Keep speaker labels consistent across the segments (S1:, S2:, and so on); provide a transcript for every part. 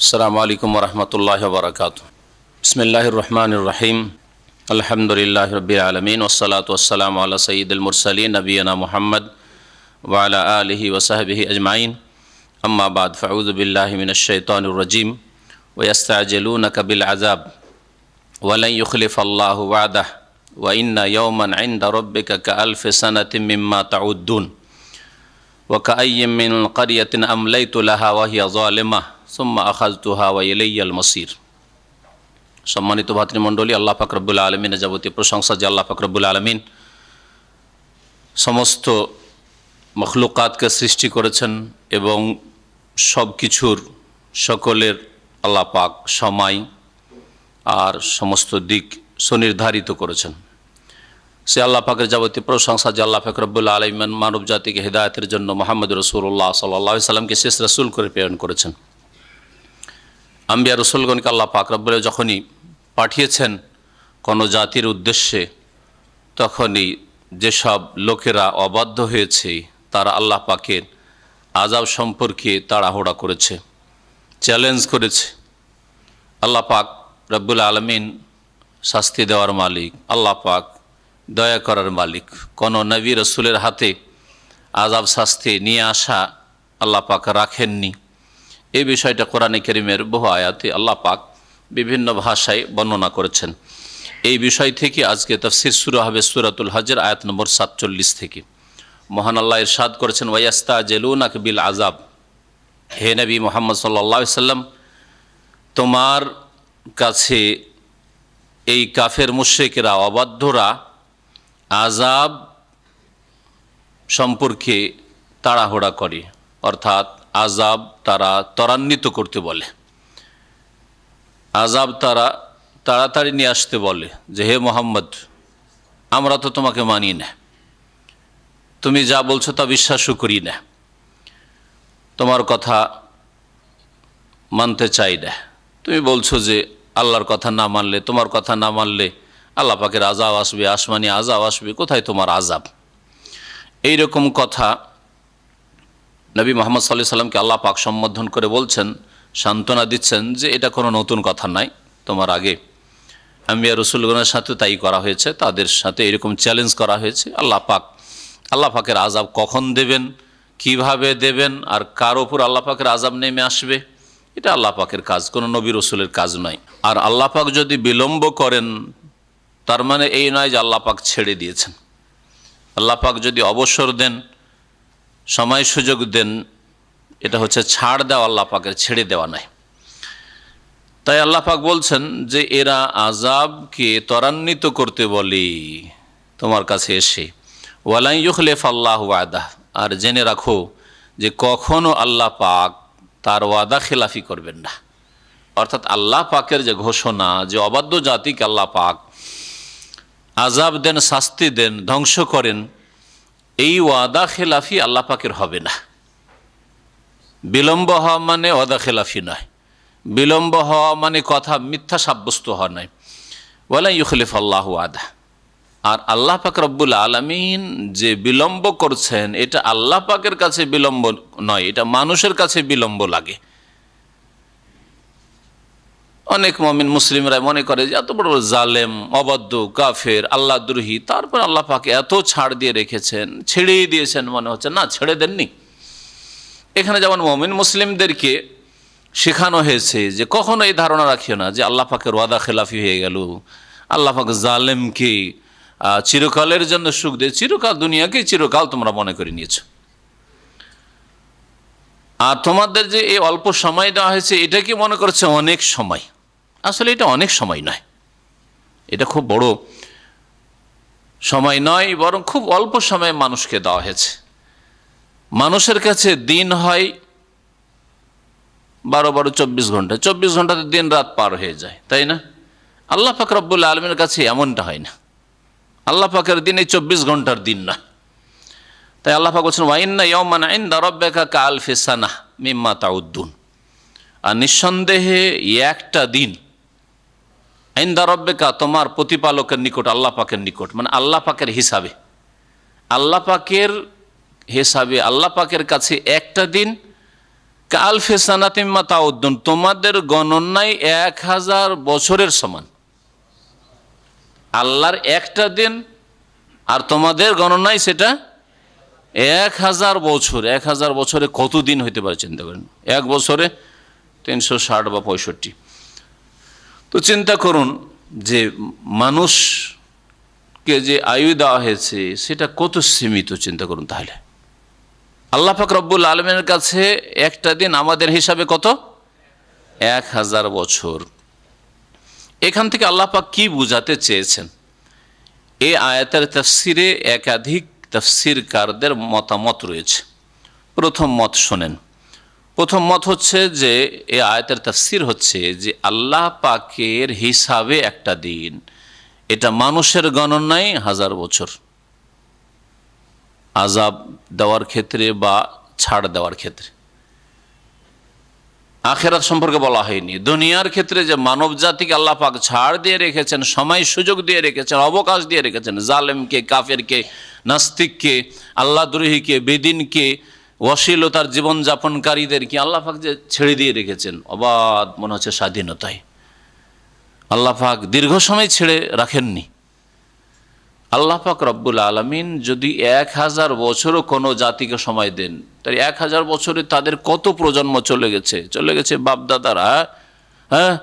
S1: আসসালামু আলাইকুম ওরহমতুল্লাহি ওয়া বারাকাতুহু। বিসমিল্লাহির রহমানির রহিম। আলহামদুলিল্লাহি রাব্বিল আলামিন ওয়াসসালাতু ওয়াসসালামু আলা সাইয়্যিদিল মুরসালিন নবিয়িনা মুহাম্মদ ওয়া আলা আলিহি ওয়া সাহবিহি আজমাইন। আম্মা বাদ, ফাউযু বিল্লাহি মিনাশ শাইতানির রাজিম। ওয়া ইস্তাজিলুনাকা বিল আযাব ওয়া লান ইউখলিফাল্লাহু ওয়া'দাহু ওয়া ইন্না ইয়াওমান 'ইনদা রাব্বিকা কাআলফি সানাতিন মিম্মা তা'উদ্দুন ওয়া কাআইয়্যিম মিন ক্বরিয়াতিন আমলাইতু লাহা ওয়া হিয়া যালিমাহ সুম্মা আখাযতুহা ওয়া ইলাইয়াল মাসির। সম্মানিত ভাতৃমণ্ডলী, আল্লাহ পাক রব্বুল আলামিনের যাবতীয় প্রশংসা যে আল্লাহ পাক রব্বুল আলামিন সমস্ত মখলুকাতকে সৃষ্টি করেছেন এবং সব কিছুর সকলের আল্লাহ পাক সময় আর সমস্ত দিক সুনির্ধারিত করেছেন। সে আল্লাহ পাকের যাবতীয় প্রশংসা যে আল্লাহ পাক রব্বুল আলামিন মানব জাতিকে হেদায়েতের জন্য মুহাম্মদ রাসূলুল্লাহ সাল্লাল্লাহু আলাইহি সাল্লামকে শেষ রাসূল করে প্রেরণ করেছেন। আম্বিয়া রসুলগণকে আল্লাহ পাক রব্বুল যখনই পাঠিয়েছেন কোনো জাতির উদ্দেশ্যে, তখনই যেসব লোকেরা অবাধ্য হয়েছে তারা আল্লাহ পাকের আযাব সম্পর্কে তাড়াহুড়া করেছে, চ্যালেঞ্জ করেছে। আল্লাহ পাক রব্বুল আলামিন শাস্তি দেওয়ার মালিক, আল্লাহ পাক দয়া করার মালিক। কোনো নবী রসুলের হাতে আযাব শাস্তি নিয়ে আসা আল্লাহ পাক রাখেননি। এই বিষয়টা কোরআনে কারীমের বহু আয়াতে আল্লাহ পাক বিভিন্ন ভাষায় বর্ণনা করেছেন। এই বিষয় থেকে আজকে তাফসীর শুরু হবে সূরাতুল হজের আয়াত নম্বর 47 থেকে। মহান আল্লাহ ইরশাদ করেছেন, ওয়াইস্তাজিলুনাকা বিল আযাব, হে নবী মুহাম্মদ সাল্লাল্লাহু আলাইহি সাল্লাম, তোমার কাছে এই কাফের মুশরিকরা অবাধ্যরা আযাব সম্পর্কে তাড়াহুড়া করে, অর্থাৎ আযাব তারা ত্বরান্বিত করতে বলে, আযাব তারা তাড়াতাড়ি নিয়ে আসতে বলে যে হে মোহাম্মদ, আমরা তো তোমাকে মানি না, তুমি যা বলছো তা বিশ্বাসও করি না, তোমার কথা মানতে চাই না, তুমি বলছো যে আল্লাহর কথা না মানলে, তোমার কথা না মানলে আল্লাহ পাকের আযাব আসবে, আসমানি আযাব আসবে, কোথায় তোমার আযাব? এইরকম কথা নবী মুহাম্মদ সাল্লাল্লাহু আলাইহি সাল্লামকে আল্লাহ পাক সম্বোধন করে বলছেন, সান্ত্বনা দিচ্ছেন যে এটা কোনো নতুন কথা নাই, তোমার আগে আম্বিয়া রসুলগণের সাথে তাই করা হয়েছে, তাদের সাথে এরকম চ্যালেঞ্জ করা হয়েছে। আল্লাহ পাকের আযাব কখন দেবেন, কিভাবে দেবেন, আর কার ওপর আল্লাহ পাকের আযাব নেমে আসবে, এটা আল্লাহ পাকের কাজ, কোনো নবী রসুলের কাজ নয়। আর আল্লাহ পাক যদি বিলম্ব করেন, তার মানে এই নয় যে আল্লাহ পাক ছেড়ে দিয়েছেন। আল্লাহ পাক যদি অবসর দেন, সময় সুযোগ দেন, এটা হচ্ছে ছাড় দেওয়া, আল্লাহ পাকের ছেড়ে দেওয়া নাই। তাই আল্লাহ পাক বলছেন যে এরা আযাবকে ত্বরান্বিত করতে বলে তোমার কাছে এসে, ওয়ালা ইউখলিফাল্লাহু ওয়া'দাহ, আর জেনে রাখো যে কখনো আল্লাহ পাক তার ওয়াদা খেলাফি করবেন না। অর্থাৎ আল্লাহ পাকের যে ঘোষণা যে অবাধ্য জাতিকে আল্লাহ পাক আযাব দেন, শাস্তি দেন, ধ্বংস করেন, এই ওয়াদা খেলাফি আল্লাহ পাকের হবে না। বিলম্ব হওয়া মানে ওয়াদা খেলাফি নয়, বিলম্ব হওয়া মানে কথা মিথ্যা সাব্যস্ত হওয়া নয়। ওয়ালা ইউখলিফাল্লাহু ওয়া'দাহ, আর আল্লাহ পাক রব্বুল আলামিন যে বিলম্ব করছেন, এটা আল্লাহ পাকের কাছে বিলম্ব নয়, এটা মানুষের কাছে বিলম্ব লাগে। অনেক মুমিন মুসলিমরা মনে করে যে এত বড় জালেম, অবাধ্য, কাফের, আল্লাহদ্রোহী, তারপর আল্লাহ পাক এত ছাড় দিয়ে রেখেছেন, ছেড়েই দিয়েছেন মনে হচ্ছে। না, ছেড়ে দেননি। এখানে যেমন মুমিন মুসলিমদেরকে শেখানো হয়েছে যে কখনো এই ধারণা রাখিও না যে আল্লাহ পাকের ওয়াদা খেলাফি হয়ে গেল, আল্লাহ পাক জালেমকে চিরকালের জন্য সুখ দিয়ে, চিরকাল দুনিয়াকে চিরকাল তোমরা মনে করে নিয়েছ, আর তোমাদের যে এই অল্প সময় দেওয়া হয়েছে এটা কি মনে করছে অনেক সময়। আসলে এটা অনেক সময় নয়, এটা খুব বড় সময় নয়, বরং খুব অল্প সময় মানুষকে দেওয়া হয়েছে। মানুষের কাছে দিন হয় 12-24 ঘন্টা, 24 ঘন্টাতে দিন রাত পার হয়ে যায়, তাই না? আল্লাহ পাক রব্বুল আলামিনের কাছে এমনটা হয় না। আল্লাহ পাকের দিন এই 24 ঘন্টার দিন না। তাই আল্লাহ পাক বলছেন, ওয়া ইন্না ইয়াওমান 'ইনদা রাব্বিকা কাআলফি সানাহ মিম্মা তাউদ্দুন, আর নিঃসন্দেহে একটা দিন, 'ইনদা রাব্বিকা তোমার প্রতিপালকের নিকট, আল্লাহ পাকের নিকট, মানে আল্লাহ পাকের হিসাবে, আল্লাহ পাকের হিসাবে, আল্লাহ পাকের কাছে একটা দিন কালফে সানাতিন মিম্মা তাউদ্দুন, তোমাদের গণনায় 1000 বছরের সমান। আল্লাহর একটা দিন আর তোমাদের গণনায় সেটা 1000 বছর। 1000 বছরে কত দিন হইতে পারে চিন্তা করেন। এক বছরে 360 বা 65। তো চিন্তা করুন যে মানুষকে যে আয়ু দেওয়া হয়েছে সেটা কত সীমিত, চিন্তা করুন। তাহলে আল্লাহ পাক রব্বুল আলামিনের কাছে একটা দিন আমাদের হিসাবে কত? 1000 বছর। এখান থেকে আল্লাহ পাক কি বুঝাতে চেয়েছেন? এই আয়াতের তাফসিরে একাধিক তাফসিরকারদের মতামত রয়েছে। প্রথম মত শোনেন। প্রথম মত হচ্ছে যে এই আয়াতের তাফসির হচ্ছে যে আল্লাহ পাকের হিসাবে একটা দিন, এটা মানুষের গণনায় 1000 বছর। আযাব দেওয়ার ক্ষেত্রে বা ছাড় দেওয়ার ক্ষেত্রে, আখিরাত সম্পর্কে বলা হয়নি। দুনিয়ার ক্ষেত্রে যে মানব জাতিকে আল্লাহ পাক ছাড় দিয়ে রেখেছেন, সময় সুযোগ দিয়ে রেখেছেন, অবকাশ দিয়ে রেখেছেন, জালেমকে, কাফেরকে, নাস্তিককে, আল্লাহদ্রোহীকে, বেদিনকে, অশ্লীলতার জীবনযাপনকারীদেরকে আল্লাহ পাক যে ছেড়ে দিয়ে রেখেছেন অবাধ, মনে হচ্ছে স্বাধীনতায়। আল্লাহ পাক দীর্ঘ সময় ছেড়ে রাখেননি। আল্লাহ পাক রব্বুল আলামিন যদি 1000 বছরও কোনো জাতিকে সময় দেন, তাই 1000 বছরে তাদের কত প্রজন্ম চলে গেছে বাপদাদারা। হ্যাঁ,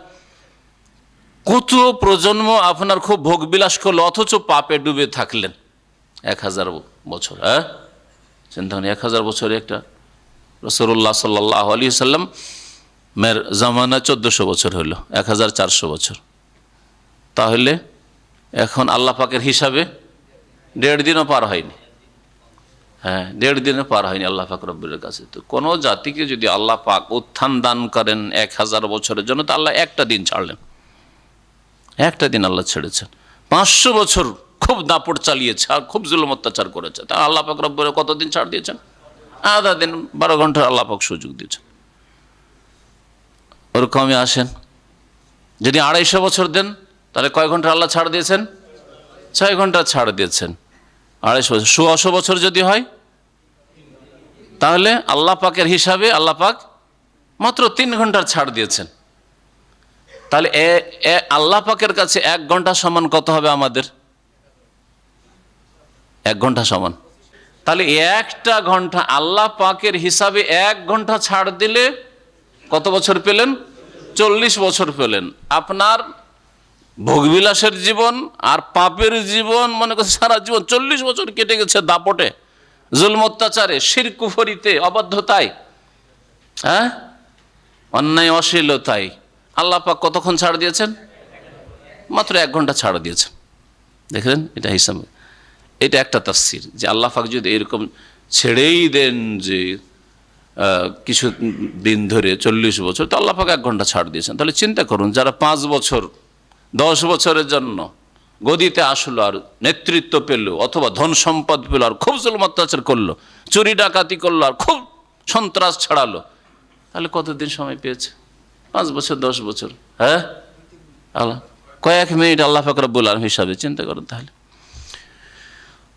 S1: কত প্রজন্ম আপনার খুব ভোগবিলাস করলো অথচ পাপে ডুবে থাকলেন 1000 বছর। হ্যাঁ, চিন্তা করেন 1000 বছরে একটা রাসূলুল্লাহ সাল্লাল্লাহু আলাইহি সাল্লাম মের জামানা 1400 বছর হলো, 1400 বছর। তাহলে এখন আল্লাহ পাকের হিসাবে 1.5 দিনও পার হয়নি। হ্যাঁ, 1.5 দিনও পার হয়নি আল্লাহ পাক রব্বুল কাছে। তো কোনো জাতিকে যদি আল্লাহ পাক উত্থান দান করেন 1000 বছরের জন্য, তো আল্লাহ একটা দিন ছাড়লেন, একটা দিন আল্লাহ ছেড়েছেন। 500 বছর খুব দাপট চালিয়েছে আর খুব জুলুম অত্যাচার করেছে, তা আল্লাহ পাক রব্বুল কতদিন ছাড় দিয়েছেন? আধা দিন, 12 ঘন্টার আল্লাহ পাক সুযোগ দিয়েছেন। ওরকমই আসেন যদি 250 বছর দেন, তাহলে কয় ঘন্টা আল্লাহ ছাড় দিয়েছেন? 6 ঘন্টা ছাড় দিয়েছেন। 250 বছর, 100 বছর যদি হয়, তাহলে আল্লাহ পাকের হিসাবে আল্লাহ পাক মাত্র 3 ঘন্টার ছাড় দিয়েছেন। তাহলে আল্লাহ পাকের কাছে 1 ঘন্টা সমান কত হবে আমাদের? 1 ঘন্টা সমান। তাহলে একটা ঘন্টা আল্লাহ পাকের হিসাবে 1 ঘন্টা ছাড় দিলে কত বছর পেলেন? 40 বছর পেলেন। আপনার ভোগবিলাসের জীবন আর পাপের জীবন, মনে করছে সারা জীবন 40 বছর কেটে গেছে দাপটে, জুলম অত্যাচারে, শিরক কুফরিতে, অবাধ্যতায়, হ্যাঁ, অন্যায় অশ্লীলতায়। আল্লাহ পাক কতক্ষণ ছাড় দিয়েছেন? মাত্র 1 ঘন্টা ছাড় দিয়েছেন। দেখলেন, এটা হিসাবে এটা একটা তাফসীর যে আল্লাহ পাক যদি এরকম ছেড়েই দেন যে কিছু দিন ধরে 40 বছর, তো আল্লাহ পাক 1 ঘন্টা ছাড় দিয়েছেন। তাহলে চিন্তা করুন, যারা 5 বছর 10 বছরের জন্য গদিতে আসলো আর নেতৃত্ব পেল, অথবা ধন সম্পদ পেল আর খুব জুলুম অত্যাচার করলো, চুরি ডাকাতি করলো আর খুব সন্ত্রাস ছড়ালো, তাহলে কতদিন সময় পেয়েছে? 5 বছর 10 বছর। হ্যাঁ, আল্লাহ কয়েক মিনিট আল্লাহ পাক রব্বুল আলামিন হিসাবে চিন্তা করুন। তাহলে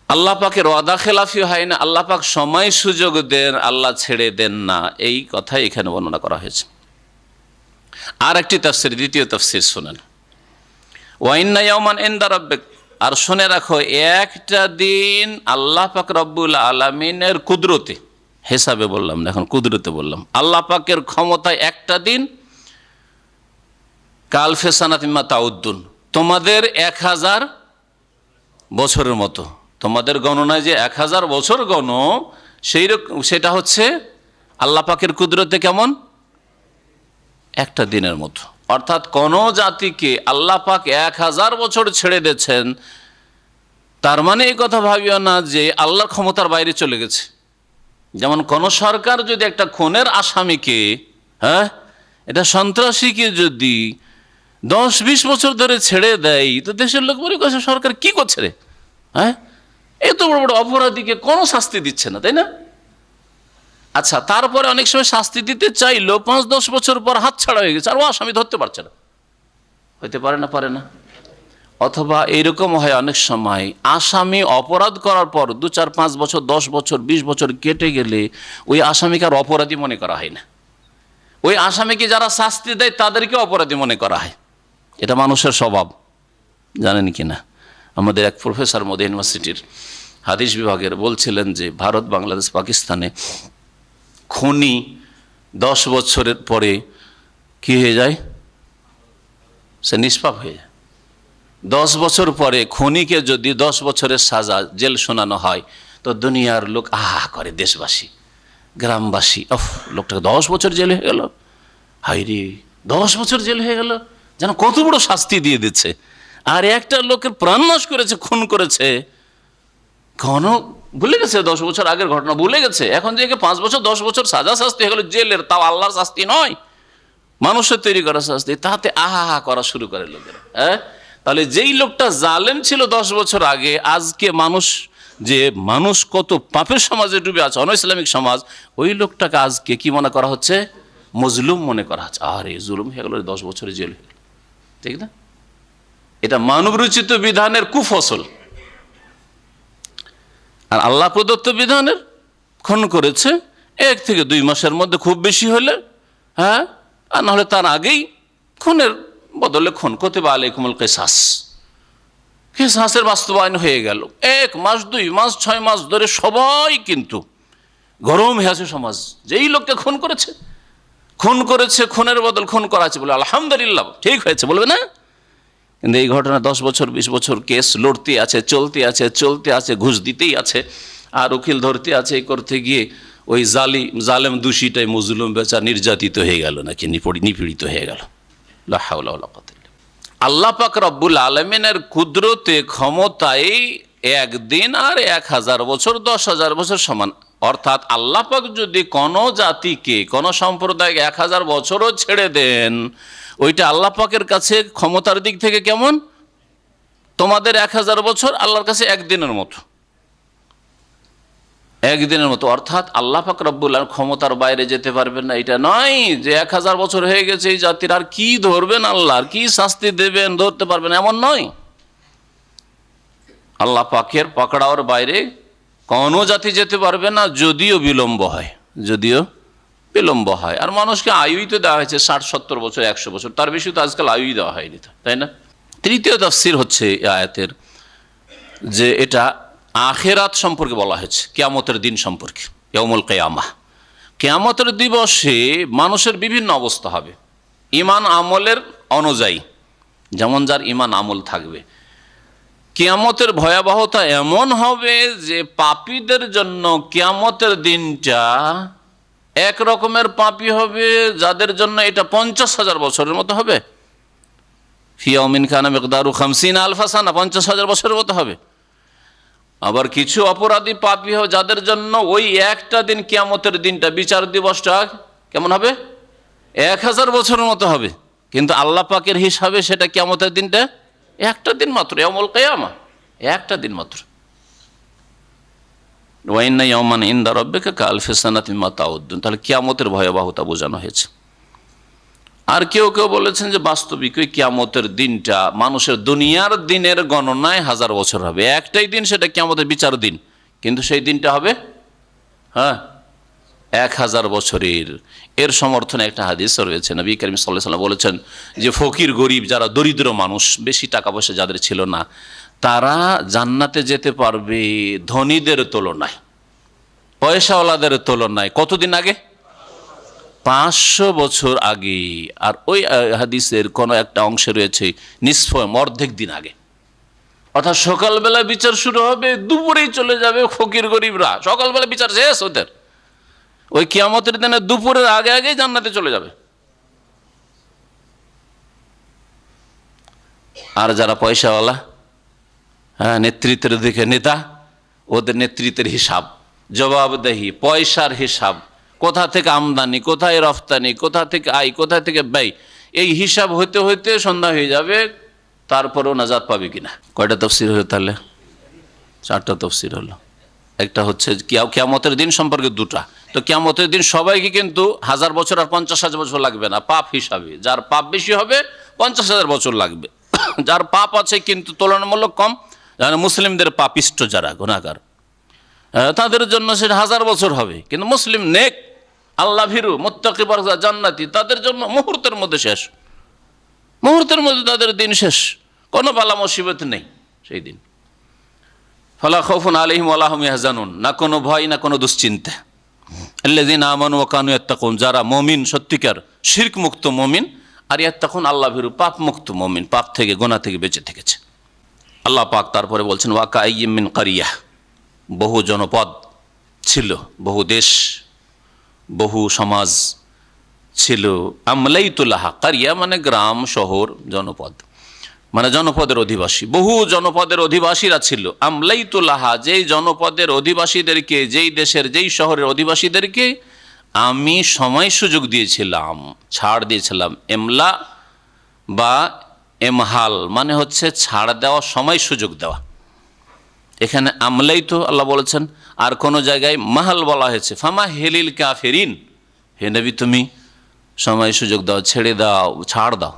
S1: আল্লাহ পাকের ওয়াদা খেলাফি হয় না, আল্লাহ পাক সময় সুযোগ দেন, আল্লাহ ছেড়ে দেন না, এই কথাই এখানে বর্ণনা করা হয়েছে। আর একটি তাফসীর, দ্বিতীয় তাফসীর শোনেন। ওয়াইন্না ইয়াওমান ইনদা রাব্বিক, আর শুনে রাখো একটা দিন আল্লাহ পাক রব্বুল আলামিনের কুদরতে, হিসাবে বললাম না, এখন কুদরতে বললাম। আল্লাহ পাকের ক্ষমতায় একটা দিন কালফে সানাতিন মিম্মা তাউদ্দুন, তোমাদের 1000 বছরের মতো। তোমাদের গণনায় যে 1000 বছর গণ, সেটা হচ্ছে আল্লাহ পাকের কুদরতে কেমন? একটা দিনের মতো। অর্থাৎ কোন জাতিকে আল্লাহ পাক 1000 বছর ছেড়ে দিয়েছেন, তার মানে এই কথা ভাবিও না যে আল্লাহর ক্ষমতার বাইরে চলে গেছে। যেমন কোন সরকার যদি একটা খুনের আসামিকে, হ্যাঁ, এটা সন্ত্রাসীকে যদি 10-20 বছর ধরে ছেড়ে দেয়, তো দেশের লোক বলে সরকার কি করছে রে, হ্যাঁ, এত বড় বড় অপরাধীকে কোনো শাস্তি দিচ্ছে না, তাই না? আচ্ছা, তারপরে অনেক সময় শাস্তি দিতে চাইলো, 5-10 বছর পর হাত ছাড়া হয়ে গেছে আর ও আসামি ধরতে পারছে না। হইতে পারে না? পারে না। অথবা এইরকম হয় অনেক সময়, আসামি অপরাধ করার পর 2-4-5 বছর, 10 বছর, 20 বছর কেটে গেলে ওই আসামিকে আর অপরাধী মনে করা হয় না। ওই আসামিকে যারা শাস্তি দেয় তাদেরকে অপরাধী মনে করা হয়। এটা মানুষের স্বভাব, জানেন কি না? আমাদের এক প্রফেসর মদিনা ইউনিভার্সিটির হাদিস বিভাগের বলছিলেন যে ভারত, বাংলাদেশ, পাকিস্তানে খুনি 10 বছরের পরে কি হয়ে যায়? সে নিষ্পাপ হয়ে যায়। 10 বছর পরে খুনিকে যদি 10 বছরের সাজা জেল শোনানো হয় তো দুনিয়ার লোক আহা করে, দেশবাসী, গ্রামবাসী, লোকটাকে 10 বছর জেল হয়ে গেল, হাইরে 10 বছর জেল হয়ে গেল, যেন কত বড় শাস্তি দিয়ে দিচ্ছে। আর একটা লোকের প্রাণ নাশ করেছে, খুন করেছে, কেন ভুলে গেছে? 10 বছর আগের ঘটনা ভুলে গেছে। এখন যে 5 বছর 10 বছর সাজা শাস্তি হয়ে গেল জেলের, তাও আল্লাহর শাস্তি নয়, মানুষের তৈরি করা শাস্তি, তাতে আহা করা শুরু করে লোকেরা। তাহলে যেই লোকটা জালেম ছিল 10 বছর আগে, আজকে মানুষ কত পাপের সমাজে ডুবে আছে, অনইসলামিক সমাজ, ওই লোকটাকে আজকে কি মনে করা হচ্ছে? মজলুম মনে করা হচ্ছে। আরে জুলুম হয়ে গেল, 10 বছরের জেল হয়ে গেল, ঠিক না? এটা মানব রচিত বিধানের কুফসল। আর আল্লাহ প্রদত্ত বিধানের খুন করেছে 1 থেকে 2 মাসের মধ্যে, খুব বেশি হলে, আর নাহলে তার আগেই খুনের বদলে খুন। কুতিবা আলাইকুমুল কিসাস, কিসাসের বাস্তবায়ন হয়ে গেল। 1 মাস 2 মাস 6 মাস ধরে সবাই কিন্তু গরম হয়ে আছে সমাজ, যেই লোককে খুন করেছে, খুনের বদল খুন করা আছে বলে আলহামদুলিল্লাহ, ঠিক হয়েছে বলবে না? কিন্তু এই ঘটনা 10 বছর 20 বছর কেস লড়তে আছে, চলতে আছে, ঘুষ দিতেই আছে, আর উকিল ধরতে আছে। এই করতে গিয়ে ওই জালেম দোষীটাই মজলুম বেচা নির্যাতিত হয়ে গেল, নাকি নিপীড়িত হয়ে গেল। লা হাওলা ওয়ালা কুওয়াতা ইল্লা বিল্লাহ। আল্লাহ পাক রব্বুল আলামিনের কুদরতে, ক্ষমতায় 1 দিন আর 1000 বছর 10,000 বছর সমান। অর্থাৎ আল্লাহ পাক যদি কোনো জাতিকে, কোনো সম্প্রদায়কে 1000 বছরও ছেড়ে দেন, ওইটা আল্লাহ পাকের কাছে ক্ষমতার দিক থেকে কেমন? তোমাদের 1000 বছর আল্লাহর কাছে 1 দিনের মতো, 1 দিনের মতো। অর্থাৎ আল্লাহ পাক রব্বুল আলামিন ক্ষমতার বাইরে যেতে পারবেন না। এটা নয় যে 1000 বছর হয়ে গেছে এই জাতির, আর কি ধরবেন আল্লাহ, আর কি শাস্তি দেবেন, ধরতে পারবেন, এমন নয়। আল্লাহ পাকের পাকড়াওয়ার বাইরে কোনো জাতি যেতে পারবে না, যদিও বিলম্ব হয়। আর মানুষকে আয়ুই তো দেওয়া হয়েছে 60-70 বছর, 100 বছর, তার বেশি তো আজকাল আয়ুই দেওয়া হয়নি, তাই না? তৃতীয় তাফসীর হচ্ছে এই আয়াতের যে এটা আখিরাত সম্পর্কে বলা হয়েছে, কিয়ামতের দিন সম্পর্কে, ইয়াউমুল কিয়ামাহ। কিয়ামতের দিবসে মানুষের বিভিন্ন অবস্থা হবে ঈমান আমলের অনুযায়ী, যেমন যার ঈমান আমল থাকবে। কিয়ামতের ভয়াবহতা এমন হবে যে পাপীদের জন্য কিয়ামতের দিনটা এক রকমের পাপী হবে, যাদের জন্য এটা 50,000 বছরের মতো হবে। ফি ইয়াউমিন কানা মিকদারু 50 আলফা সানা, 50,000 বছরের মতো হবে। আবার কিছু অপরাধী পাপী হবে যাদের জন্য ওই একটা দিন, কিয়ামতের দিনটা, বিচার দিবসটা কেমন হবে? 1000 বছরের মতো হবে। কিন্তু আল্লাহ পাকের হিসাবে সেটা কিয়ামতের দিনটা একটা দিন মাত্র, ইয়াউমুল কিয়ামাহ, একটা দিন মাত্র। ওয়া ইন্না ইয়াওমান ইনদা রাব্বিকা কাআলফি সানাতিন মিম্মা তাউদ্দুন। তাহলে কিয়ামতের ভয়াবহতা বোঝানো হয়েছে। আর কেউ বলেছেন যে বাস্তবিক ওই কিয়ামতের দিনটা মানুষের দুনিয়ার দিনের গণনায় 1000 বছর হবে। একটাই দিন, সেটা কিয়ামতের বিচার দিন, কিন্তু সেই দিনটা হবে 1000 বছরের। এর সমর্থনে একটা হাদিস রয়েছে, নবী করিম সাল্লাল্লাহু আলাইহি ওয়াসাল্লাম বলেছেন যে ফকির গরিব, যারা দরিদ্র মানুষ, বেশি টাকা পয়সা যাদের ছিল না, তারা জান্নাতে যেতে পারবে ধনীদের তুলনায়, পয়সাওয়ালাদের তুলনায়। কতদিন আগে? 500 বছর আগে। আর ওই হাদিসের কোনো একটা অংশে রয়েছে অর্ধেক দিন আগে। অর্থাৎ সকালবেলা বিচার শুরু হবে, দুপুরেই চলে যাবে ফকির গরিবরা, সকালবেলা বিচার শেষ ওদের। ওই কিয়ামতের দিনে দুপুরের আগে জান্নাতে চলে যাবে। আর যারা পয়সাওয়ালা, নেতৃত্বের দিকে নেতা, ওদের নেতৃত্বের হিসাব, জবাবদেহি, পয়সার হিসাব, কোথা থেকে আমদানি, কোথায় রফতানি, কোথা থেকে আয়, কোথা থেকে ব্যয়, এই হিসাব হইতে হইতে সন্ধ্যা হয়ে যাবে। তারপরেও নাজাত পাবে কিনা। কয়টা তাফসীর হলো তাহলে? 4টা তাফসীর হলো। একটা হচ্ছে কিয়ামতের দিন সম্পর্কে 2টা। তো কিয়ামতের দিন সবাইকে কিন্তু 1000 বছর আর 50,000 বছর লাগবে না, পাপ হিসাবে। যার পাপ বেশি হবে 50,000 বছর লাগবে, যার পাপ আছে কিন্তু তুলনামূলক কম, মানে মুসলিমদের পাপিষ্ট যারা গুনাহগার, তাদের জন্য সেটা 1000 বছর হবে। কিন্তু মুসলিম নেক আল্লাহ ভীরু মুত্তাকি পরহেজগার জান্নাতি, তাদের জন্য মুহূর্তের মধ্যে শেষ, মুহূর্তের মধ্যে তাদের দিন শেষ, কোনো বালা মুসিবত নেই সেই দিন। ফালা খাউফুন আলাইহিম ওয়ালা হুম ইয়াহজানুন, না কোনো ভয় না কোনো দুশ্চিন্তা। আল্লাযীনা আমানু ওয়া কানু ইয়াত্তাকুন, যারা মুমিন সত্যিকার শিরক মুক্ত মুমিন, আর ইয়াত্তাকুন আল্লাহ ভীরু পাপ মুক্ত মুমিন, পাপ থেকে গুনাহ থেকে বেঁচে থেকেছে। আল্লাহ পাক তারপরে বলছেন ওয়া কাইয়্যিম মিন কারিয়াহ, বহু জনপদ ছিল, বহু দেশ, বহু সমাজ ছিল। আমলাইতু লাহা, কারিয়া মানে গ্রাম শহর, জনপদ মানে জনপদের অধিবাসী, বহু জনপদের অধিবাসীরা ছিল। আমলাইতু লাহা, যেই জনপদের অধিবাসীদেরকে, যেই দেশের যেই শহরের অধিবাসীদেরকে আমি সময় সুযোগ দিয়েছিলাম, ছাড় দিয়েছিলাম। এমলা বা এমহাল মানে হচ্ছে ছাড় দেওয়া, সময় সুযোগ দেওয়া। এখানে আমলাইতু আল্লাহ বলেছেন, আর কোনো জায়গায় মাহাল বলা হয়েছে। ফামা হেলিল কাফিরিন, হে নবী তুমি সময় সুযোগ দাও, ছেড়ে দাও, ছাড় দাও,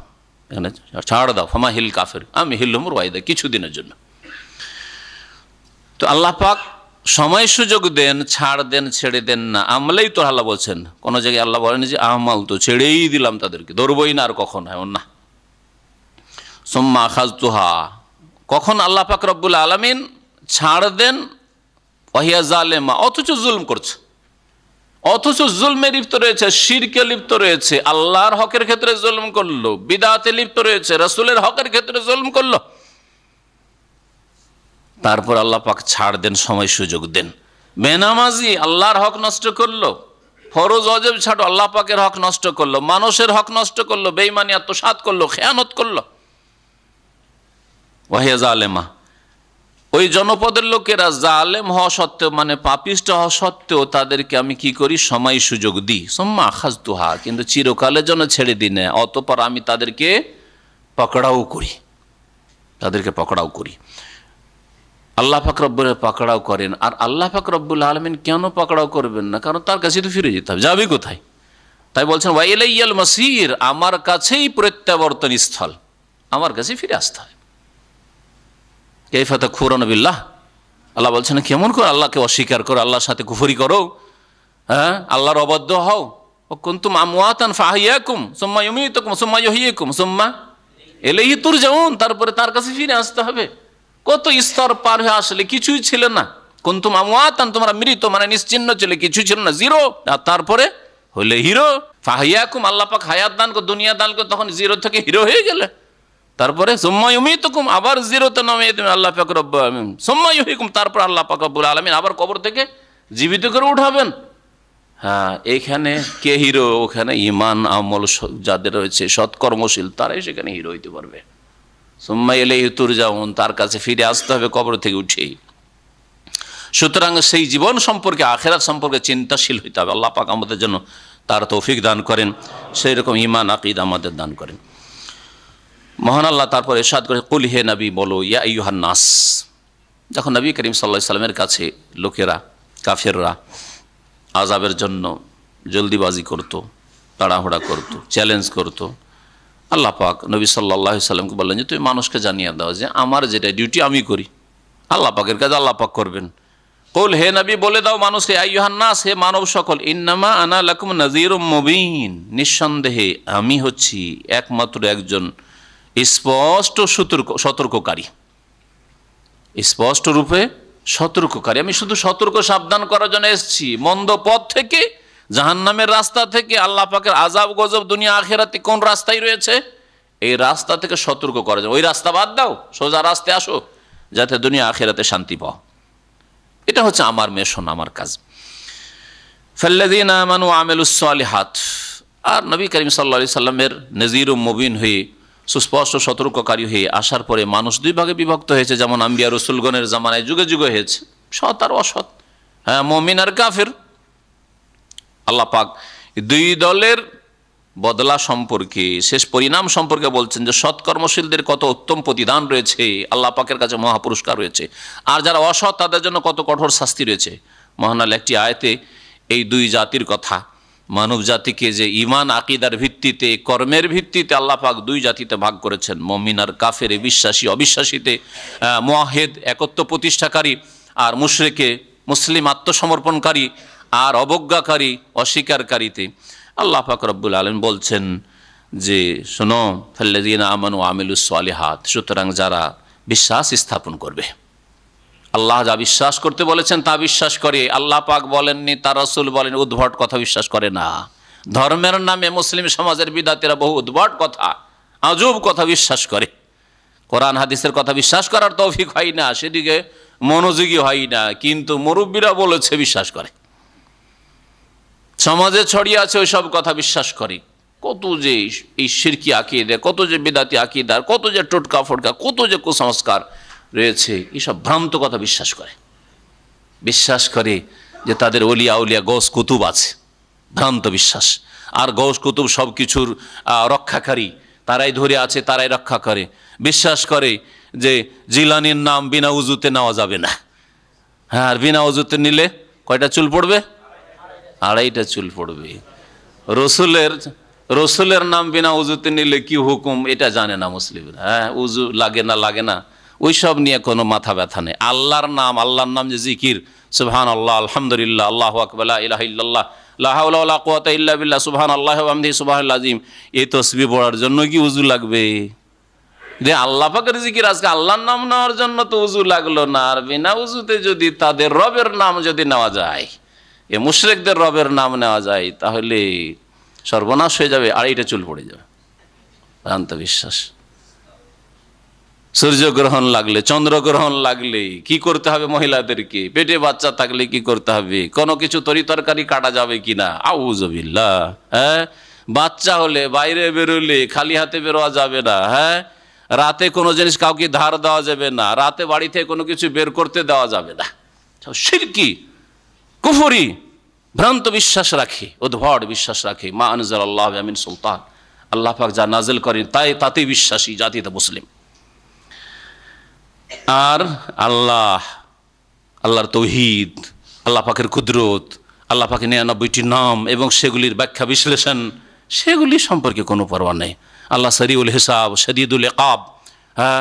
S1: এখানে ছাড় দাও। ফামা হিল কাফের, আমি হিল্লুমুর ওয়াইদা, কিছুদিনের জন্য। তো আল্লাহ পাক সময় সুযোগ দেন, ছাড় দেন, ছেড়ে দেন না। আমলাই তো আল্লাহ বলছেন, কোনো জায়গায় আল্লাহ বলেন যে আমল তো ছেড়েই দিলাম তাদেরকে, ধরবই না আর কখন, এমন না। সুম্মা আখাযতুহা, কখন আল্লাহ পাক রব্বুল আলামিন ছাড় দেন, ওয়াহিয়া জালেমা, অথচ জুলম করছে, অথচ জুলমে লিপ্ত রয়েছে, শিরকে লিপ্ত রয়েছে, আল্লাহর হকের ক্ষেত্রে জুলম করলো, বিদআতে লিপ্ত রয়েছে, রাসূলের হকের ক্ষেত্রে জুলম করলো। তারপর আল্লাহ পাক ছাড় দেন, সময় সুযোগ দেন। বেনামাজি আল্লাহর হক নষ্ট করলো, ফরজ ওয়াজিব ছাড়ো আল্লাহ পাকের হক নষ্ট করলো, মানুষের হক নষ্ট করলো, বেঈমানি আত্মসাৎ করলো, খেয়ানত করলো। ওয়াহিয়া জালেমা, ওই জনপদের লোকেরা জালেম হওয়া সত্ত্বেও, মানে পাপিষ্ট হওয়া সত্ত্বেও তাদেরকে আমি কি করি, সময় সুযোগ দিই। সুম্মা আখাযতুহা, কিন্তু চিরকালের জন্য ছেড়ে দিই না, অতঃপর আমি তাদেরকে পাকড়াও করি, তাদেরকে পাকড়াও করি। আল্লাহ পাক রব্বুল পাকড়াও করেন। আর আল্লাহ পাক রব্বুল আলামিন কেন পাকড়াও করবেন না? কারণ তার কাছে তো ফিরে যেতে হবে, যাবে কোথায়? তাই বলছেন ওয়া ইলাইয়াল মাসির, আমার কাছেই প্রত্যাবর্তন স্থল, আমার কাছে ফিরে আসতে হয়। কাইফা তাকফুরুনা বিল্লাহ, আল্লাহ বলছেন কেমন করে আল্লাহকে অস্বীকার করো, আল্লাহর সাথে কুফরি করো, হ্যাঁ, আল্লাহর অবাধ্য হও। ও কুনতুম আমওয়াতান ফাহিয়াকুম সুম্মা ইউমীতুকুম সুম্মা ইহয়িকুম সুম্মা ইলাইহি তুরজাউন, তারপরে তার কাছে ফিরে আসতে হবে। কত স্তর পার হয়ে আসলে কিছুই ছিল না। কুনতুম আমওয়াতান, তোমরা মৃত মানে নিশ্চিহ্ন ছিলে, কিছুই ছিল না, জিরো। আর তারপরে হলে হিরো। ফাহিয়াকুম, আল্লাহ পাক হায়াত দান করে, দুনিয়া দান করে, তখন জিরো থেকে হিরো হয়ে গেলে। তারপরে সুম্মা ইউমীতুকুম, আবার জিরোতে নামিয়ে দেবেন আল্লাহ পাক রব্বুল আলামিন। সুম্মা ইহয়িকুম, তারপর আল্লাহ পাক রব্বুল আলামিন আবার কবর থেকে জীবিত করে উঠাবেন। হ্যাঁ, এখানে কে হিরো? ওখানে ইমান আমল যাদের রয়েছে, সৎকর্মশীল, তারাই সেখানে হিরো হইতে পারবে। সুম্মা ইলাইহি তুরজাউন, তার কাছে ফিরে আসতে হবে কবর থেকে উঠেই। সুতরাং সেই জীবন সম্পর্কে, আখিরাত সম্পর্কে চিন্তাশীল হইতে হবে। আল্লাহ পাক আমাদের জন্য তার তৌফিক দান করেন, সেই রকম ঈমান আকীদা আমাদের দান করেন। মহান আল্লাহ তারপর ইরশাদ করে, কুল হে নবী বলো, ইয়া আইয়ুহান নাস, যখন নবী করিম সাল্লাল্লাহু আলাইহি সাল্লামের কাছে লোকেরা, কাফেররা আযাবের জন্য জলদিবাজি করত, তাড়াহুড়া করত, চ্যালেঞ্জ করত, আল্লাহ পাক নবী সাল্লাল্লাহু আলাইহি সাল্লামকে বললেন যে তুমি মানুষকে জানিয়ে দাও যে আমার যেটা ডিউটি আমি করি, আল্লাহ পাকের কাজ আল্লাহ পাক করবেন। কুল হে নবী বলে দাও মানুষকে, আইয়ুহান নাস, হে মানব সকল, ইন্নামা আনা লাকুম নাযীরুম মুবিন, নিঃসন্দেহে আমি হচ্ছি একমাত্র একজন স্পষ্ট সতর্ককারী, স্পষ্ট রূপে সতর্ককারী। আমি শুধু সতর্ক সাবধান করার জন্য এসেছি, মন্দ পথ থেকে, জাহান্নামের রাস্তা থেকে, আল্লাহ পাকের আযাব গজব দুনিয়া আখিরাতে কোন রাস্তায় রয়েছে, এই রাস্তা থেকে সতর্ক করার জন্য। ওই রাস্তা বাদ দাও, সোজা রাস্তায় আসো, যাতে দুনিয়া আখিরাতে শান্তি পাও। এটা হচ্ছে আমার মিশন, আমার কাজ। ফাল্লাযীনা আমানু ওয়া আমিলুস সালিহাত, আর নবী করিম সাল্লাল্লাহু আলাইহি সাল্লামের নযীরুম মুবিন হয়ে, সুস্পষ্ট সতর্ককারী হয়ে আসার পরে মানুষ দুই ভাগে বিভক্ত হয়েছে, যেমন আম্বিয়া রসুলগণের জামানায় যুগে যুগে হয়েছে, সৎ আর অসৎ, হ্যাঁ, মুমিন আর কাফের। আল্লাহ পাক দুই দলের বদলা সম্পর্কে, শেষ পরিণাম সম্পর্কে বলছেন যে সৎকর্মশীলদের কত উত্তম প্রতিদান রয়েছে, আল্লাহ পাকের কাছে মহাপুরস্কার রয়েছে, আর যারা অসৎ তাদের জন্য কত কঠোর শাস্তি রয়েছে। মহান আল্লাহ একটি আয়াতে এই দুই জাতির কথা, মানব জাতিকে যে ঈমান আকীদার ভিত্তিতে, কর্মের ভিত্তিতে আল্লাহ পাক দুই জাতিতে ভাগ করেছেন, মুমিন আর কাফের, বিশ্বাসী অবিশ্বাসীতে, মুওয়াহিদ একত্ব প্রতিষ্ঠাকারী আর মুশরিকে মুসলিম আত্মসমর্পণকারী, আর অবজ্ঞাকারী অস্বীকারীতে আল্লাহ পাক রব্বুল আলামিন বলছেন যে শোনো, ফাল্লাযীনা আমানু ওয়া আমিলুস সালিহাত, সুতরাং যারা বিশ্বাস স্থাপন করবে, আল্লাহ যা বিশ্বাস করতে বলেছেন তা বিশ্বাস করে, আল্লাহ পাক বলেননি, তার রাসূল বলেন, উদ্ভট কথা বিশ্বাস করে না। ধর্মের নামে মুসলিম সমাজের বিদাতীরা বহু উদ্ভট কথা, আজব কথা বিশ্বাস করে। কোরআন হাদিসের কথা বিশ্বাস করার তৌফিক হয় না, সেদিকে মনোযোগী হয় না, কিন্তু মুরব্বীরা বলেছে বিশ্বাস করে। সমাজে ছড়িয়ে আছে ওই সব কথা বিশ্বাস করে। কত যে এই শিরকি আকীদা, কত যে বিদাতি আকীদা, কত যে টোটকা ফটকা, কত যে কুসংস্কার রয়েছে, এইসব ভ্রান্ত কথা বিশ্বাস করে যে তাদের ওলিয়া উলিয়া গৌস কুতুব আছে, ভ্রান্ত বিশ্বাস। আর গৌস কুতুব সব কিছুর রক্ষাকারী, তারাই ধরে আছে, তারাই রক্ষা করে। বিশ্বাস করে যে জিলানির নাম বিনা উজুতে নেওয়া যাবে না। হ্যাঁ, আর বিনা উজুতে নিলে কয়টা চুল পড়বে? 2.5টা চুল পড়বে। রসুলের নাম বিনা উজুতে নিলে কি হুকুম এটা জানে না মুসলিমরা। হ্যাঁ, উজু লাগে না ওই সব নিয়ে কোনো মাথা ব্যথা নেই। আল্লাহর নাম যে জিকির, সুবহানাল্লাহ, আলহামদুলিল্লাহ, আল্লাহু আকবার, লা ইলাহা ইল্লাল্লাহ, লা হাওলা ওয়ালা কুওয়াতা ইল্লা বিল্লাহ, সুবহানাল্লাহি ওয়া বিহামদিহি, সুবহানাল আযীম, এই তাসবিহ পড়ার জন্য কি উজু লাগবে? যে আল্লাহ পাকের জিকির, আজকে আল্লাহর নাম নেওয়ার জন্য তো উজু লাগলো না। আর বিনা উজুতে যদি তাদের রবের নাম যদি নেওয়া যায়, এ মুশরিকদের রবের নাম নেওয়া যায়, তাহলে সর্বনাশ হয়ে যাবে, 2.5টা চুল পড়ে যাবে। ভ্রান্ত বিশ্বাস। সূর্যগ্রহণ লাগলে, চন্দ্রগ্রহণ লাগলে কি করতে হবে মহিলাদেরকে? পেটে বাচ্চা থাকলে কি করতে হবে? কোনো কিছু তরিতরকারি কাটা যাবে কিনা? আউযুবিল্লাহ। হ্যাঁ, বাচ্চা হলে বাইরে বেরোলে খালি হাতে বেরোয়া যাবে না। হ্যাঁ, রাতে কোনো জিনিস কাউকে ধার দেওয়া যাবে না, রাতে বাড়ি থেকে কোনো কিছু বের করতে দেওয়া যাবে না। শিরকি, কুফরি, ভ্রান্ত বিশ্বাস রাখে, উদ্ভট বিশ্বাস রাখে। মা আনজালাল্লাহু বিহি মিন সুলতান, আল্লাহ পাক যা নাজিল করেন তাতেই বিশ্বাসী জাতিতে মুসলিম। আর আল্লাহর তৌহিদ, আল্লাহ পাকের কুদরত, আল্লাহ পাকের 99টি নাম এবং সেগুলির ব্যাখ্যা বিশ্লেষণ, সেগুলি সম্পর্কে কোনো পরোয়া নেই। আল্লাহ সরিউল হিসাব, শদীদুল ইকাব, হ্যাঁ,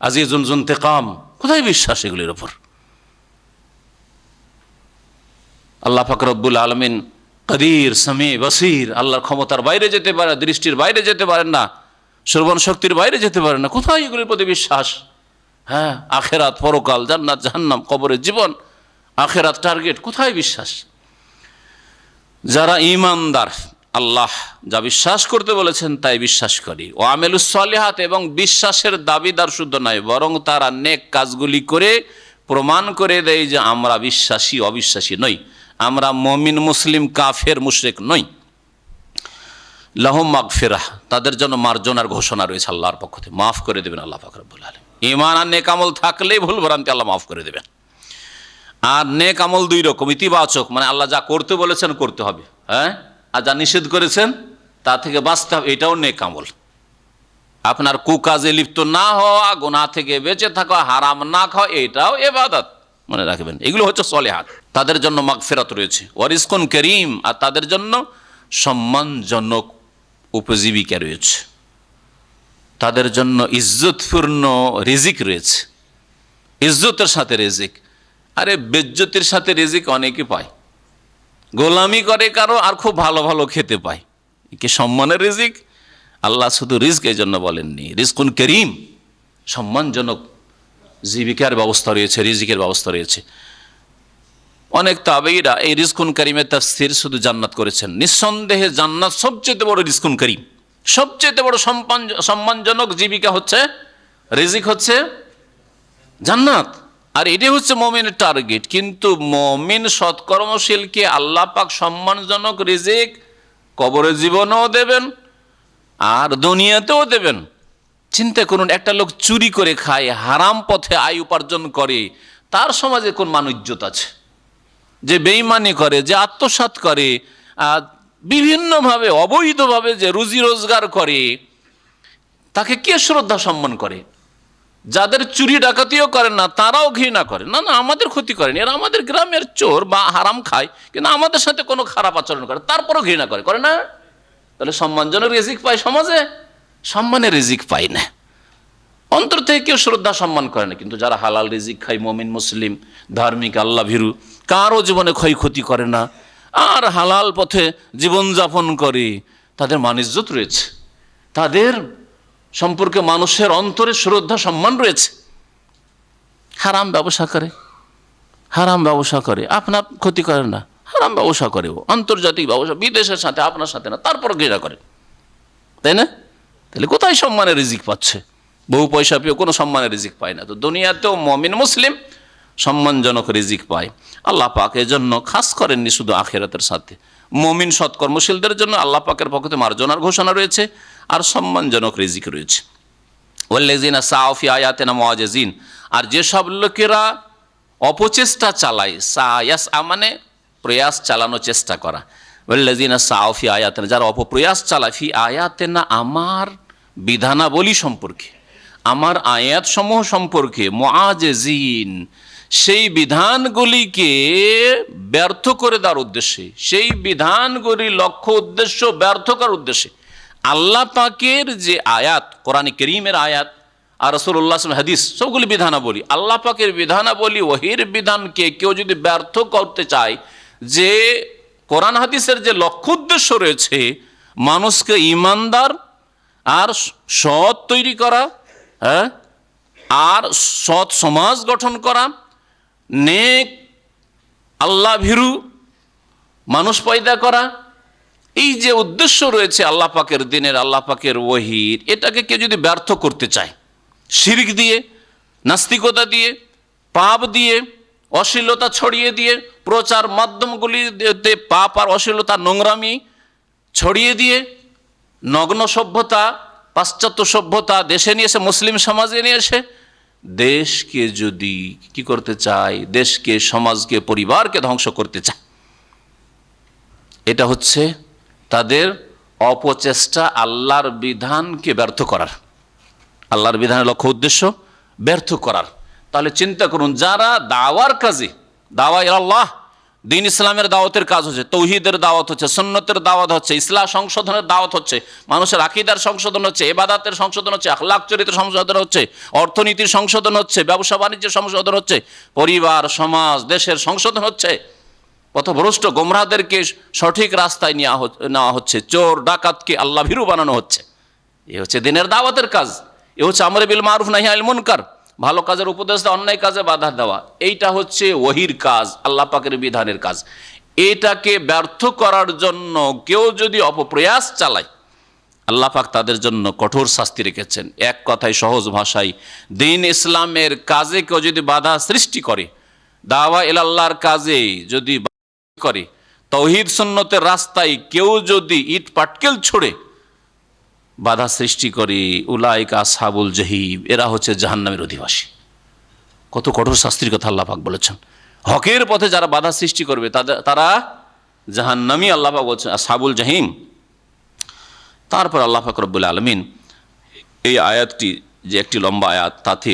S1: আজিজুল যুনতিকাম, কোথায় বিশ্বাস এগুলির ওপর? আল্লাহ পাক রব্বুল আলামিন কাদির, সামি, বসির, আল্লাহর ক্ষমতার বাইরে যেতে পারে, দৃষ্টির বাইরে যেতে পারেন না, শ্রবণ শক্তির বাইরে যেতে পারেন না। কোথায় এগুলির প্রতি বিশ্বাস? হ্যাঁ, আখেরাত, পরকাল, জান্নাত, জাহান্নাম, কবরের জীবন, আখেরাত টার্গেট, কোথায় বিশ্বাস? যারা ঈমানদার, আল্লাহ যা বিশ্বাস করতে বলেছেন তাই বিশ্বাস করি। ও আমিলুস সালিহাত, এবং বিশ্বাসের দাবিদার শুধু নয়, বরং তারা নেক কাজগুলি করে প্রমাণ করে দেয় যে আমরা বিশ্বাসী, অবিশ্বাসী নই, আমরা মুমিন, মুসলিম, কাফের, মুশরিক নই। লাহুম মাগফিরাহ, তাদের জন্য মার্জনার ঘোষণা রয়েছে আল্লাহর পক্ষ থেকে, মাফ করে দেবেন আল্লাহ পাক রব্বুল আলামিন। ঈমান আর নেক আমল থাকলেই ভুল ভ্রান্তি আল্লাহ মাফ করে দেবেন। আর নেক আমল 2 রকম, ইতিবাচক, মানে আল্লাহ যা করতে বলেছেন করতে হবে, হ্যাঁ, আর যা নিষেধ করেছেন তা থেকে বাঁচতে হবে, এটাও নেক আমল। আপনার কুকাজে লিপ্ত না হওয়া, গুনাহ থেকে বেঁচে থাকা, হারাম না খাওয়া, এটাও ইবাদত, মনে রাখবেন। এগুলো হচ্ছে সলিহাত। তাদের জন্য মাগফিরাত রয়েছে, ওয়া রিজকুন কারীম, আর তাদের জন্য সম্মানজনক উপজীবিকা রয়েছে, তাদের জন্য ইজ্জতপূর্ণ রিজিক রয়েছে। ইজ্জতের সাথে রিজিক, আরে বেজ্জতির সাথে রিজিক অনেকে পায়, গোলামি করে কারো, আর খুব ভালো ভালো খেতে পায়, কি সম্মানের রিজিক? আল্লাহ শুধু রিজক এই জন্য বলেননি, রিজকুন কারীম, সম্মানজনক জীবিকার ব্যবস্থা রয়েছে, রিজিকের ব্যবস্থা রয়েছে। অনেক তাবেঈরা এই রিজকুন কারীমের তাফসীর শুধু জান্নাত করেছেন। নিঃসন্দেহে জান্নাত সবচেয়ে বড় রিজকুন কারীম, সবচেয়ে বড় সম্মানজনক জীবিকা হচ্ছে, রিজিক হচ্ছে জান্নাত, আর এটাই হচ্ছে মুমিনের টার্গেট। কিন্তু মুমিন সৎকর্মশীলকে আল্লাহ পাক সম্মানজনক রিজিক কবরের জীবনেও দেবেন আর দুনিয়াতেও দেবেন। চিন্তা করুন, একটা লোক চুরি করে খায়, হারাম পথে আয় উপার্জন করে, তার সমাজে কোন মান ইজ্জত আছে? যে বেঈমানি করে, যে আত্মসাৎ করে, বিভিন্নভাবে অবৈধভাবে যে রুজি রোজগার করে, তাকে কে শ্রদ্ধা সম্মান করে? যাদের চুরি ডাকাতিও করেন না তারাও ঘৃণা করে, না আমাদের ক্ষতি করেন, এরা আমাদের গ্রামের চোর বা হারাম খায়, কিন্তু আমাদের সাথে কোনো খারাপ আচরণ করে, তারপরও ঘৃণা করে না? তাহলে সম্মানজনক রিজিক পায় সমাজে? সম্মানের রিজিক পায় না, অন্তর থেকে কেউ শ্রদ্ধা সম্মান করে না। কিন্তু যারা হালাল রিজিক খায়, মুমিন, মুসলিম, ধার্মিক, আল্লাহ ভীরু, কারো জীবনে ক্ষয়ক্ষতি করে না, আর হালাল পথে জীবনযাপন করে, তাদের মান-ইজ্জত রয়েছে, তাদের সম্পর্কে মানুষের অন্তরে শ্রদ্ধা সম্মান রয়েছে। হারাম ব্যবসা করে, হারাম ব্যবসা করে, আপনার ক্ষতি করে না, হারাম ব্যবসা করে, ও আন্তর্জাতিক ব্যবসা, বিদেশের সাথে, আপনার সাথে না, তারপর ঘৃণা করে, তাই না? তাহলে কোথায় সম্মানের রিজিক পাচ্ছে? বহু পয়সা পেয়েও কোনো সম্মানের রিজিক পায় না। তো দুনিয়াতেও মুমিন মুসলিম সম্মানজনক রিজিক পায়। আল্লাহ পাক এজন্য খাস করেননি শুধু আখিরাতের সাথে, মুমিন সৎকর্মশীলদের জন্য আল্লাহ পাকের পক্ষ থেকে মার্জনার ঘোষণা রয়েছে আর সম্মানজনক রিজিক রয়েছে। ওয়াল্লাযিনা সাউ ফি আয়াতিনা মুআজিজিন, আর যেসব লোকেরা অপচেষ্টা চালায়, সায়াস মানে প্রয়াস চালানো, চেষ্টা করা, ওয়াল্লাযিনা সাউ ফি আয়াতিনা, যারা অপপ্রয়াস চালায়, ফি আয়াতিনা আমার বিধানাবলী সম্পর্কে, আমার আয়াত সমূহ সম্পর্কে, মুআজিজিন সেই বিধানগুলিকে ব্যর্থ করে দেওয়ার উদ্দেশ্যে, সেই বিধানগুলির লক্ষ্য উদ্দেশ্য ব্যর্থ করার উদ্দেশ্যে আল্লাহ পাকের যে আয়াত, কোরআনে কারীমের আয়াত আর রাসূলুল্লাহ সাল্লাল্লাহু আলাইহি হাদিস, সবগুলি বিধানাবলী, আল্লাহ পাকের বিধানাবলী, ওহীর বিধানকে কেউ যদি ব্যর্থ করতে চায়, যে কোরআন হাদিসের যে লক্ষ্য উদ্দেশ্য রয়েছে মানুষকে ঈমানদার আর সৎ তৈরি করা, হ্যাঁ, আর সৎ সমাজ গঠন করা, নেক আল্লাহ ভীরু মানুষ পয়দা করা, এই যে উদ্দেশ্য রয়েছে আল্লাহ পাকের দিনের, আল্লাহ পাকের ওহীর, এটাকে কেউ যদি ব্যর্থ করতে চায়, শিরক দিয়ে, নাস্তিকতা দিয়ে, পাপ দিয়ে, অশ্লীলতা ছড়িয়ে দিয়ে, প্রচার মাধ্যমগুলিতে পাপ আর অশ্লীলতা নোংরামি ছড়িয়ে দিয়ে, নগ্ন সভ্যতা, পাশ্চাত্য সভ্যতা দেশে নিয়ে এসে, মুসলিম সমাজে নিয়ে এসে দেশকে যদি কি করতে চায়, দেশকে, সমাজকে, পরিবারকে ধ্বংস করতে চায়, এটা হচ্ছে তাদের অপচেষ্টা আল্লাহর বিধানকে ব্যর্থ করার, আল্লাহর বিধানের লক্ষ্য উদ্দেশ্য ব্যর্থ করার। তাহলে চিন্তা করুন, যারা দাওয়ার কাজে, দাওয়া ইলাল্লাহ, দিন ইসলামের দাওয়াতের কাজ হচ্ছে, তৌহিদের দাওয়াত হচ্ছে, সুন্নতের দাওয়াত হচ্ছে, ইসলাম সংশোধনের দাওয়াত হচ্ছে, মানুষের আকীদার সংশোধন হচ্ছে, ইবাদতের সংশোধন হচ্ছে, আখলাক চরিত্রের সংশোধন হচ্ছে, অর্থনীতির সংশোধন হচ্ছে, ব্যবসা বাণিজ্যের সংশোধন হচ্ছে, পরিবার সমাজ দেশের সংশোধন হচ্ছে, পথভ্রষ্ট গোমরাহদেরকে সঠিক রাস্তায় নেওয়া হচ্ছে, চোর ডাকাতকে আল্লাহ ভীরু বানানো হচ্ছে, এ হচ্ছে দিনের দাওয়াতের কাজ, এ হচ্ছে আমর বিল মারুফ নাহি আনিল মুনকার, ভালো কাজের উপদেশ দেওয়া, অন্যায় কাজে বাধা দেওয়া, এইটা হচ্ছে ওহীর কাজ, আল্লাহ পাকের বিধানের কাজ। এটাকে ব্যর্থ করার জন্য কেউ যদি অপপ্রয়াস চালায়, আল্লাহ পাক তাদের জন্য কঠোর শাস্তি রেখেছেন। এক কথায়, সহজ ভাষায়, দিন ইসলামের কাজে কেউ যদি বাধা সৃষ্টি করে, দাওয়া ইলাল্লাহর কাজে যদি করে, তাওহীদ সুন্নতের রাস্তায় কেউ যদি ইট পাটকেল ছড়ে বাধা সৃষ্টি করে, উলাইকা আসহাবুল জাহিম, এরা হচ্ছে জাহান্নামের অধিবাসী। কত কঠোর শাস্তির কথা আল্লাহ পাক বলেছেন। হকের পথে যারা বাধা সৃষ্টি করবে তারা জাহান্নামী, আল্লাহ পাক বলছেন আসহাবুল জাহিম। তারপর আল্লাহ পাক রব্বুল আলামিন এই আয়াতটি, যে একটি লম্বা আয়াত, তাতে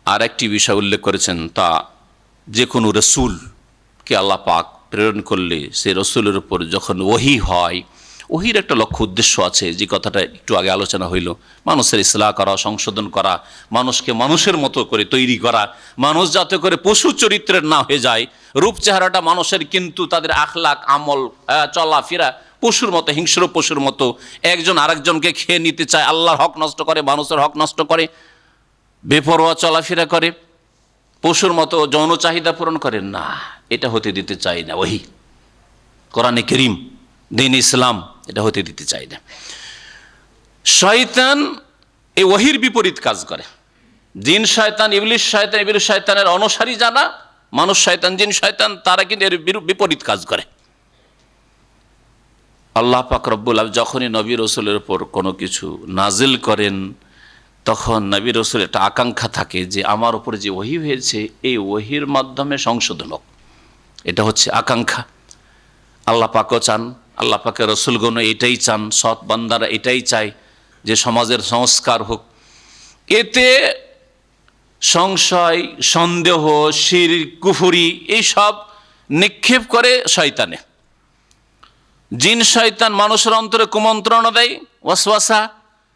S1: আর একটি বিষয় উল্লেখ করেছেন, তা যে কোনো রসুলকে আল্লাহ পাক প্রেরণ করলে সেই রসুলের উপর যখন ওহী হয়, ওহীর একটা লক্ষ্য উদ্দেশ্য আছে, যে কথাটা একটু আগে আলোচনা হইল, মানুষের ইসলাহ করা, সংশোধন করা, মানুষকে মানুষের মতো করে তৈরি করা, মানুষ যাতে করে পশু চরিত্রের না হয়ে যায়, রূপ চেহারাটা মানুষের কিন্তু তাদের আখলাক আমল চলাফেরা পশুর মতো, হিংস্র পশুর মতো, একজন আরেকজনকে খেয়ে নিতে চায়, আল্লাহর হক নষ্ট করে, মানুষের হক নষ্ট করে, বেপরোয়া চলাফেরা করে, পশুর মতো যৌন চাহিদা পূরণ করে না, এটা হতে দিতে চাই না ওহী, কোরআনে কারীম, দিন ইসলাম, এটা হতে দিতে চাই না। শয়তান এই ওহীর বিপরীত কাজ করে। জিন শয়তান, ইবলিস শয়তান, ইবলিস শয়তানের অনুসারী যারা, মানুষ শয়তান, জিন শয়তান, তারা কিন্তু এর বিপরীত কাজ করে। আল্লাহ পাক রব্বুল আলামিন যখনই নবী রাসূলের উপর কোনো কিছু নাজিল করেন, তখন নবী রাসূল একটা আকাঙ্ক্ষা থাকে যে আমার উপরে যে ওহী হয়েছে, এই ওহীর মাধ্যমে সংশোধন হোক, এটা হচ্ছে আকাঙ্ক্ষা। আল্লাহ পাকও চান, আল্লাহ পাকের রসুলগণ এটাই চান, সৎ বান্দারা এটাই চায় যে সমাজের সংস্কার হোক। এতে সংশয়, সন্দেহ, শিরক, কুফরি এইসব নিক্ষেপ করে শয়তানে। জিন শয়তান মানুষের অন্তরে কুমন্ত্রণা দেয়, ওয়াসওয়াসা,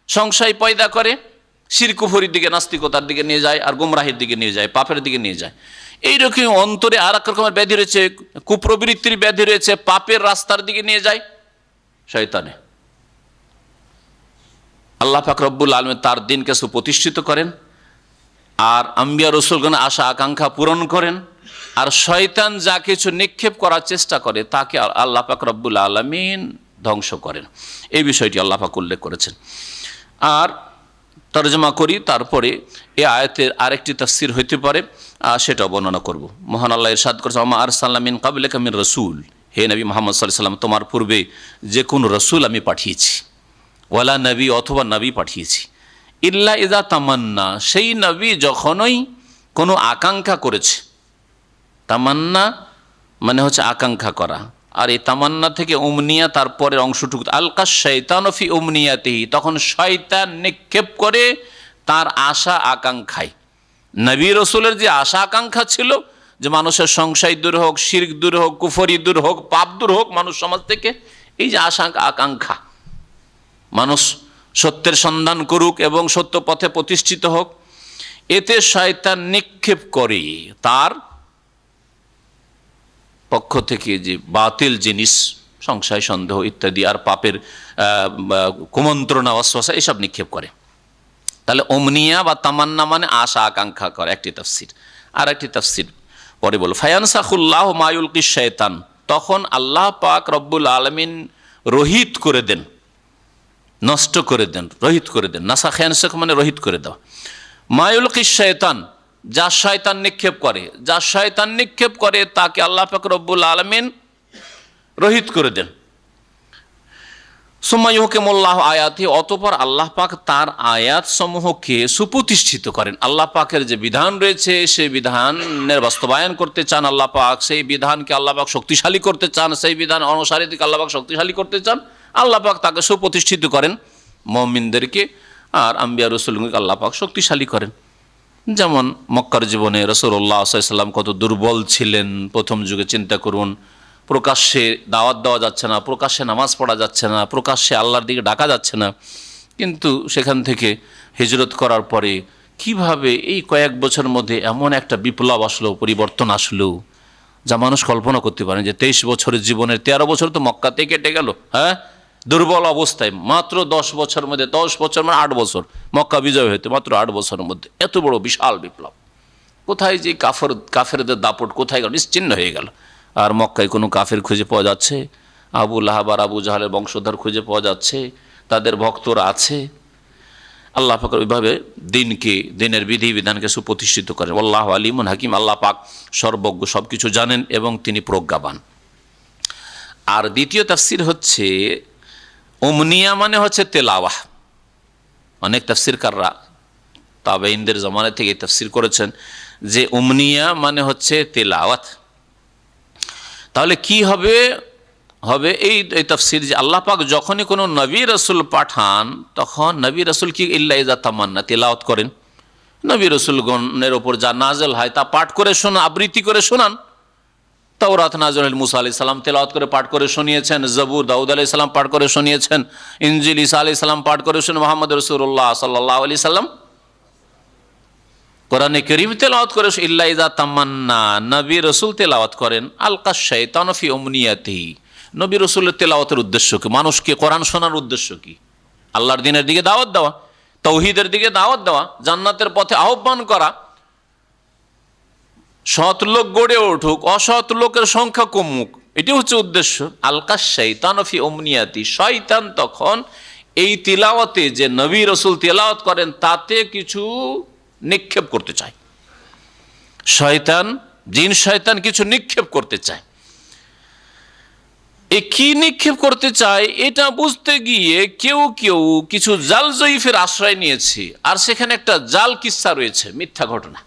S1: সংশয় পয়দা করে, শিরক কুফরির দিকে, নাস্তিকতার দিকে নিয়ে যায়, আর গুমরাহির দিকে নিয়ে যায়, পাপের দিকে নিয়ে যায়। এইরকম অন্তরে আর এক রকমের ব্যাধি রয়েছে, কুপ্রবৃত্তির ব্যাধি রয়েছে, পাপের রাস্তার দিকে নিয়ে যায় শয়তানে। আল্লাহ পাক রব্বুল আলামিন তার দিনকে সুপ্রতিষ্ঠিত করেন, আর আম্বিয়া রসুলগণ আশা আকাঙ্ক্ষা পূরণ করেন, আর শয়তান যা কিছু নিক্ষেপ করার চেষ্টা করে তাকে আল্লাহ পাক রব্বুল আলামিন ধ্বংস করেন। এই বিষয়টি আল্লাহ পাক উল্লেখ করেছেন। আর তরজমা করি, তারপরে এই আয়াতের আরেকটি তাফসীর হইতে পারে, সেটাও বর্ণনা করব। মহান আল্লাহ ইরশাদ করেছেন, ওয়া মা আরসালনা মিন ক্বাবলিকা মির রাসূল, হে নবী মুহাম্মদ সাল্লাল্লাহু আলাইহি ওয়াসাল্লাম, তোমার পূর্বে যে কোনো রসুল আমি পাঠিয়েছি, ওয়ালা নবী, অথবা নবী পাঠিয়েছি, ইল্লা ইযা তামান্না, সেই নবী যখনই কোনো আকাঙ্ক্ষা করেছে। তামান্না মানে হচ্ছে আকাঙ্ক্ষা করা, আর এই তামান্না থেকে উমনিয়া, তারপরের অংশটুকু আলকা শাইতানু ফি উমনিয়াতিহি, তখন শয়তান নিক্ষেপ করে তার আশা আকাঙ্ক্ষায়। নবী রসুলের যে আশা আকাঙ্ক্ষা ছিল যে মানুষের সংশয় দূর হোক, শিরক দূর হোক, কুফরি দূর হোক, পাপ দূর হোক মানুষ সমাজ থেকে, এই যে আশা আকাঙ্ক্ষা, মানুষ সত্যের সন্ধান করুক এবং সত্য পথে প্রতিষ্ঠিত হোক, এতে শয়তান নিক্ষেপ করে তার পক্ষ থেকে যে বাতিল জিনিস, সংশয় সন্দেহ ইত্যাদি, আর পাপের কুমন্ত্রণা, ওয়াসওয়াসা, এসব নিক্ষেপ করে। তাহলে ওমনিয়া বা তামান্না মানে আশা আকাঙ্ক্ষা করে, একটি তাফসীর। আর একটি তাফসীর পরে বলো, ফায়ানসাখুল্লাহু মা ইউলকিশ শায়তান, তখন আল্লাহ পাক রব্বুল আলামিন রহিত করে দেন, নষ্ট করে দেন, রহিত করে দেন। নাসাখ ইয়ানসাখ মানে রহিত করে দেওয়া। মা ইউলকিশ শায়তান, যা শয়তান নিক্ষেপ করে, যা শয়তান নিক্ষেপ করে তাকে আল্লাহ পাক রব্বুল আলামিন রহিত করে দেন। সুম্মা ইউহকিমুল্লাহু আয়াতি, অতঃপর আল্লাহ পাক তার আয়াত সমূহকে সুপ্রতিষ্ঠিত করেন। আল্লাহ পাকের যে বিধান রয়েছে সেই বিধানের বাস্তবায়ন করতে চান আল্লাহ পাক, সেই বিধানকে আল্লাহ পাক শক্তিশালী করতে চান, সেই বিধান অনুসারীদেরকে আল্লাহ পাক শক্তিশালী করতে চান, আল্লাহ পাক তাকে সুপ্রতিষ্ঠিত করেন মুমিনদেরকে, আর আম্বিয়া রাসূলকে আল্লাহ পাক শক্তিশালী করেন। যেমন মক্কার জীবনে রাসূলুল্লাহ সাল্লাল্লাহু আলাইহি ওয়াসাল্লাম কত দুর্বল ছিলেন প্রথম যুগে, চিন্তা করুন। প্রকাশ্যে দাওয়াত দেওয়া যাচ্ছে না, প্রকাশ্যে নামাজ পড়া যাচ্ছে না, প্রকাশ্যে আল্লাহর দিকে ডাকা যাচ্ছে না, কিন্তু সেখান থেকে হিজরত করার পরে কিভাবে এই কয়েক বছরের মধ্যে এমন একটা বিপ্লব আসলো, পরিবর্তন আসলো, যা মানুষ কল্পনা করতে পারেন। যে 23 বছরের জীবনের 13 বছর তো মক্কাতেই কেটে গেল, হ্যাঁ, দুর্বল অবস্থায়। মাত্র 10 বছরের মধ্যে, 10 বছর মানে 8 বছর, মক্কা বিজয় হইতে মাত্র 8 বছরের মধ্যে এত বড় বিশাল বিপ্লব। কোথায় যে কাফেরদের দাপট কোথায় গেল, নিশ্চিহ্ন হয়ে গেল। আর মক্কায় কোনো কাফের খুঁজে পাওয়া যাচ্ছে? আবু লাহাব আর আবু জাহালের বংশধর খুঁজে পাওয়া যাচ্ছে, তাদের ভক্তরা আছে। আল্লাহ পাক ওইভাবে দিনের বিধি বিধানকে সুপ্রতিষ্ঠিত করেন। আল্লাহু আলিমুন হাকিম, আল্লাহ পাক সর্বজ্ঞ, সব কিছু জানেন এবং তিনি প্রজ্ঞাবান। আর দ্বিতীয় তাফসীর হচ্ছে উমনিয়া মানে হচ্ছে তেলাওয়াহ। অনেক তাফসীরকাররা তাবেঈনদের জামানা থেকে তাফসীর করেছেন যে উমনিয়া মানে হচ্ছে তেলাওয়াত। তাহলে কি হবে এই তাফসীর যে আল্লাহ পাক যখনই কোনো নবী রাসূল পাঠান তখন নবী রাসূল কি ইল্লা ইযা তামান্না তেলাওয়াত করেন। নবী রাসূলগণের ওপর যা নাযিল হয় তা পাঠ করে শোনা, আবৃত্তি করে শোনান। তাওরাত নাযিল হল, মুসা আলাইহিস সালাম তেলাওয়াত করে পাঠ করে শুনিয়েছেন, জবুর দাউদ আলাইহিস সালাম পাঠ করে শুনিয়েছেন, ইনজিল ঈসা আলাইহিস সালাম পাঠ করে শুনে, মুহাম্মদ রাসূলুল্লাহ সাল্লাল্লাহু আলাইহি সাল্লাম কোরআনে কারীম তেলাওয়াত করে। ইল্লা ইযা তামান্না, নবী রাসূল তেলাওয়াত করেন। আলকা শাইতানু ফি উমনিয়াতিহি, নবী রাসূলের তেলাওয়াতের উদ্দেশ্য কি? মানুষকে কোরআন শোনার উদ্দেশ্য কি? আল্লাহর দ্বীনের দিকে দাওয়াত দেওয়া, তাওহীদের দিকে দাওয়াত দেওয়া, জান্নাতের পথে আহ্বান করা। সৎ লোক গড়ে উঠুক, অসৎ লোকের সংখ্যা কমুক, এটি হচ্ছে উদ্দেশ্য। আলকা শাইতানু ফি উমনিয়াতি, শয়তান তখন এই তিলাওয়াতে যে নবী রাসূল তেলাওয়াত করেন তাতে কিছু নিক্ষেপ করতে চায়। শয়তান, জিন শয়তান কিছু নিক্ষেপ করতে চায়। এ কি নিক্ষেপ করতে চায় এটা বুঝতে গিয়ে কেউ কেউ কিছু জাল জয়ীফের আশ্রয় নিয়েছে, আর সেখানে একটা জাল কিস্সা রয়েছে, মিথ্যা ঘটনা।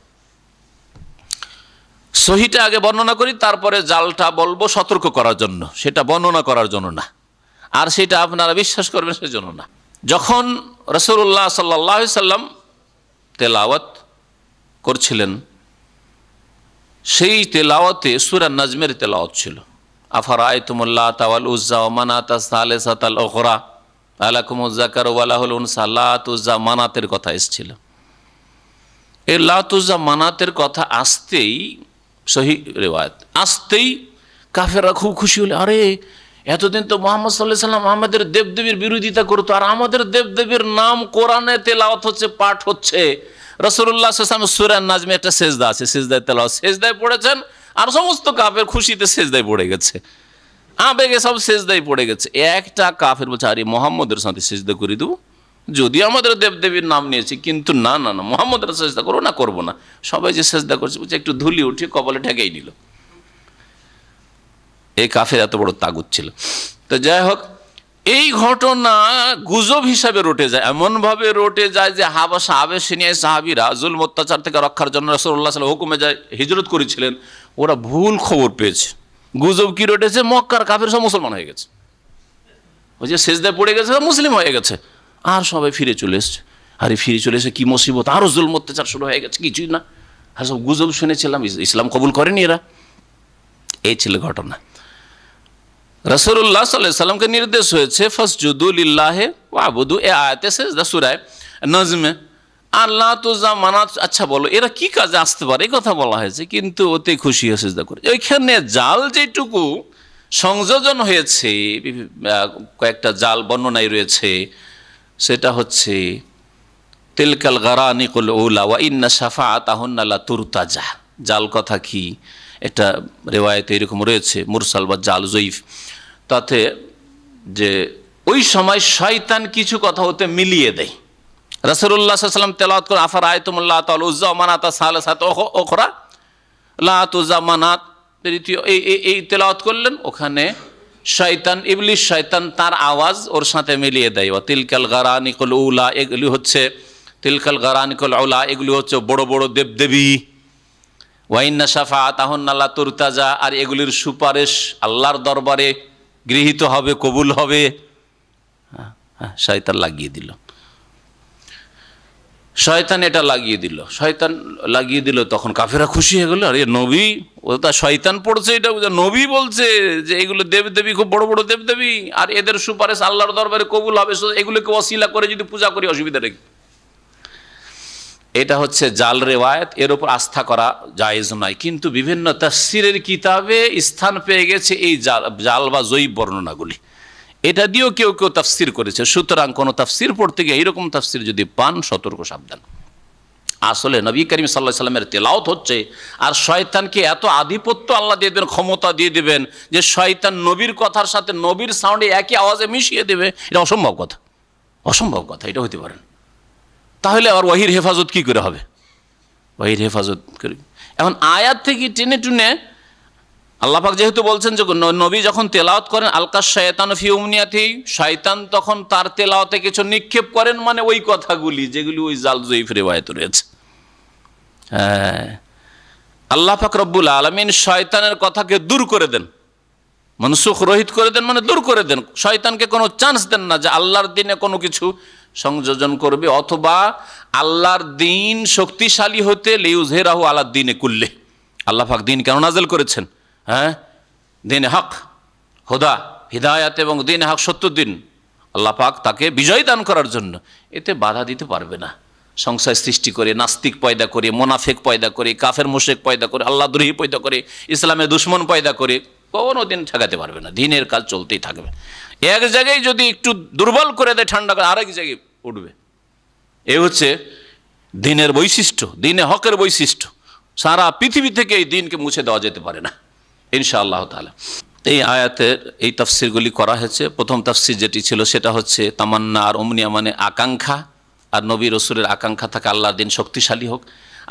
S1: সহিটা আগে বর্ণনা করি, তারপরে জালটা বলবো সতর্ক করার জন্য, সেটা বর্ণনা করার জন্য না, আর সেটা আপনারা বিশ্বাস করবেন সেজন্য না। যখন রাসূলুল্লাহ সাল্লাল্লাহু আলাইহি সাল্লাম তেলাওয়াত করছিলেন, সেই তেলাওয়াতে সূরা নাজমের তেলাওয়াত ছিল। আফারাআইতুমুল লাতা ওয়াল উজ্জা ওয়া মানাতা সালিসাতাল উখরা আলাকুমুজ যাকার ওয়া লাহুল উনসা, লাত উজ্জা মানাতের কথা এসেছিল। এই লাত উজ্জা মানাতের কথা আসতেই, সহি রিওয়ায়াত, আসতেই কাফেররা খুব খুশি হলে, আরে এতদিন তো মুহাম্মদ সাল্লাল্লাহু আলাইহি ওয়াসাল্লাম আমাদের দেবদেবীর বিরোধিতা করতো, আর আমাদের দেবদেবীর নাম কোরআনে তেলাওয়াত হচ্ছে, পাঠ হচ্ছে। রাসূলুল্লাহ সাল্লাল্লাহু আলাইহি ওয়াসাল্লাম সূরা নাজমে একটা সেজদা আছে, সেজদায় তেলাওয়াত, সেজদায় পড়েছেন, আর সমস্ত কাফের খুশিতে সেজদায় পড়ে গেছে, আবেগে সব সেজদায় পড়ে গেছে। একটা কাফের বলছে, আরে মুহাম্মদের সাথে সেজদা করে দেবো, যদিও আমাদের দেবদেবীর নাম নিয়েছি, কিন্তু না না না, মুহাম্মদের সেজদা করবো না, করবো না। সবাই যে সেজদা করছে, বলছে একটু ধুলি উঠে কপালে ঠেকেই নিল। এই কাফের এত বড় তাগুত ছিল। তো যাই হোক, এই ঘটনা গুজব হিসাবে রটে যায়, এমনভাবে রটে যায় যে হাবাসা আবেশিনিয়া সাহাবীরা জুলম অত্যাচার থেকে রক্ষার জন্য রাসূলুল্লাহ সাল্লাল্লাহু আলাইহি ওয়াসাল্লাম হুকুমে যায় হিজরত করেছিলেন, ওরা ভুল খবর পেয়েছে। গুজব কি রটেছে, মক্কার কাফের সব মুসলমান হয়ে গেছে, ওই যে সেজদায় পড়ে গেছে মুসলিম হয়ে গেছে, আর সবাই ফিরে চলে এসছে। আরে ফিরে চলে এসে কি মুসিবত, আরও জুলম অত্যাচার শুরু হয়ে গেছে, কিছুই না, আর সব গুজব শুনেছিলাম, ইসলাম কবুল করেনি এরা। এই ছিল ঘটনা। রাসূলুল্লাহ সাল্লাল্লাহু আলাইহি ওয়াসাল্লামকে নির্দেশ হয়েছে ফাসজুদু লিল্লাহি ওয়াবুদু, এ আয়াতে সেজদা সূরা নাজমে। আল্লাহ তো জামানাত, আচ্ছা বলো এরা কি কাজে আসতে পারে, এই কথা বলা হয়েছে, কিন্তু ওতে খুশি হয়ে সেজদা করে। ওইখানে জাল যেটুকু সংযোজন হয়েছে, কয়েকটা জাল বর্ণনায় রয়েছে, সেটা হচ্ছে তিলকাল গারানিকুল উলা ওয়া ইন্না শাফাআতাহুন্না লা তুরতাজা। জাল কথা কি, এটা রিওয়ায়াতে এরকম রয়েছে, মুরসাল বা জাল জয়ীফ, তাতে যে ওই সময় শয়তান কিছু কথা হতে মিলিয়ে দেয়। রাসূলুল্লাহ সাল্লাল্লাহু আলাইহি ওয়াসাল্লাম তেলাওয়াত করে আফারাআইতুমুল্লাহ তাআলা উজ্জা ওয়া মানাতা সালাসাত উখরা লাত উজ্জা মানাত, এই তেলাওয়াত করলেন, ওখানে শয়তান, ইবলিস শয়তান তার আওয়াজ ওর সাথে মিলিয়ে দেয়। ওয়া তিলকাল গারানিকুল উলা, এগুলি হচ্ছে তিলকাল গারানিকুল উলা, এগুলি হচ্ছে বড় বড় দেবদেবী। ওয়া ইন্না শাফাআতাহুন্না লা তুরতাজা, আর এগুলির সুপারিশ আল্লাহর দরবারে গৃহীত হবে, কবুল হবে। শয়তান লাগিয়ে দিল, শয়তান এটা লাগিয়ে দিল, তখন কাফেরা খুশি হয়ে গেল, আরে নবী, ও তা শয়তান পড়ছে, এটা নবী বলছে যে এগুলো দেবদেবী, খুব বড় বড় দেবদেবী, আর এদের সুপারিশ আল্লাহর দরবারে কবুল হবে, এগুলোকে ওসিলা করে যদি পূজা করি অসুবিধা রেখে। এটা হচ্ছে জাল রেওয়ায়াত, এর উপর আস্থা করা জায়েজ নয়, কিন্তু বিভিন্ন তাফসীরের কিতাবে স্থান পেয়ে গেছে এই জাল বা জয়ীব বর্ণনাগুলি, এটা দিয়েও কেউ কেউ তাফসীর করেছে। সুতরাং কোনো তাফসীর পড়তে গিয়ে এইরকম তাফসীর যদি পান, সতর্ক সাবধান। আসলে নবী করিম সাল্লাল্লাহু আলাইহি ওয়াসাল্লামের তেলাওয়াত হচ্ছে, আর শয়তানকে এত আধিপত্য আল্লাহ দিয়ে দেবেন, ক্ষমতা দিয়ে দেবেন, যে শয়তান নবীর কথার সাথে নবীর সাউন্ডে একই আওয়াজে মিশিয়ে দেবে, এটা অসম্ভব কথা, অসম্ভব কথা, এটা হতে পারে না। তাহলে আবার ওয়াহির হেফাজত কি করে হবে, ওয়াহির হেফাজত করে। এখন আয়াত থেকে টেনে টুনে আল্লাহ পাক যেহেতু বলছেন যে নবী যখন তেলাওয়াত করেন, আলকা শায়তানু ফি উমনিয়াতি, শয়তান তখন তার তেলাওয়াতে কিছু নিক্ষেপ করেন, মানে ওই কথাগুলি যেগুলি ওই জাল জয়ীফ রিওয়ায়াতে রয়েছে। হ্যাঁ, আল্লাহ পাক রব্বুল আলামিন শয়তানের কথাকে দূর করে দেন, মনসুখ রহিত করে দেন, মানে দূর করে দেন। শয়তানকে কোনো চান্স দেন না যে আল্লাহর দিনে কোনো কিছু সংযোজন করবে, অথবা আল্লাহর দিন শক্তিশালী হতে লিউজহিরাহু আলাদ দিনে কুল্লে। আল্লাহ পাক দিন কেন নাযিল করেছেন? হ্যাঁ, দিন হক, হুদা, হিদায়াত এবং দিন হক, সত্য দিন, আল্লাহ পাক তাকে বিজয় দান করার জন্য। এতে বাধা দিতে পারবে না। সংশয় সৃষ্টি করে, নাস্তিক পয়দা করে, মোনাফেক পয়দা করে, কাফের মুশরিক পয়দা করে, আল্লাহদ্রোহী পয়দা করে, ইসলামের দুশ্মন পয়দা করে কোনো দিন ঠেকাতে পারবে না। দিনের কাজ চলতেই থাকবে। এক জায়গায় যদি একটু দুর্বল করে দেয়, ঠান্ডা করে আরেক জায়গায় উঠবে। এ হচ্ছে দিনের বৈশিষ্ট্য, দিনে হকের বৈশিষ্ট্য। সারা পৃথিবী থেকে এই দিনকে মুছে দেওয়া যেতে পারে না ইনশাআল্লাহ তাআলা। এই আয়াতের এই তাফসিরগুলি করা হয়েছে। প্রথম তাফসির যেটি ছিল সেটা হচ্ছে তামান্না আর উমনিয়া, মানে আকাঙ্ক্ষা, আর নবী রসুলের আকাঙ্ক্ষা থাকে আল্লাহর দিন শক্তিশালী হোক,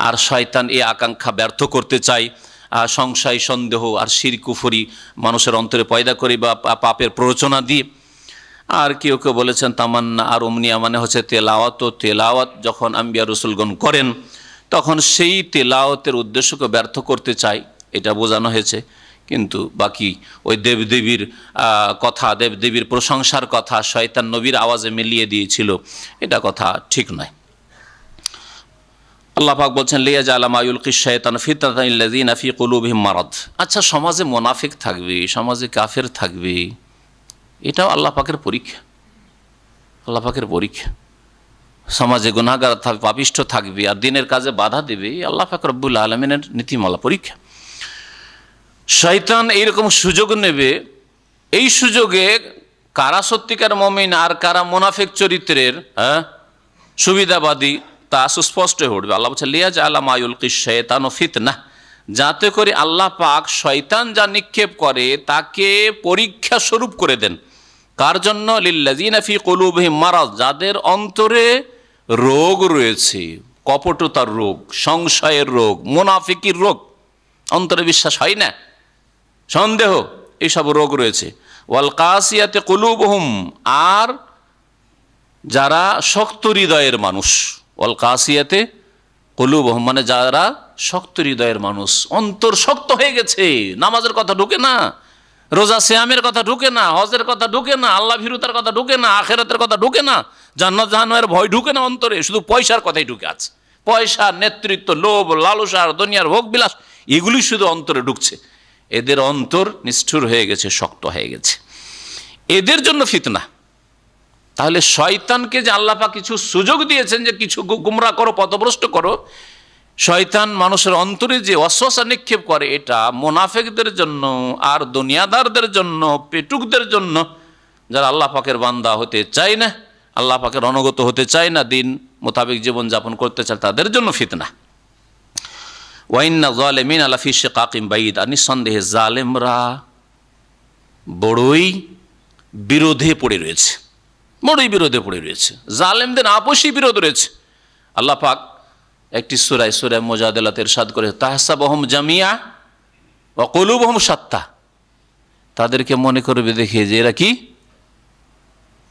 S1: আর শয়তান এই আকাঙ্ক্ষা ব্যর্থ করতে চায় সংশয়, সন্দেহ আর শিরক কুফরি মানুষের অন্তরে পয়দা করে বা পাপের প্ররোচনা দিয়ে। আর কেউ কেউ বলেছেন তামান্না আর উমনিয়া মানে হচ্ছে তেলাওয়াত। তো তেলাওয়াত যখন আম্বিয়া রসুলগণ করেন, তখন সেই তেলাওয়াতের উদ্দেশ্যকে ব্যর্থ করতে চায়, এটা বোঝানো হয়েছে। কিন্তু বাকি ওই দেবদেবীর কথা, দেবদেবীর প্রশংসার কথা শয়তান নবীর আওয়াজে মিলিয়ে দিয়েছিল, এটা কথা ঠিক নয়। আল্লাহ পাক বলছেন লিয়াজআলা মা ইউলকিশ শায়তানু ফিতনাতাল্লাযিনা ফি কুলুবিহিম মারাদ। আচ্ছা, সমাজে মুনাফিক থাকবে, সমাজে কাফের থাকবে, এটাও আল্লাহ পাকের পরীক্ষা। আল্লাহ পাকের পরীক্ষা। সমাজে গুনাহগার থাকবে, পাপিষ্ঠ থাকবে, আর দিনের কাজে বাধা দেবে, আল্লাহ পাক রব্বুল আলামিনের নীতিমালা, পরীক্ষা। শয়তান এইরকম সুযোগ নেবে, এই সুযোগে কারা সত্যিকার মুমিন আর কারা মুনাফিক চরিত্রের সুবিধাবাদী তা সুস্পষ্ট হয়ে উঠবে। আল্লাহ বলছে লিয়াজআলা মা ইউলকিশ শাইতানু ফিতনাহ, যাতে করে আল্লাহ পাক শয়তান যা নিক্ষেপ করে তাকে পরীক্ষা স্বরূপ করে দেন। কার জন্য? লিল্লাযিনা ফি কুলুবিহিম মারাদ, যাদের অন্তরে রোগ রয়েছে, কপটতার রোগ, সংশয়ের রোগ, মুনাফিকির রোগ, অন্তরে বিশ্বাস হয় না, সন্দেহ, এইসব রোগ রয়েছে। ওয়াল কাসিয়াতে কুলুবুহুম, আর যারা শক্ত হৃদয়ের মানুষ, ওয়াল কাসিয়াতে কুলুবুহুম মানে যারা শক্ত হৃদয়ের মানুষ, অন্তর শক্ত হয়ে গেছে, নামাজের কথা ঢুকে না, রোজা সিয়ামের কথা ঢুকে না, হজের কথা ঢুকে না, আল্লাহ ভীরুতার কথা ঢুকে না, আখিরাতের কথা ঢুকে না, জান্নাত জাহান্নামের ভয় ঢুকে না অন্তরে, শুধু পয়সার কথাই ঢুকে আছে। পয়সা, নেতৃত্ব, লোভ, লালসার, দুনিয়ার ভোগ বিলাস, এগুলি শুধু অন্তরে ঢুকছে। এদের অন্তর নিষ্ঠুর হয়ে গেছে, শক্ত হয়ে গেছে, এদের জন্য ফিতনা। তাহলে শয়তানকে যে আল্লাহ পাক কিছু সুযোগ দিয়েছেন যে কিছু গুমরা করো, পথভ্রষ্ট করো, শয়তান মানুষের অন্তরে যে ওয়াসওয়াসা নিক্ষেপ করে, এটা মুনাফিকদের জন্য আর দুনিয়াদারদের জন্য, পেটুকদের জন্য, যারা আল্লাহ পাকের বান্দা হতে চায় না, আল্লাহ পাকের অনুগত হতে চায় না, দিন মোতাবেক জীবনযাপন করতে চায়, তাদের জন্য ফিতনা। ওয়াইন্না যালিমিনা লাফি শিকাকিম বাইদ, আর নিঃসন্দেহে জালেমরা বড়ই বিরোধে পড়ে রয়েছে, বড়ই বিরোধে পড়ে রয়েছে, জালেমদের আপসী বিরোধ রয়েছে। আল্লাহ পাক একটি সূরা মুজাদালাতে ইরশাদ করে, তাহসাবুহুম জামিয়া ওয়া কুলুবুহুম শাত্তা, তাদেরকে মনে করবে দেখে যে এরা কি,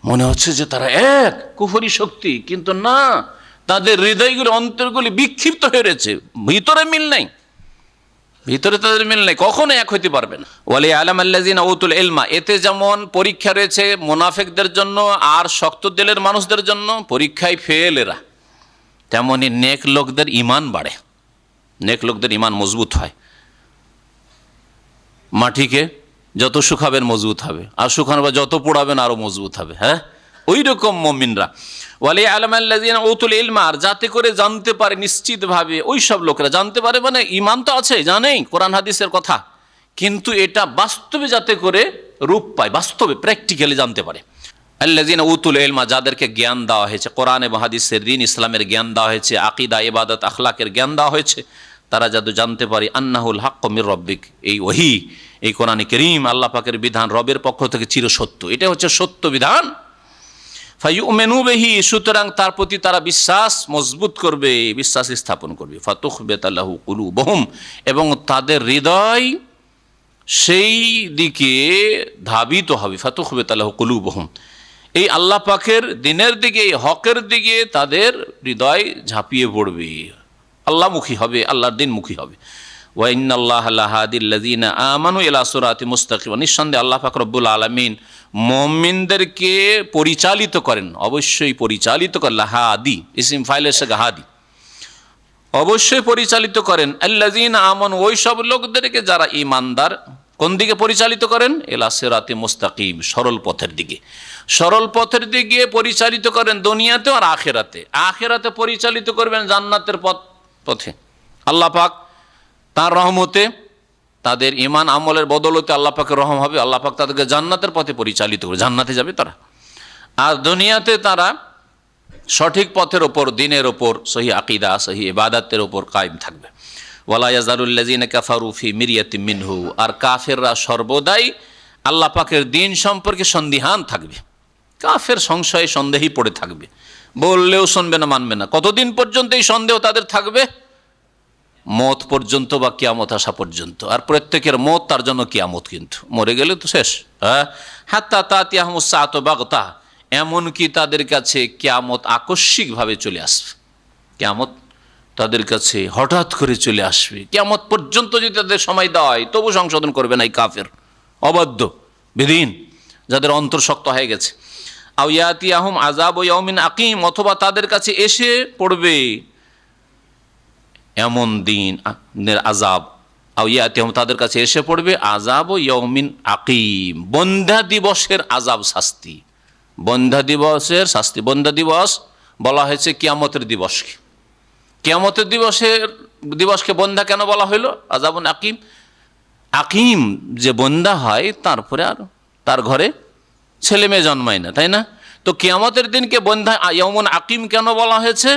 S1: মনে হচ্ছে যে তারা এক, কুফরি শক্তি, কিন্তু না, তাদের হৃদয়গুলি, অন্তরগুলি বিক্ষিপ্ত হয়ে রয়েছে, ভিতরে মিল নাই, ভিতরে তাদের মিল নাই, কখনো এক হইতে পারবে না। ওয়ালি আলাম আল্লাযিনা উতুল ইলমা, এতে যেমন পরীক্ষা রয়েছে মুনাফিকদের জন্য আর শক্ত দিলের মানুষদের জন্য, পরীক্ষায় ফেল এরা, তেমনি নেক লোকদের ঈমান বাড়ে, নেক লোকদের ঈমান মজবুত হয়। মাটিকে যত শুকাবেন মজবুত হবে, আর শুকানো বা যত পোড়াবেন আরো মজবুত হবে। হ্যাঁ, ওই রকম মুমিনরা। ওয়ালি আলাম আল্লাযিনা উতুল ইলমা, আর যাতে করে জানতে পারে নিশ্চিতভাবে, ওই সব লোকেরা জানতে পারে, মানে ঈমান তো আছে, জানেই কোরআন হাদিসের কথা, কিন্তু এটা বাস্তবে যাতে করে রূপ পায়, বাস্তবে প্র্যাকটিক্যালি জানতে পারে। আল্লাযিনা উতুল ইলমা, যাদেরকে জ্ঞান দেওয়া হয়েছে, কোরআন এবং হাদিসের, দ্বীন ইসলামের জ্ঞান দেওয়া হয়েছে, আকীদা, ইবাদত, আখলাকের জ্ঞান দেওয়া হয়েছে, তারা যাতে জানতে পারে আন্নাহুল হাক্কু মির রাব্বিক, এই ওহী, এই কোরআন কারীম, আল্লাহ পাকের বিধান রবের পক্ষ থেকে চিরসত্য, এটা হচ্ছে সত্য বিধান। ফায়ুমিনু বিহি, সুতরাং তার প্রতি তারা বিশ্বাস মজবুত করবে, বিশ্বাস স্থাপন করবে। ফাতুখবিতা লাহু কুলুবুহুম, এবং তাদের হৃদয় সেই দিকে ধাবিত হবে। ফাতুখবিতা লাহু কুলুবুহুম, এই আল্লাহ পাকের দিনের দিকে, এই হকের দিকে তাদের হৃদয় ঝাঁপিয়ে পড়বে, আল্লাহমুখী হবে, আল্লাহর দিনমুখী হবে। ওয়া ইন্নাল্লাহা লাহাদিল্লাযিনা আমানু ইলা সিরাতিম মুস্তাকিম, নিঃসন্দেহে আল্লাহ পাক রব্বুল আলামিন মুমিনদেরকে পরিচালিত করেন, অবশ্যই পরিচালিত করেন। লাহাদি ইসিম ফাইলের সাথে হাদি, অবশ্যই পরিচালিত করেন। আল্লাযিনা আমানু, ওই সব লোকদেরকে যারা ঈমানদার, কোন দিকে পরিচালিত করেন? ইলা সিরাতিম মুস্তাকিম, সরল পথের দিকে, সরল পথের দিকে পরিচালিত করেন দুনিয়াতে আর আখিরাতে। আখিরাতে পরিচালিত করবেন জান্নাতের পথে। আল্লাহ পাক তার রহমতে, তাদের ঈমান আমলের বদলতে আল্লাহ পাকের রহম হবে, আল্লাহ পাক তাদেরকে জান্নাতের পথে পরিচালিত করবে, জান্নাতে যাবে তারা। আর দুনিয়াতে তারা সঠিক পথের ওপর, দিনের ওপর, সহি আকীদা, সহি ইবাদতের ওপর কায়েম থাকবে। ওয়ালা ইয়াজালুল্লাযিনা কাফারু ফি মিরয়াতিম মিনহু, আর কাফেররা সর্বদাই আল্লাহ পাকের দিন সম্পর্কে সন্দিহান থাকবে, কাফের সংশয়ে সন্দেহই পড়ে থাকবে, বললেও শুনবে না, মানবে না। কতদিন পর্যন্ত এই সন্দেহ তাদের থাকবে? মত পর্যন্ত, বা কিয়ামত আসা পর্যন্ত। আর প্রত্যেকের মত তার জন্য কিয়ামত, কিন্তু মরে গেলে তো শেষ। হাত্তা তাতিয়াহুমুস সাআতু বাগতা, এমনকি তাদের কাছে কিয়ামত আকস্মিকভাবে চলে আসবে, কিয়ামত তাদের কাছে হঠাৎ করে চলে আসবে। কিয়ামত পর্যন্ত যদি তাদের সময় দেওয়া হয়, তবু সংশোধন করবে না এই কাফের, অবাধ্য, বেদীন, যাদের অন্তর শক্ত হয়ে গেছে। আও ইয়াতিয়াহুম আযাবু ইয়াউমিন আকিম, অথবা তাদের কাছে এসে পড়বে এমন দিনের আযাব। আও ইয়াতিয়াহুম, তাদের কাছে এসে পড়বে আযাবু ইয়াউমিন আকিম, বন্ধ্যা দিবসের আযাব, শাস্তি। বন্ধ্যা দিবসের শাস্তি। বন্ধ্যা দিবস বলা হয়েছে কিয়ামতের দিবসকে। কিয়ামতের দিবসকে বন্ধ্যা কেন বলা হইলো? আযাবুন আকিম, আকিম যে বন্ধ্যা হয় তারপরে আর তার ঘরে ছেলে মেয়ে জন্মায় না, তাই না? তো কিয়ামতের দিনকে বন্ধ্যা ইয়াউমুন আকিম কেন বলা হয়েছে?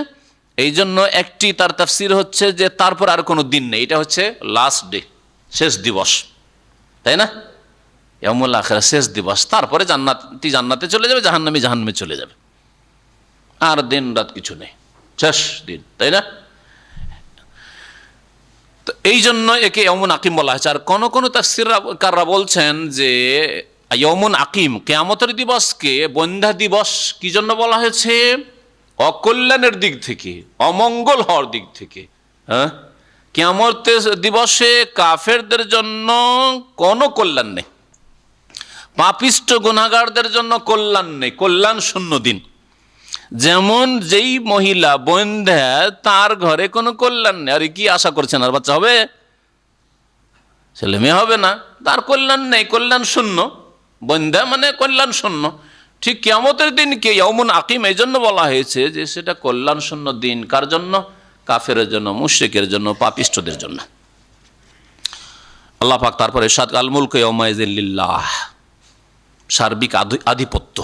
S1: এই জন্য একটি তার তাফসীর হচ্ছে যে তারপর আর কোনো দিন নেই, এটা হচ্ছে লাস্ট ডে, শেষ দিবস, তাই না? ইয়াউমুল আখিরা, শেষ দিবস। তারপরে জান্নাতি জান্নাতে চলে যাবে, জাহান্নামী জাহান্নামে চলে যাবে, আর দিন রাত কিছু নেই, শেষ দিন, তাই না? তো এই জন্য একে ইয়াউমুন আকিম বলা হয়েছে। আর কোন কোন তাফসীরকাররা বলছেন যে ইয়াউমুন আকিম কিয়ামতের দিবসকে বন্ধ্যা দিবস কি জন্য বলা হয়েছে? অকল্যাণের দিক থেকে, অমঙ্গল হওয়ার দিক থেকে। হ্যাঁ, কিয়ামতের দিবসে কাফেরদের জন্য কোনো কল্যাণ নেই, পাপিষ্ঠ গুনাহগারদের জন্য কল্যাণ নেই, কল্যাণ শূন্য দিন। যেমন যেই মহিলা বন্ধ্যা, তার ঘরে কোনো কল্যাণ নেই। আর কি আশা করছেন, আর বাচ্চা হবে? ছেলে মেয়ে হবে না, তার কল্যাণ নেই, কল্যাণ শূন্য। বন্ধ্যা মানে কল্যাণ শূন্য। ঠিক কিয়ামতের দিনকে ইয়াউমুন আকিম এই জন্য বলা হয়েছে যে সেটা কল্যাণ শূন্য দিন। কার জন্য? কাফেরের জন্য, মুশরিকের জন্য, পাপিষ্ঠদের জন্য। আল্লাহ পাক তারপরে ইরশাদ, আল মুলকু ইয়াউমাইযিন লিল্লাহ, সার্বিক আধিপত্য,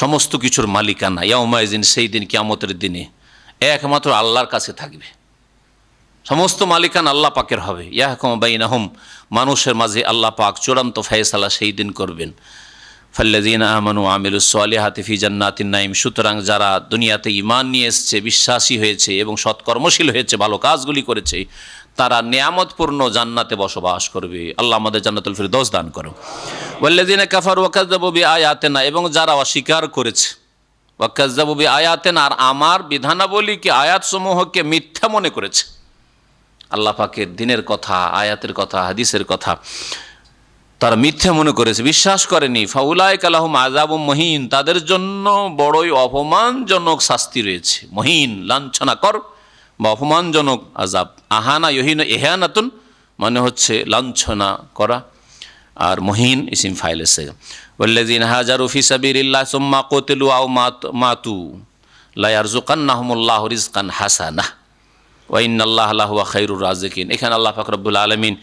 S1: সমস্ত কিছুর মালিকানা ইয়াউমাইযিন, সেই দিন কিয়ামতের দিনে একমাত্র আল্লাহর কাছে থাকবে। সমস্ত মালিকানা আল্লাহ পাকের হবে। ইয়াহকুমু বাইনাহুম, মানুষের মাঝে আল্লাহ পাক চূড়ান্ত ফয়সালা সেই দিন করবেন। ফাল্লাযীনা আমানু ওয়া আমিলুস সালিহাতি ফি জান্নাতিন নাঈম, সুতরাং যারা দুনিয়াতে ঈমান নিয়ে এসেছে, বিশ্বাসী হয়েছে এবং সৎকর্মশীল হয়েছে, ভালো কাজগুলি করেছে, তারা নিয়ামতপূর্ণ জান্নাতে বসবাস করবে। আল্লাহ আমাদের জান্নাতুল ফিরদৌস দান করো। ওয়াল্লাযীনা কাফারু ওয়া কাযযাবু বিআয়াতিনা, এবং যারা অস্বীকার করেছে, ওয়া কাযযাবু বিআয়াতিনা, আর আমার বিধানাবলীকে, আয়াতসমূহকে মিথ্যা মনে করেছে, আল্লাহ পাকের দিনের কথা, আয়াতের কথা, হাদিসের কথা তারা মিথ্যা মনে করেছে, বিশ্বাস করেনি। ফাউলাইকা লাহুম আযাবুম মুহিন, তাদের জন্য বড়ই অপমানজনক শাস্তি রয়েছে। মুহিন লাঞ্ছনাকর বা অপমানজনক আযাব। আহানা ইউহিনু ইহানাতুন মানে হচ্ছে লাঞ্ছনা করা, আর মুহিন ইসিম ফাইল এসে। ওয়াল্লাযীনা হাজারু ফি সাবিলিল্লাহ সুম্মা কুতিলু আও মাতু লা ইয়ারযুকান্নাহুমুল্লাহু রিজকান হাসানাহ ওয়া ইন্নাল্লাহা লাহুয়া খায়রুর রাযিকিন। এখানে আল্লাহ পাক রব্বুল আলামিন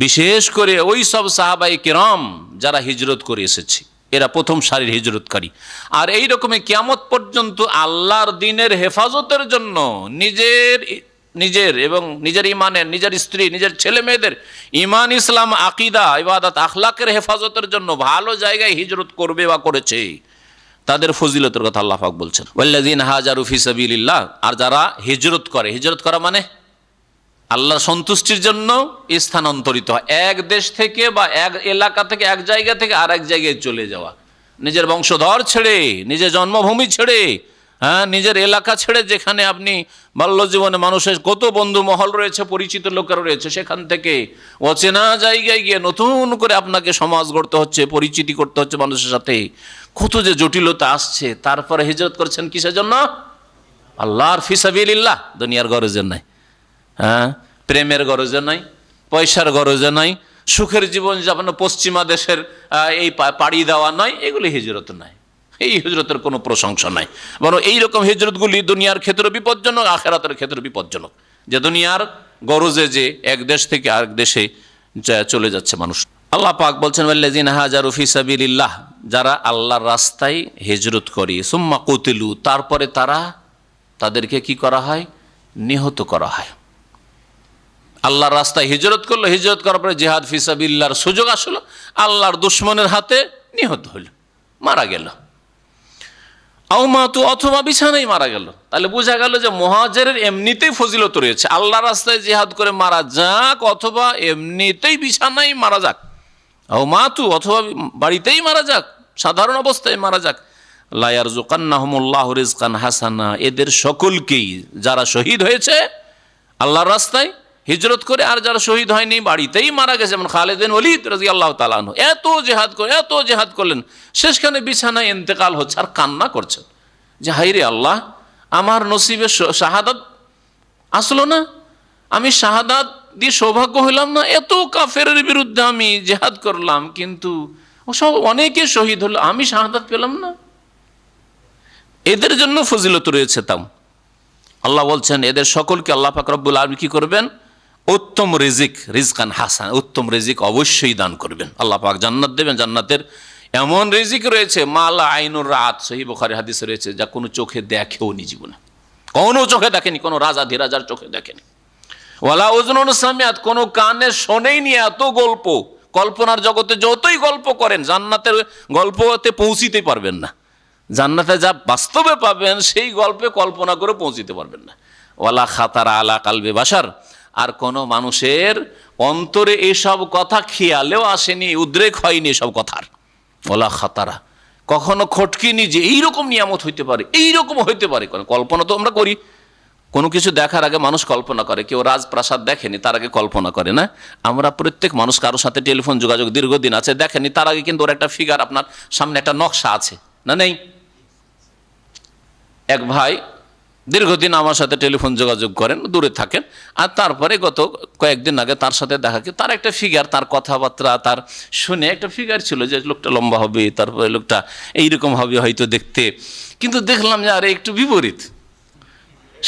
S1: বিশেষ করে ওই সব সাহাবায়ে কিরাম যারা হিজরত করে এসেছে, এরা প্রথম সারির হিজরতকারী, আর এই রকমের কিয়ামত পর্যন্ত আল্লাহর দ্বীনের হেফাজতের জন্য নিজের এবং নিজের ইমানের, নিজের স্ত্রী, নিজের ছেলে মেয়েদের ইমান, ইসলাম, আকীদা, ইবাদত, আখলাকের হেফাজতের জন্য ভালো জায়গায় হিজরত করবে বা করেছে, তাদের ফজিলতের কথা আল্লাহ পাক বলছেন। ওয়াল্লাযীনা হাজারু ফি সাবিলিল্লাহ, আর যারা হিজরত করে, হিজরত করা মানে আল্লাহর সন্তুষ্টির জন্য স্থানান্তরিত হয়, এক দেশ থেকে বা এক এলাকা থেকে, এক জায়গা থেকে আর এক জায়গায় চলে যাওয়া, নিজের বংশধর ছেড়ে, নিজের জন্মভূমি ছেড়ে, হ্যাঁ, নিজের এলাকা ছেড়ে, যেখানে আপনি বাল্য জীবনে মানুষের কত বন্ধু মহল রয়েছে, পরিচিত লোকেরা রয়েছে, সেখান থেকে অচেনা জায়গায় গিয়ে নতুন করে আপনাকে সমাজ গড়তে হচ্ছে, পরিচিতি করতে হচ্ছে মানুষের সাথে, কত যে জটিলতা আসছে। তারপরে হিজরত করছেন কিসের জন্য? আল্লাহর ফি সাবিলিল্লাহ, দুনিয়ার গরজে নাই, হ্যাঁ, প্রেমের গরজে নাই, পয়সার গরজে নাই, সুখের জীবন যাপন পশ্চিমা দেশের এই পাড়ি দেওয়া নয়, এগুলি হিজরত নাই। এই হিজরতের কোনো প্রশংসা নাই, বরং এইরকম হিজরতগুলি দুনিয়ার ক্ষেত্রে বিপজ্জনক, আখেরাতের ক্ষেত্রে বিপজ্জনক। যে দুনিয়ার গরজে যে এক দেশ থেকে আরেক দেশে চলে যাচ্ছে মানুষ। আল্লাহ পাক বলছেন, ওয়াল্লাযীনা হাজারু ফি সাবিলিল্লাহ, যারা আল্লাহর রাস্তায় হিজরত করে, সুম্মা কুতিলু, তারপরে তাদেরকে কি করা হয়? নিহত করা হয়। আল্লাহর রাস্তায় হিজরত করলো, হিজরত করার পরে জিহাদ ফি সাবিলিল্লাহর সুযোগ আসলো, আল্লাহর দুশমনের হাতে নিহত হইল, মারা গেল। আও মাতু, অথবা বিছানায় মারা গেল। তাহলে বোঝা গেল যে মুহাজিরের এমনিতেই ফজিলত রয়েছে, আল্লাহর রাস্তায় জিহাদ করে মারা যাক, অথবা এমনিতেই বিছানায় মারা যাক। আও মাতু, অথবা বাড়িতেই মারা যাক, সাধারণ অবস্থায় মারা যাক। লা ইয়ারযুকান্নাহুমুল্লাহু রিজকান হাসানা, এদের সকলকেই, যারা শহীদ হয়েছে আল্লাহর রাস্তায় হিজরত করে, আর যারা শহীদ হয়নি, বাড়িতেই মারা গেছে, যেমন খালিদ বিন ওয়ালিদ রাদিয়াল্লাহু তাআলা আনহু, এত জেহাদ করলেন, শেষখানে বিছানায় ইন্তেকাল হচ্ছে, আর কান্না করছেন যে হায়রে আল্লাহ, আমার নসিবে শাহাদাত আসলো না, আমি শাহাদাত দিয়ে সৌভাগ্য হইলাম না, এত কাফেরের বিরুদ্ধে আমি জেহাদ করলাম, কিন্তু সব অনেকে শহীদ হলো, আমি শাহাদাত পেলাম না। এদের জন্য ফজিলত রয়েছে। তাম আল্লাহ বলছেন এদের সকলকে আল্লাহ পাক রব্বুল আলামিন কি করবেন? উত্তম রিজিক, রিজকান হাসান, উত্তম রিজিক অবশ্যই দান করবেন। আল্লাহ পাক জান্নাত দেবেন, জান্নাতের এমন রিজিক রয়েছে মা লা আইনুর রাত, সহিহ বুখারী হাদিসে রয়েছে, যা কোনো চোখে দেখেও নি, জীবনে কোনো চোখে দেখেনি, কোনো রাজাধিরাজার চোখে দেখেনি। ওয়ালা উযনুন সামিআত, কোনো কানে শোনেইনি এত গল্প। কল্পনার জগতে যতই গল্প করেন, জান্নাতের গল্পতে পৌঁছিতে পারবেন না। জান্নাতে যা বাস্তবে পাবেন সেই গল্পে কল্পনা করে পৌঁছিতে পারবেন না। ওয়ালা খাতারা আলা কালবে বাশার, আর কোনো মানুষের অন্তরে এসব কথা খেয়ালেও আসেনি, উদ্রেক হয়নি এসব কথার। ওয়ালা খাতারা, কখনো খটকিনি যে এইরকম নিয়ামত হইতে পারে, এইরকম হইতে পারে। কল্পনা তো আমরা করি, কোনো কিছু দেখার আগে মানুষ কল্পনা করে। কেউ রাজপ্রাসাদ দেখেনি, তার আগে কল্পনা করে না? আমরা প্রত্যেক মানুষ কারোর সাথে টেলিফোন যোগাযোগ দীর্ঘদিন আছে, দেখেনি, তার আগে কিন্তু ওর একটা ফিগার, আপনার সামনে একটা নকশা আছে না নেই? এক ভাই দীর্ঘদিন আমার সাথে টেলিফোন যোগাযোগ করেন, দূরে থাকেন, আর তারপরে গত কয়েকদিন আগে তার সাথে দেখা কি তার একটা ফিগার, তার কথাবার্তা তার শুনে একটা ফিগার ছিল যে লোকটা লম্বা হবে, তারপরে লোকটা এইরকম হবে হয়তো দেখতে, কিন্তু দেখলাম যে আরে একটু বিপরীত,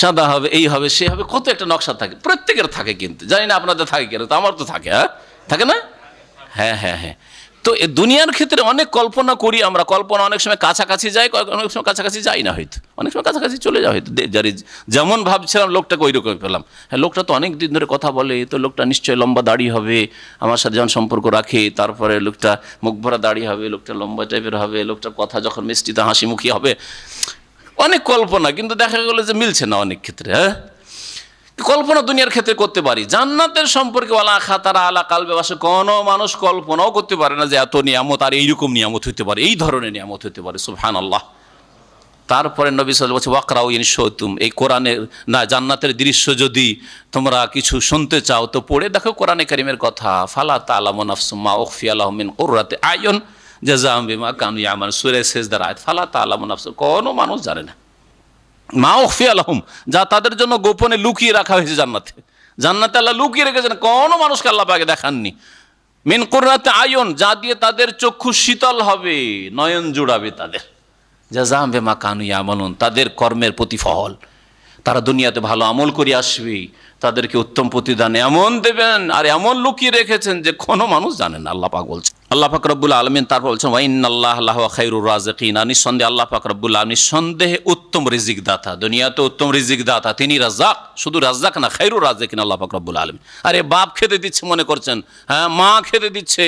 S1: সাদা হবে, এই হবে, সে হবে, কত একটা নকশা থাকে, প্রত্যেকের থাকে। কিন্তু জানি না আপনাদের থাকে কেন, তো আমার তো থাকে। হ্যাঁ, থাকে না? হ্যাঁ হ্যাঁ হ্যাঁ। তো দুনিয়ার ক্ষেত্রে অনেক কল্পনা করি আমরা, কল্পনা অনেক সময় কাছাকাছি যায়, অনেক সময় কাছাকাছি যাই না, হয়তো অনেক সময় কাছাকাছি চলে যাওয়া, হয়তো যেমন ভাবছিলাম লোকটাকে ওই রকম পেলাম। হ্যাঁ, লোকটা তো অনেক দিন ধরে কথা বলে, তো লোকটা নিশ্চয়ই লম্বা দাড়ি হবে, আমার সাথে যখন সম্পর্ক রাখে, তারপরে লোকটা মুখ ভরা দাড়ি হবে, লোকটা লম্বা টাইপের হবে, লোকটার কথা যখন মিষ্টিতে হাসিমুখী হবে, অনেক কল্পনা, কিন্তু দেখা গেলো যে মিলছে না অনেক ক্ষেত্রে। হ্যাঁ, কল্পনা দুনিয়ার ক্ষেত্রে করতে পারি। জান্নাতের সম্পর্কে ওয়ালা খাতারা আলা কালবে বাশার, কোনো মানুষ কল্পনাও করতে পারে না যে এত নিয়ামত, আর এইরকম নিয়ামত হইতে পারে, এই ধরনের নিয়ামত হইতে পারে। সুবহানাল্লাহ। তারপরে নবী সাল্লাল্লাহু আলাইহি ওয়াসাল্লাম বলছে ওয়াকরাউ ইন শি'তুম, এই কোরআনের না জান্নাতের দৃশ্য যদি তোমরা কিছু শুনতে চাও তো পড়ে দেখো কোরআনে কারীমের কথা। ফালা তা'লামু নাফসুম মা উখফিয়া লাহুম মিন কুররাতি আয়ুন জাযাআম বিমা কানু ইয়ামালুন, সূরা সেজদার আয়াত। ফালা তা'লামু নাফসুম, কোনো মানুষ জানে না, মা উখফিয়া লাহুম, যা তাদের জন্য গোপনে লুকিয়ে রাখা হয়েছে জান্নাতে। জান্নাতে আল্লাহ লুকিয়ে রেখেছেন, কোনো মানুষকে আল্লাহ পাকে দেখাননি। মিন কুররাতি আয়ুন, যা দিয়ে তাদের চক্ষু শীতল হবে, নয়ন জুড়াবে তাদের। জাযাআম বিমা কানু ইয়ামালুন, তাদের কর্মের প্রতিফল। তারা দুনিয়াতে ভালো আমল করে আসবে, তাদেরকে উত্তম প্রতিদান এমন দেবেন, আর এমন লুকিয়ে রেখেছেন যে কোনো মানুষ জানে না। আল্লাহ পাক বলছেন, আল্লাহ পাক রব্বুল আলামিন তারপর বলছেন ওয়া ইন্নাল্লাহা লাহুয়া খায়রুর রাযিকিন, নিঃসন্দেহে আল্লাহ পাক রব্বুল আলামিন নিঃসন্দেহে উত্তম রিজিক দাতা, দুনিয়াতে উত্তম রিজিক দাতা তিনি। রাজ্জাক, শুধু রাজ্জাক না, খায়রুর রাযিকিন আল্লাহ পাক রব্বুল আলামিন। আরে বাপ খেতে দিচ্ছে মনে করছেন? হ্যাঁ, মা খেতে দিচ্ছে।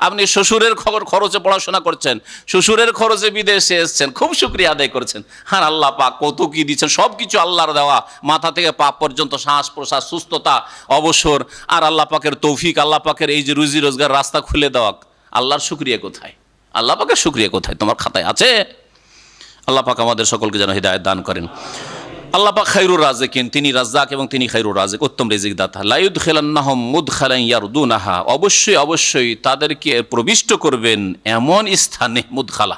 S1: আপনি শ্বশুরের খরচে পড়াশোনা করছেন, শ্বশুরের খরচে বিদেশে এসেছেন, খুব শুকরিয়া আদায় করছেন। হ্যাঁ, আল্লাহ পাক কত কি দিচ্ছেন, সব কিছু আল্লাহর দেওয়া, মাথা থেকে পা পর্যন্ত, শ্বাস প্রশ্বাস, সুস্থতা, অবসর, আর আল্লাহ পাকের তৌফিক, আল্লাহ পাকের এই যে রুজি রোজগার রাস্তা খুলে দেওয়া। আল্লাহর শুকরিয়া কোথায়? আল্লাহ পাকের শুকরিয়া কোথায়? তোমার খাতায় আছে? আল্লাহ পাক আমাদের সকলকে যেন হিদায়াত দান করেন। আল্লাহ পাক খায়রুর রাযিকিন, তিনি রাজ্জাক এবং তিনি খায়রুর রাযিক, উত্তম রিজিক দাতা। লা ইউদখিলান্নাহুম মুদখালান ইয়ারদুনাহা, অবশ্যই অবশ্যই তাদেরকে প্রবিষ্ট করবেন এমন স্থানে, মুদখালা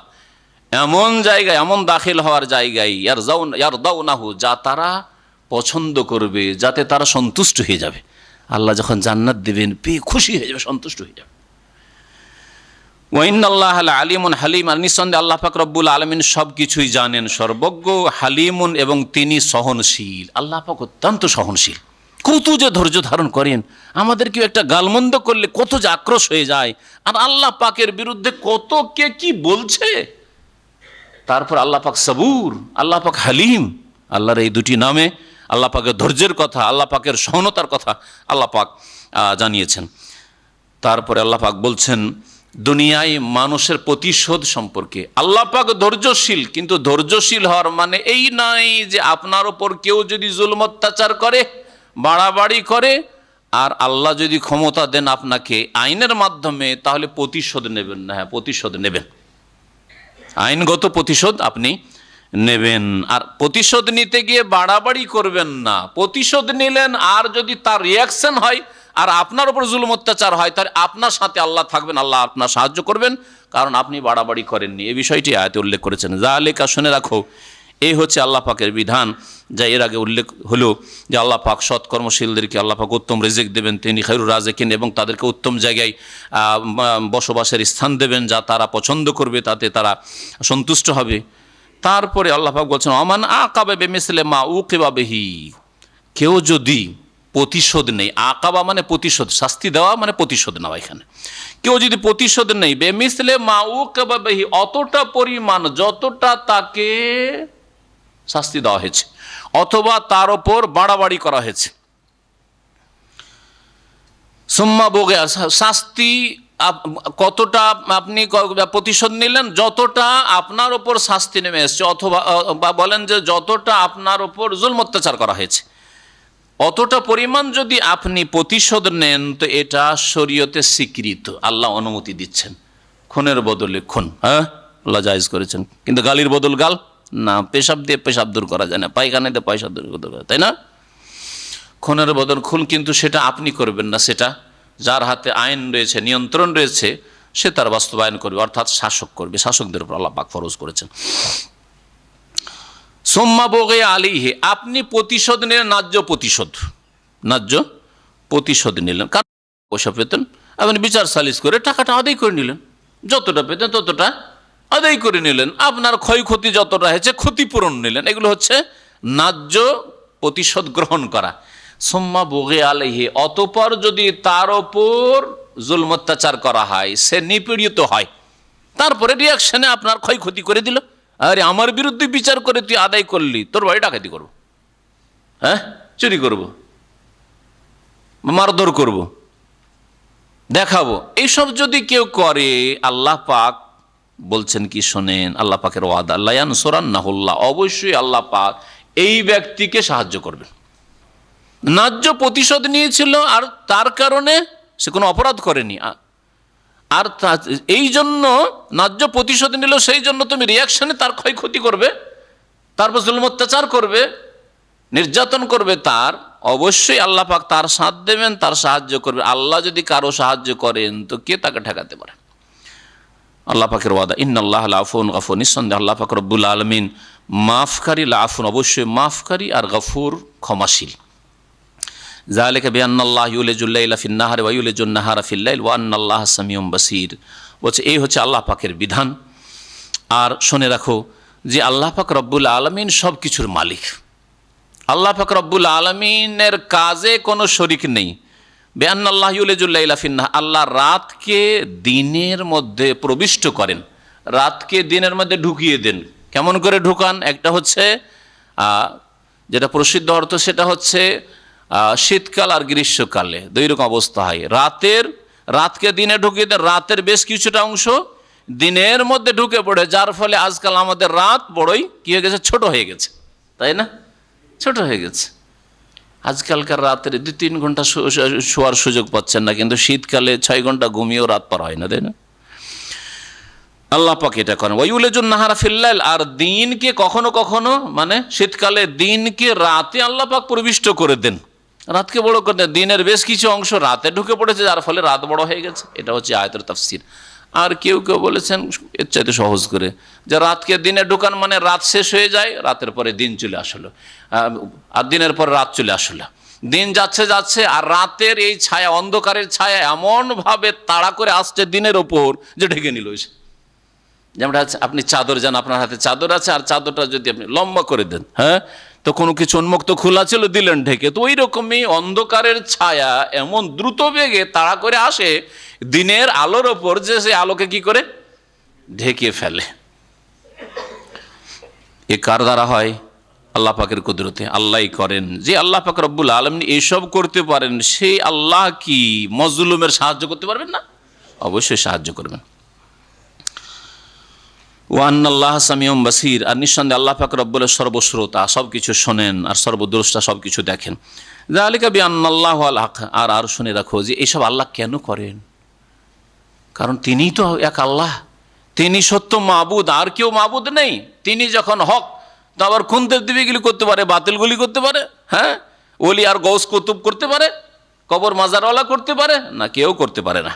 S1: এমন জায়গায়, এমন দাখিল হওয়ার জায়গায়, ইয়ারদাউনাহু, যা তারা পছন্দ করবে, যাতে তারা সন্তুষ্ট হয়ে যাবে। আল্লাহ যখন জান্নাত দিবেন পেয়ে খুশি হয়ে যাবে, সন্তুষ্ট হয়ে যাবে। ওয়া ইন্নাল্লাহা আলিমুন হালিম, আর নিঃসন্দেহে আল্লাহ পাক রব্বুল আলামিন সব কিছুই জানেন, সর্বজ্ঞ, হালিমুন, এবং তিনি সহনশীল। আল্লাহ পাক অত্যন্ত সহনশীল, কত যে ধৈর্য ধারণ করেন। আমাদের কেউ একটা গালমন্দ করলে কত যে আক্রোশ হয়ে যায়, আর আল্লাহ পাকের বিরুদ্ধে কত কে কি বলছে। তারপর আল্লাহ পাক সবুর, আল্লাহ পাক হালিম। আল্লাহর এই দুটি নামে আল্লাহ পাকের ধৈর্যের কথা, আল্লাহ পাকের সহনতার কথা আল্লাহ পাক জানিয়েছেন। তারপরে আল্লাহ পাক বলছেন দুনিয়ায় মানুষের প্রতিশোধ সম্পর্কে। আল্লাহ পাক ধৈর্যশীল, কিন্তু ধৈর্যশীল হওয়ার মানে এই নয় যে আপনার ওপর কেউ যদি জুলম অত্যাচার করে, বাড়াবাড়ি করে, আর আল্লাহ যদি ক্ষমতা দেন আপনাকে আইনের মাধ্যমে, তাহলে প্রতিশোধ নেবেন না। হ্যাঁ, প্রতিশোধ নেবেন, আইনগত প্রতিশোধ আপনি নেবেন। আর প্রতিশোধ নিতে গিয়ে বাড়াবাড়ি করবেন না। প্রতিশোধ নিলেন, আর যদি তার রিয়াকশন হয় আর আপনার উপর জুলুম অত্যাচার হয়, তাহলে আপনার সাথে আল্লাহ থাকবেন, আল্লাহ আপনার সাহায্য করবেন, কারণ আপনি বাড়াবাড়ি করেননি। এই বিষয়টি আয়াতে উল্লেখ করেছেন। যালিকা, শুনে রাখো, এই হচ্ছে আল্লাহ পাকের বিধান, যা এর আগে উল্লেখ হলো যে আল্লাহ পাক সৎকর্মশীলদেরকে আল্লাহ পাক উত্তম রিজিক দেবেন, তিনি খায়রুর রাযিকিন, এবং তাদেরকে উত্তম জায়গায় বসবাসের স্থান দেবেন, যা তারা পছন্দ করবে, তাতে তারা সন্তুষ্ট হবে। তারপরে আল্লাহ পাক বলছেন আমান আকাবা বিমিসলি মা উকিবা বিহি, কেউ যদি প্রতিশোধ নেই, আকাবা মানে প্রতিশোধ, শাস্তি দেওয়া মানে প্রতিশোধ নেওয়া, এখানে কেউ যদি প্রতিশোধ নেই বেমিসলে মা উকিবা বিহি, অতটা পরিমাণ যতটা তাকে শাস্তি দেওয়া হয়েছে অথবা তার ওপর বাড়াবাড়ি করা হয়েছে, সুম্মা বোগে, শাস্তি কতটা আপনি প্রতিশোধ নিলেন, যতটা আপনার ওপর শাস্তি নেমে এসছে, অথবা বলেন যে যতটা আপনার ওপর জুলম অত্যাচার করা হয়েছে অতটা পরিমাণ যদি আপনি প্রতিশোধ নেন, তো এটা শরীয়তে স্বীকৃত, আল্লাহ অনুমতি দিচ্ছেন। খুনের বদলে খুন, হ্যাঁ আল্লাহ জায়েজ করেছেন, কিন্তু গালির বদল গাল না, পেশাব দিয়ে পেশাব দূর করা যায় না, পায়খানা দিয়ে পয়সা দূর করা যায়, তাই না? খুনের বদল খুন, কিন্তু সেটা আপনি করবেন না, সেটা যার হাতে আইন রয়েছে, নিয়ন্ত্রণ রয়েছে, সে তার বাস্তবায়ন করবে, অর্থাৎ শাসক করবে, শাসকদের উপর আল্লাহ পাক ফরজ করেছেন। সুম্মা বোগে আলিহে, আপনি প্রতিশোধ নিলেন, ন্যায্য প্রতিশোধ, ন্যায্য প্রতিশোধ নিলেন, কারণ পয়সা পেতেন, আপনি বিচার সালিশ করে টাকাটা আদায় করে নিলেন, যতটা পেতেন ততটা আদায় করে নিলেন, আপনার ক্ষয়ক্ষতি যতটা হয়েছে ক্ষতিপূরণ নিলেন, এগুলো হচ্ছে ন্যায্য প্রতিশোধ গ্রহণ করা। সুম্মা বোগে আলাইহি, অতঃপর যদি তার ওপর জুলম অত্যাচার করা হয়, সে নিপীড়িত হয়, তারপরে রিয়াকশনে আপনার ক্ষয়ক্ষতি করে দিল, আরে আমার বিরুদ্ধে বিচার করে তুই আদায় করলি, তোর বাড়ি ডাকাতি করবো, হ্যাঁ চুরি করবো, মারধর করবো, দেখাবো, এইসব যদি কেউ করে, আল্লাহ পাক বলছেন কি শোনেন, আল্লাহ পাকের ওয়াদা, আল্লাহ ইয়ানসুরান্নাহুল্লাহ, অবশ্যই আল্লাহ পাক এই ব্যক্তিকে সাহায্য করবেন। ন্যায্য প্রতিশোধ নিয়েছিল আর তার কারণে সে কোনো অপরাধ করেনি, আর এই জন্য ন্যায্য প্রতিশোধ নিল, সেই জন্য তুমি রিয়াকশনে তার ক্ষয়ক্ষতি করবে, তারপর জুলম অত্যাচার করবে, নির্যাতন করবে, তার অবশ্যই আল্লাহ পাক তার সাথ দেবেন, তার সাহায্য করবে। আল্লাহ যদি কারো সাহায্য করেন তো কে তাকে ঠেকাতে পারে? আল্লাহ পাকের ওয়াদা, ইন্নাল্লাহ লাফুন গাফুর, নিঃসন্দেহে আল্লাহ পাক রব্বুল আলামিন মাফকারী, লাফুন অবশ্যই মাফকারী, আর গাফুর ক্ষমাশীল। যালিকা বিআন্নাল্লাহ ইউলিজুল লাইলা ফিন নাহারি ওয়া ইউলিজুন নাহারা ফিল লাইল ওয়া আন্নাল্লাহা সামিউন বাসীর। বলছে এই হচ্ছে আল্লাহ পাকের বিধান। আর শুনে রাখো যে আল্লাহ পাক রব্বুল আলামিন সব কিছুর মালিক, আল্লাহ পাক রব্বুল আলামিনের কাজে কোনো শরিক নেই। বিআন্নাল্লাহ ইউলিজুল লাইলা ফিন নাহার, আল্লাহ রাতকে দিনের মধ্যে প্রবিষ্ট করেন, রাতকে দিনের মধ্যে ঢুকিয়ে দেন। কেমন করে ঢুকান? একটা হচ্ছে যেটা প্রসিদ্ধ অর্থ, সেটা হচ্ছে শীতকাল আর গ্রীষ্মকালে দুই রকম অবস্থা হয়। রাতকে দিনে ঢুকিয়ে দেন, রাতের বেশ কিছুটা অংশ দিনের মধ্যে ঢুকে পড়ে, যার ফলে আজকাল আমাদের রাত বড়ই কি হয়ে গেছে, ছোট হয়ে গেছে, তাই না? ছোট হয়ে গেছে। আজকালকার রাতের 2-3 ঘন্টা শোয়ার সুযোগ পাচ্ছেন না, কিন্তু শীতকালে 6 ঘন্টা ঘুমিয়েও রাত পার হয় না, তাই না? আল্লাহ পাক এটা করেন। ওয়াইউলিজুন নাহারা ফিল লাইল, আর দিনকে কখনো কখনো মানে শীতকালে দিনকে রাতে আল্লাহ পাক প্রবিষ্ট করে দেন, রাতকে বড় করে দেন, দিনের বেশ কিছু অংশ রাতে ঢুকে পড়েছে, যার ফলে রাত বড় হয়ে গেছে। এটা হচ্ছে আয়াতের তাফসীর। আর কেউ কেউ বলেছেন এর চাইতে সহজ করে, যে রাতকে দিনে ঢুকান মানে রাত শেষ হয়ে যায়, রাতের পরে দিন চলে আসলো, আর দিনের পরে রাত চলে আসলো, দিন যাচ্ছে যাচ্ছে, আর রাতের এই ছায়া, অন্ধকারের ছায়া এমনভাবে তাড়া করে আসছে দিনের ওপর যে ঢেকে নিল। যেমন আপনি চাদর যান, আপনার হাতে চাদর আছে, আর চাদরটা যদি আপনি লম্বা করে দেন, হ্যাঁ, তো কোনো কিছু উন্মুক্ত খোলা ছিল, দিলেন ঢেকে, তো ওই রকমই অন্ধকারের ছায়া এমন দ্রুত বেগে তাড়া করে আসে দিনের আলোর ওপর, যে সে আলোকে কি করে ঢেকে ফেলে। এ কার দ্বারা হয়? আল্লাহ পাকের কুদরতে, আল্লাহই করেন। যে আল্লাহ পাক রব্বুল আলামিন এইসব করতে পারেন, সেই আল্লাহ কি মজলুমের সাহায্য করতে পারবেন না? অবশ্যই সাহায্য করবেন। ওয়ান্নাল্লাহ সামিউন বাসীর, আর নিঃসন্দেহে আল্লাহ পাক রব্বুল সর্বশ্রোতা, সব কিছু শোনেন, আর সর্বদ্রষ্টা, সব কিছু দেখেন। যালিকা বিআন্নাল্লাহু আল হক, আর শুনে রাখো যে এইসব আল্লাহ কেন করেন? কারণ তিনিই তো এক আল্লাহ, তিনি সত্য মাবুদ, আর কেউ মাবুদ নেই। তিনি যখন হক, তো আবার কোন দেবদেবীগুলি করতে পারে, বাতিলগুলি করতে পারে, হ্যাঁ, ওলি আর গৌস কুতুব করতে পারে, কবর মাজারওয়ালা করতে পারে না, কেউ করতে পারে না।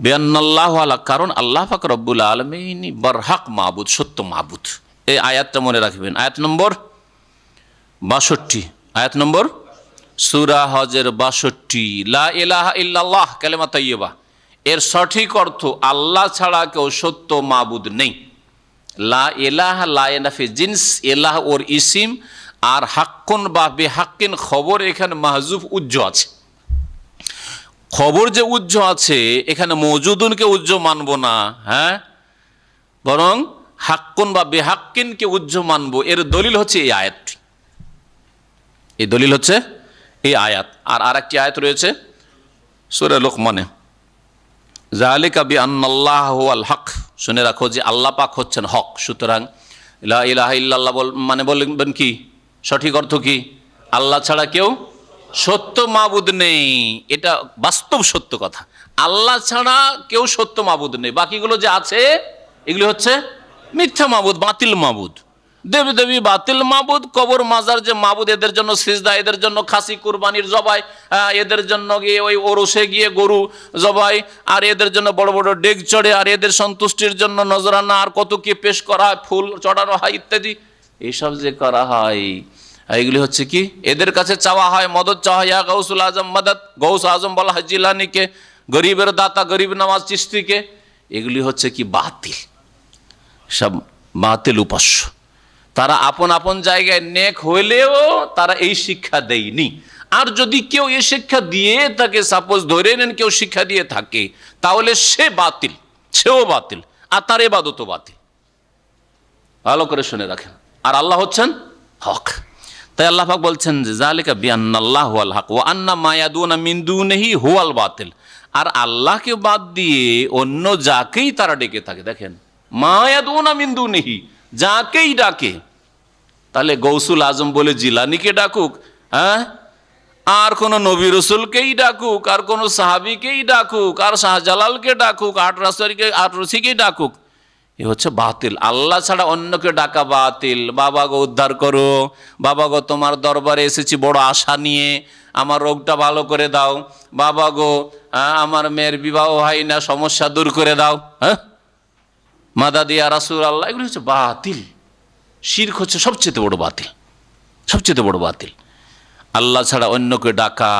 S1: বিআন্নাল্লাহু আলা, কারণ আল্লাহ পাক রব্বুল আলামিন বরহক মাবুদ, সত্য মাবুদ। এই আয়াতটা মনে রাখবেন, আয়াত নম্বর 62, আয়াত নম্বর সূরা হজের 62, লা ইলাহা ইল্লাল্লাহ কালেমা তাইয়্যিবা, এর সঠিক অর্থ আল্লাহ ছাড়া কেউ সত্য মাবুদ নেই। লা ইলাহা লা ইয়ানাফি জিন্স, এলাহ ওর ইসিম, আর হাক্কুন বা বেহাক্কিন খবর এখানে মাহজুফ উজ্জ আছে। খবর যে উজ্জ আছে এখানে মওজুদুনকে উজ্জ মানব না, হ্যাঁ, বরং হাক্কুন বা বেহাক্কিনকে উজ্জ মানব। এর দলিল হচ্ছে এই আয়াতটি, এই দলিল হচ্ছে এই আয়াত। আর আরেকটি আয়াত রয়েছে সূরা লুকমানে, যালিকা বিআন্নাল্লাহ হুয়াল হক, শুনে রাখো যে আল্লাহ পাক হচ্ছেন হক। সুতরাং লা ইলাহা ইল্লাল্লাহ মানে বলবেন কি, সঠিক অর্থ কি? আল্লাহ ছাড়া কেউ সত্য মাবুদ নেই। এটা বাস্তব সত্য কথা, আল্লাহ ছাড়া কেউ সত্য মাবুদ নেই। বাকিগুলো যে আছে এগুলি হচ্ছে মিথ্যা মাবুদ, বাতিল মাবুদ, দেবী দেবী বাতিল মাবুদ। কবর মাজার যে মাবুদ, এদের জন্য সিজদা, এদের জন্য খাসি কুরবানির জবাই, এদের জন্য গিয়ে ওই ওরসে গিয়ে গরু জবাই, আর এদের জন্য বড় বড় ডেক চড়ে, আর এদের সন্তুষ্টির জন্য নজরানা আর কত কি পেশ করা হয়, ফুল চড়ানো হয় ইত্যাদি। এইসব যে করা হয় এগুলি হচ্ছে কি, এদের কাছে চাওয়া হয়, মদত চাওয়া হয়, ইয়া গৌসুল আজম মদত, গৌস আজম বলা হয় জিলানিকে, গরিবের দাতা গরিব নওয়াজ চিশতিকে। এগুলি হচ্ছে কি বাতিল, সব বাতিল উপাস্য। তারা আপন আপন জায়গায় নেক হইলেও তারা এই শিক্ষা দেয়নি। আর যদি কেউ এই শিক্ষা দিয়ে থাকে, সাপোজ ধরে নেন কেউ শিক্ষা দিয়ে থাকে, তাহলে সে বাতিল, সেও বাতিল, আর তার ইবাদতও বাতিল। ভালো করে শুনে রাখেন। আর আল্লাহ হচ্ছেন হক। তাই আল্লাহ পাক বলছেন যে যালিকা বিআন্নাল্লাহু হুয়াল হক ওয়া আন্না মা ইয়াদুনা মিন দুনিহি হুয়াল বাতিল। আর আল্লাহকে বাদ দিয়ে অন্য যাকেই তারা ডেকে থাকে, দেখেন, মা ইয়াদুনা মিন দুনিহি, যাকেই ডাকে, তাহলে গৌসুল আজম বলে জিলানিকে ডাকুক, হ্যাঁ, আর কোন নবী রসুলকেই ডাকুক, আর কোন সাহাবিকেই ডাকুক, আর শাহজালালকে ডাকুক, আটরসিকেই ডাকুক, এ হচ্ছে বাতিল। আল্লাহ ছাড়া অন্যকে ডাকা বাতিল। বাবা গো উদ্ধার করো, বাবা গো তোমার দরবারে এসেছি বড় আশা নিয়ে, আমার রোগটা ভালো করে দাও, বাবা গো আমার মেয়ের বিবাহ হয় না, সমস্যা দূর করে দাও, হ্যাঁ, মাদাদ ইয়া রাসূলুল্লাহ, এগুলো হচ্ছে বাতিল। শিরক হচ্ছে সবচেয়ে বড় বাতিল, সবচেয়ে বড় বাতিল। আল্লাহ ছাড়া অন্যকে ডাকা,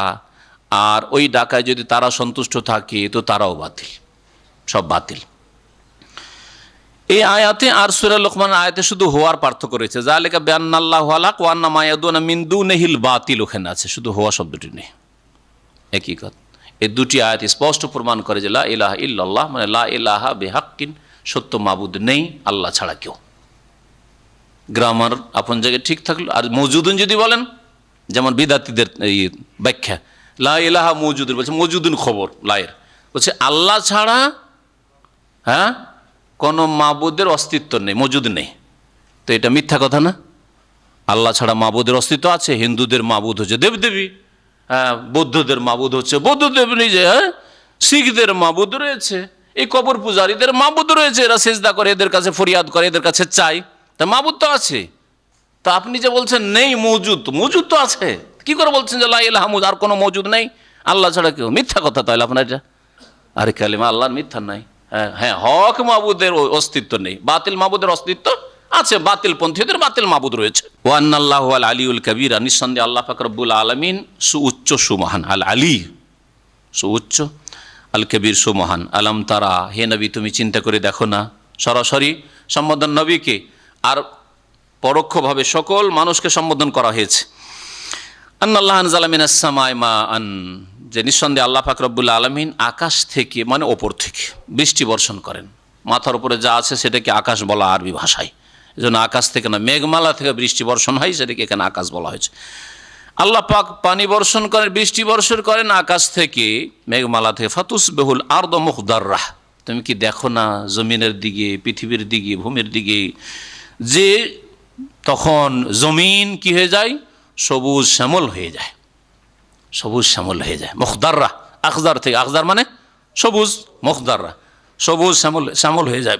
S1: আর ওই ডাকায় যদি তারা সন্তুষ্ট থাকে তো তারাও বাতিল, সব বাতিল। এই আয়াতে আর সূরা লুকমানের আয়াতে শুধু হওয়ার পার্থক্য রয়েছে। যালিকা বিআন্নাল্লাহু হুয়াল হক ওয়া আন্না মা ইয়াদুনা মিন দুনিহিল বাতিল, ওখানে আছে, শুধু হওয়া শব্দটি নেই। একই কথা। এই দুটি আয়াত স্পষ্ট প্রমাণ করে যে লা ইলাহা ইল্লাল্লাহ মানে লা ইলাহা বিহাক্কিন, সত্য মাবুদ নেই আল্লাহ ছাড়া কেউ। গ্রামার আপন জায়গায় ঠিক থাকলো। আর মওজুদুন যদি বলেন, যেমন বিদাতীদের এই ব্যাখ্যা, লা ইলাহা মওজুদুন বলছে, মওজুদুন খবর লায়ের বলছে আল্লাহ ছাড়া, হ্যাঁ, কোন মাবুদের অস্তিত্ব নেই, মওজুদ নেই। তো এটা মিথ্যা কথা না? আল্লাহ ছাড়া মাবুদের অস্তিত্ব আছে। হিন্দুদের মাবুদ হচ্ছে দেবদেবী, হ্যাঁ, বৌদ্ধদের মাবুদ হচ্ছে বৌদ্ধদেব নিজে, হ্যাঁ, শিখদের মাবুদ রয়েছে, এই কবর পূজারীদের মাবুদ রয়েছে, এরা সেজদা করে, এদের কাছে ফরিয়াদ করে, এদের কাছে চাই, তা মাবুদ তো আছে। তা আপনি যে বলছেন নেই মওজুদ, মওজুদ তো আছে, কি করে বলছেন যে লা ইলাহা মুজ, আর কোনো মওজুদ নেই আল্লাহ ছাড়া কেউ? মিথ্যা কথা তাহলে আপনার এটা। আরে কালিমা আল্লাহর মিথ্যা নাই। হ্যাঁ, হক মাবুদের অস্তিত্ব নেই, বাতিল মাবুদের অস্তিত্ব আছে, বাতিল পন্থীদের বাতিল মাবুদ রয়েছে। ওয়া আন্নাল্লাহু আল আলিউল কাবীর, নিঃসন্দেহে আল্লাহ পাক রব্বুল আলামিন সুউচ্চ সুমহান, আল আলী সুউচ্চ, আল কবির সুমহান। আলম তারা, হে নবী তুমি চিন্তা করে দেখো না, সরাসরি সম্বোধন নবীকে, আর পরোক্ষভাবে সকল মানুষকে সম্বোধন করা হয়েছে। আন্নাল্লাহ আনজালা মিনাস সামাই মাআন, যে নিঃসন্দেহে আল্লাহ পাক রব্বুল আলামিন আকাশ থেকে মানে ওপর থেকে বৃষ্টি বর্ষণ করেন। মাথার উপরে যা আছে সেটাকে আকাশ বলা আরবি ভাষায়, এজন্য আকাশ থেকে না, মেঘমালা থেকে বৃষ্টি বর্ষণ হয়, সেটাকে এখানে আকাশ বলা হয়েছে। আল্লাহ পাক পানি বর্ষণ করেন, বৃষ্টি বর্ষণ করেন আকাশ থেকে, মেঘমালা থেকে। ফাতুসবিহুল আরদু মুখদাররাহ, তুমি কি দেখো না জমিনের দিকে, পৃথিবীর দিকে, ভূমির দিকে, যে তখন জমিন কি হয়ে যায়, সবুজ শ্যামল হয়ে যায়, সবুজ শ্যামল হয়ে যায়। মুখদাররাহ, আখদার থেকে, আখদার মানে সবুজ, মুখদাররাহ সবুজ শ্যামল শ্যামল হয়ে যায়।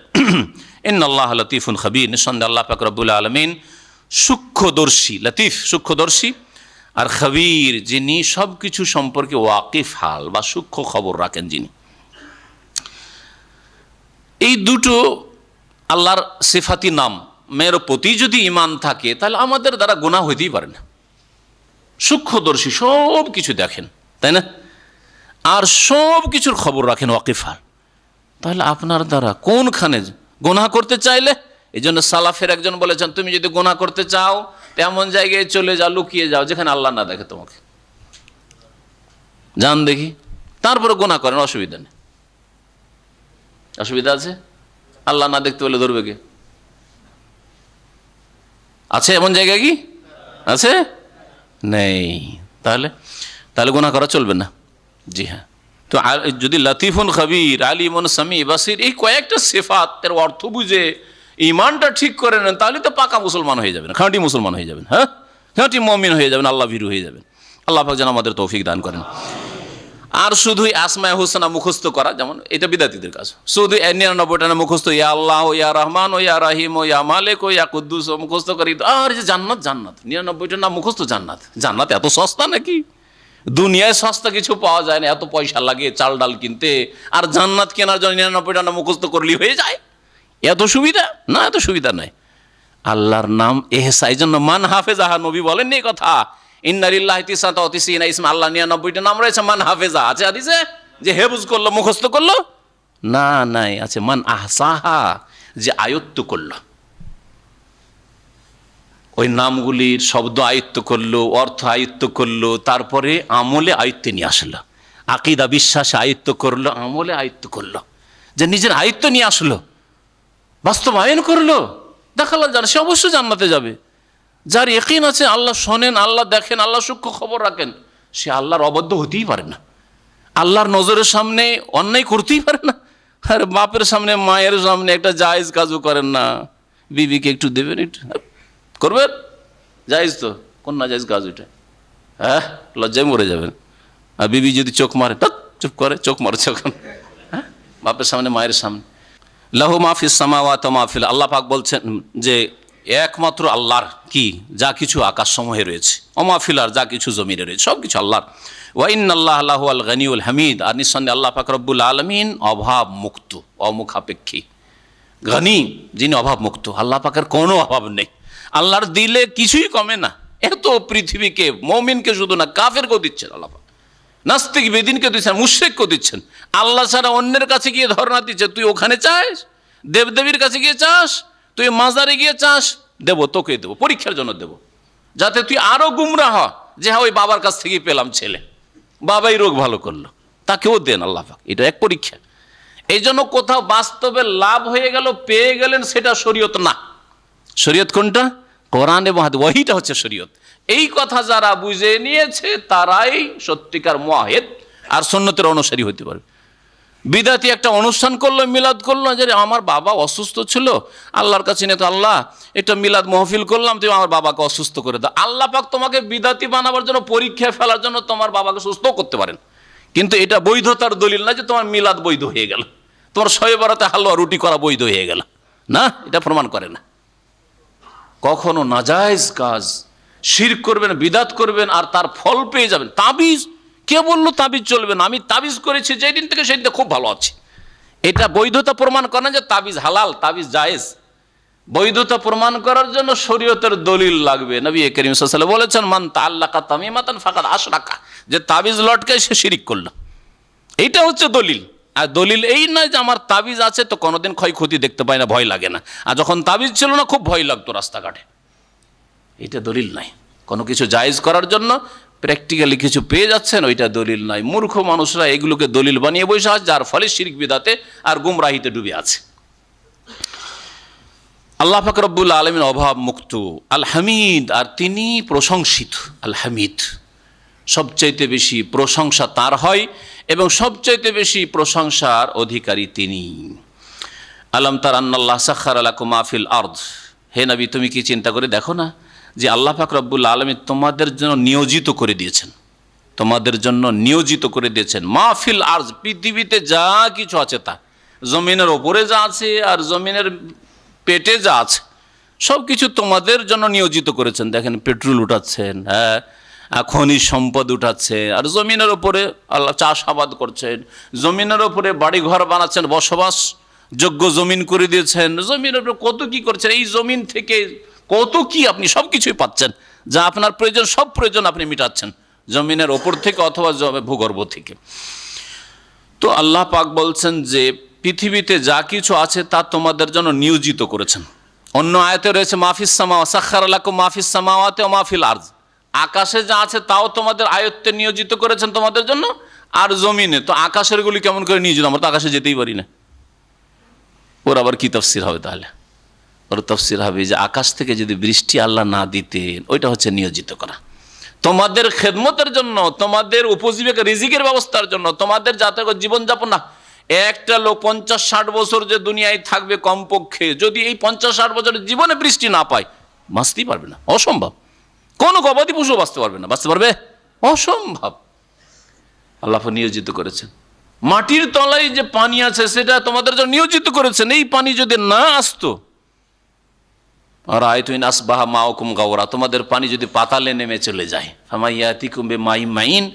S1: ইন্নাল্লাহ লতীফুন খবীর, নিঃসন্দেহে আল্লাহ পাক রব্বুল আলামিন সূক্ষ্মদর্শী, লতীফ সূক্ষ্মদর্শী, আর খবীর যিনি সব কিছু সম্পর্কে ওয়াকিফ হাল বা সূক্ষ্ম খবর রাখেন যিনি। এই দুটো আল্লাহর সিফাতি নাম মেয়ের প্রতি যদি ঈমান থাকে, তাহলে আমাদের দ্বারা গুনাহ হইতেই পারে না। সূক্ষ্মদর্শী, সব কিছু দেখেন, তাই না, আর সব কিছুর খবর রাখেন, ওয়াকিফ হাল, তাহলে আপনার দ্বারা কোনখানে গুনাহ করতে চাইলে এই জন্য সালাফের একজন বলেছেন, তুমি যদি গুনাহ করতে চাও তেমন জায়গায় চলে যাও, লুকিয়ে যাও যেখানে আল্লাহ না দেখে তোমাকে, যান দেখি, তারপরে গুনাহ করেন, অসুবিধা নেই। অসুবিধা আছে? আল্লাহ না দেখতে বলে ধরবে কে? আছে এমন জায়গা? কি আছে? নেই। তাহলে তাহলে গুনাহ করা চলবে না। জি হ্যাঁ। তো যদি লতিফুন খবীর, আলিমুন সামি বাসির, এই কয়েকটা সিফাতের অর্থ বুঝে ইমানটা ঠিক করে নেন, তাহলে তো পাকা মুসলমান হয়ে যাবেন, খাঁটি মুসলমান হয়ে যাবেন। হ্যাঁ, খাঁটি মুমিন হয়ে যাবেন, আল্লাহ ভীরু হয়ে যাবেন। আল্লাহ পাক যেন আমাদের তৌফিক দান করেন। আর শুধুই আসমায়ে হুসনা মুখস্থ করা, যেমন এটা বিদাতীদের কাজ, শুধু 99টা মুখস্থ, ইয়া আল্লাহ ও ইয়া রহমান ও ইয়া রাহিম ও ইয়া মালিক ও ইয়া কুদ্দুস ও মুখস্থ করি। আর যে জান্নাত, জান্নাত 99টা নাম মুখস্থ, জান্নাত। জান্নাত এত সস্তা নাকি? দুনিয়ায় সস্তা কিছু পাওয়া যায় না, এত পয়সা লাগে চাল ডাল কিনতে, আর জান্নাত কেনার জন্য 99টা নাম মুখস্থ করলেই হয়ে যায়? এত সুবিধা? না, এত সুবিধা নাই। আল্লাহর নাম এহসা, এই জন্য মান হাফেজাহা, নবী বলেননি এই কথা, ইন্না লিল্লাহি তিসআতা ওয়া তিসঈনা ইসমা, আল্লাহ 99টা নাম রয়েছে, মান হাফেজা আছে হাদিসে, যে হেফজ করলো, মুখস্থ করলো না, নাই, আছে মান আহসাহা, যে আয়ত্ত করলো, ওই নামগুলির শব্দ আয়ত্ত করলো, অর্থ আয়ত্ত করলো, তারপরে আমলে আয়ত্তে নিয়ে আসলো, আকীদা বিশ্বাসে আয়ত্ত করলো, আমলে আয়ত্ত করলো, যে নিজের আয়ত্ত নিয়ে আসলো, বাস্তবায়ন করলো, দেখালো জানে, সে অবশ্যই জান্নাতে যাবে। যার ইয়াকিন আছে আল্লাহ শোনেন, আল্লাহ দেখেন, আল্লাহ সূক্ষ্ম খবর রাখেন, সে আল্লাহর অবাধ্য হতেই পারে না, আল্লাহর নজরের সামনে অন্যায় করতেই পারে না। আর বাপের সামনে, মায়ের সামনে একটা জায়েজ কাজও করেন না, বিবিকে একটু দেবেন, একটু করবেন, জায়েজ তো, কোন না জায়েজ কাজ ওইটা? হ্যাঁ, লজ্জায় মরে যাবেন। আর বিবি যদি চোখ মারে, চুপ করে, চোখ মারে যখন, হ্যাঁ, বাপের সামনে, মায়ের সামনে। লাহু মা ফিস সামাওয়াতি ওয়া মা ফিল, আল্লাহ পাক বলছেন যে একমাত্র আল্লাহর কি, যা কিছু আকাশসমূহে রয়েছে, ওয়া মা ফিল আর, যা কিছু জমিনে রয়েছে, সব কিছু আল্লাহর। ওয়া ইন্নাল্লাহা লাহুয়াল গানিউল হামিদ, আর নিঃসন্দেহে আল্লাহ পাক রব্বুল আলামিন অভাব মুক্ত, অমুখাপেক্ষী, গানি, যিনি অভাব মুক্ত। আল্লাহ পাকের কোনো অভাব নেই, আল্লাহর দিলে কিছুই কমে না। এত পৃথিবীকে, মুমিনকে শুধু না, কাফেরকেও দিচ্ছেন আল্লাহ পাক, নাস্তিক বেদিনকে দিচ্ছেন, মুশরিককেও দিচ্ছেন। আল্লাহ ছাড়া অন্যের কাছে গিয়ে ধর্ণা দিচ্ছে, তুই ওখানে চাস, দেবদেবীর কাছে গিয়ে চাস, তুই মাজারে গিয়ে চাস, দেবো, তোকে দেবো, পরীক্ষার জন্য দেবো, যাতে তুই আরো গুমরাহ হ, যে হ্যাঁ ওই বাবার কাছ থেকেই পেলাম ছেলে, বাবাই রোগ ভালো করলো, তাকেও দেন আল্লাহ পাক। এটা এক পরীক্ষা। এই জন্য কোথাও বাস্তবে লাভ হয়ে গেল, পেয়ে গেলেন, সেটা শরীয়ত না। শরীয়ত কোনটা? কোরআন এবং হাদিস, ওহীটা হচ্ছে শরীয়ত। এই কথা যারা বুঝে নিয়েছে তারাই সত্যিকার মুওয়াহিদ আর সুন্নতের অনুসারী হতে পারবে। বিদাতি একটা অনুষ্ঠান করলো, মিলাদ করলো, যে আমার বাবা অসুস্থ ছিল, আল্লাহর কাছে নিয়ে তো আল্লাহ এটা মিলাদ মাহফিল করলাম, তুমি আমার বাবাকে অসুস্থ করে দাও। আল্লাহ পাক তোমাকে বিদাতি বানাবার জন্য, পরীক্ষায় ফেলার জন্য তোমার বাবাকে সুস্থ করতে পারেন, কিন্তু এটা বৈধতার দলিল না যে তোমার মিলাদ বৈধ হয়ে গেল, তোমার শবে বরাতে হালুয়া রুটি করা বৈধ হয়ে গেল, না, এটা প্রমাণ করে না। কখনো নাজায়েজ কাজ, শিরক করবেন, বিদাত করবেন, আর তার ফল পেয়ে যাবেন। তাবিজ, কে বললো তাবিজ চলবে না? আমি তাবিজ করেছি যেই দিন থেকে, সেই দিন খুব ভালো আছি, এটা বৈধতা প্রমাণ করে না যে তাবিজ হালাল, তাবিজ জায়েজ। বৈধতা প্রমাণ করার জন্য শরীয়তের দলিল লাগবে। নবী করিম সাল্লাল্লাহু আলাইহি ওয়াসাল্লাম বলেছেন, মান তাআল্লাকা তামিমাতান ফাকাদ আশরাকা, যে তাবিজ লটকায় সে শিরিক করলো। এইটা হচ্ছে দলিল। আর দলিল এই নয় যে আমার তাবিজ আছে তো কোনোদিন ক্ষয়ক্ষতি দেখতে পাই না, ভয় লাগে না, আর যখন তাবিজ ছিল না খুব ভয় লাগতো রাস্তাঘাটে। এটা দলিল নাই। কোনো কিছু জায়েজ করার জন্য প্র্যাকটিক্যালি কিছু পেয়ে যাচ্ছেন, ওইটা দলিল নাই। মূর্খ মানুষরা এগুলোকে দলিল বানিয়ে বসে আছে, যার ফলে শিরক বিদাতে আর গুমরাহিতে ডুবে আছে। আল্লাহ পাক রব্বুল আলামিন অভাব মুক্ত, আল হামিদ, আর তিনি প্রশংসিত। আল হামিদ, সবচাইতে বেশি প্রশংসা তার হয় এবং সবচাইতে বেশি প্রশংসার অধিকারী তিনি। আলম তার আন্নাল্লাহ সাখারা লাকুম মা ফিল আরদ, হে নবী তুমি কি চিন্তা করে দেখো না যে আল্লাহ পাক রব্বুল আলামিন তোমাদের জন্য নিয়োজিত করে দিয়েছেন, তোমাদের জন্য নিয়োজিত করে দিয়েছেন মা ফিল আরদ, পৃথিবীতে যা কিছু আছে তা, জমিনের ওপরে যা আছে আর জমিনের পেটে যা আছে সব কিছু তোমাদের জন্য নিয়োজিত করেছেন। দেখেন পেট্রোল উঠাচ্ছেন, হ্যাঁ, খনিজ সম্পদ উঠাচ্ছে, আর জমিনের ওপরে আল্লাহ চাষাবাদ করছেন, জমিনের ওপরে বাড়ি ঘর বানাচ্ছেন, বসবাস যোগ্য জমিন করে দিয়েছেন, জমিনের উপরে কত কি করছেন, এই জমিন থেকে কত কি আপনি সব কিছুই পাচ্ছেন, যা আপনার প্রয়োজন, সব প্রয়োজন আপনি মিটাচ্ছেন জমিনের ওপর থেকে অথবা ভূগর্ভ থেকে। তো আল্লাহ পাক বলছেন যে পৃথিবীতে যা কিছু আছে তা তোমাদের জন্য নিয়োজিত করেছেন। অন্য আয়াতে রয়েছে মাহফিস সামাওয়াত সাখারা লাকুম মাহফিস সামাওয়াতি ওয়া মাহফিল আরজ, আকাশে যা আছে তাও তোমাদের আয়ত্তে নিয়োজিত করেছেন তোমাদের জন্য, আর জমিনে তো আকাশের গুলি কেমন করে নিয়োজিত, আমরা তো আকাশে যেতেই পারি না। ওর আবার কি তাফসির হবে তাহলে? ওর তাফসির হবে যে আকাশ থেকে যদি বৃষ্টি আল্লাহ না দিতেন, ওইটা হচ্ছে নিয়োজিত করা তোমাদের খেদমতের জন্য, তোমাদের উপজীবিকা রিজিকের ব্যবস্থার জন্য, তোমাদের যাতে জীবনযাপন না। একটা লোক 50-60 বছর যে দুনিয়ায় থাকবে কমপক্ষে, যদি এই 50-60 বছরের জীবনে বৃষ্টি না পায়, বাঁচতেই পারবে না, অসম্ভব। কোনো গবাদি পশু বাঁচতে পারবে না, বাঁচতে পারবে? অসম্ভব। আল্লাহ নিয়োজিত করেছেন। মাটির তলায় যে পানি আছে সেটা তোমাদের জন্য নিয়োজিত করেছেন। এই পানি যদি না আসতো, আর আয়তুন আসবাহা মাউকুম গাওরা, তোমাদের পানি যদি পাতালে নেমে চলে যায়, ফামাইয়াতিকুম বিমাইন মাইন,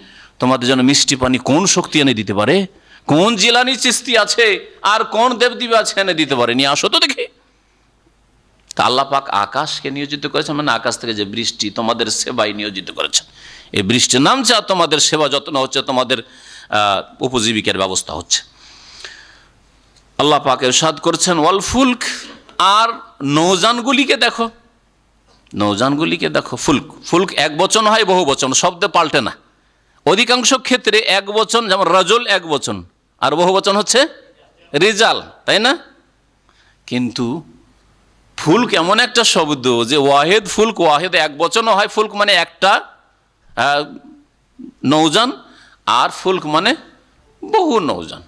S1: তোমাদের জন্য মিষ্টি পানি কোন শক্তি এনে দিতে পারে? কোন জিলানি চিস্তি আছে আর কোন দেবদেবী আছে এনে দিতে পারে? নিয়ে আসো তো দেখি। তা আল্লাহ পাক আকাশকে নিয়োজিত করেছেন, মানে আকাশ থেকে যে বৃষ্টি তোমাদের সেবায় নিয়োজিত করেছেন। এই বৃষ্টির নামছে আর তোমাদের সেবা যত্ন হচ্ছে, তোমাদের উপজীবিকার ব্যবস্থা হচ্ছে। আল্লাহ পাক ইরশাদ করছেন ওয়াল ফুলক, আর নৌযানগুলিকে দেখো, নৌযানগুলিকে দেখো। ফুলক, ফুলক এক বচন হয়, বহু বচন, শব্দে পাল্টে না। অধিকাংশ ক্ষেত্রে এক বচন, যেমন রাজুল এক বচন, আর বহু বচন হচ্ছে রিজাল, তাই না? কিন্তু ফুলক এমন একটা শব্দ যে ওয়াহেদ ফুলক, ওয়াহেদ এক বচনও হয়, ফুলক মানে একটা নৌযান, আর ফুলক মানে বহু নৌযান।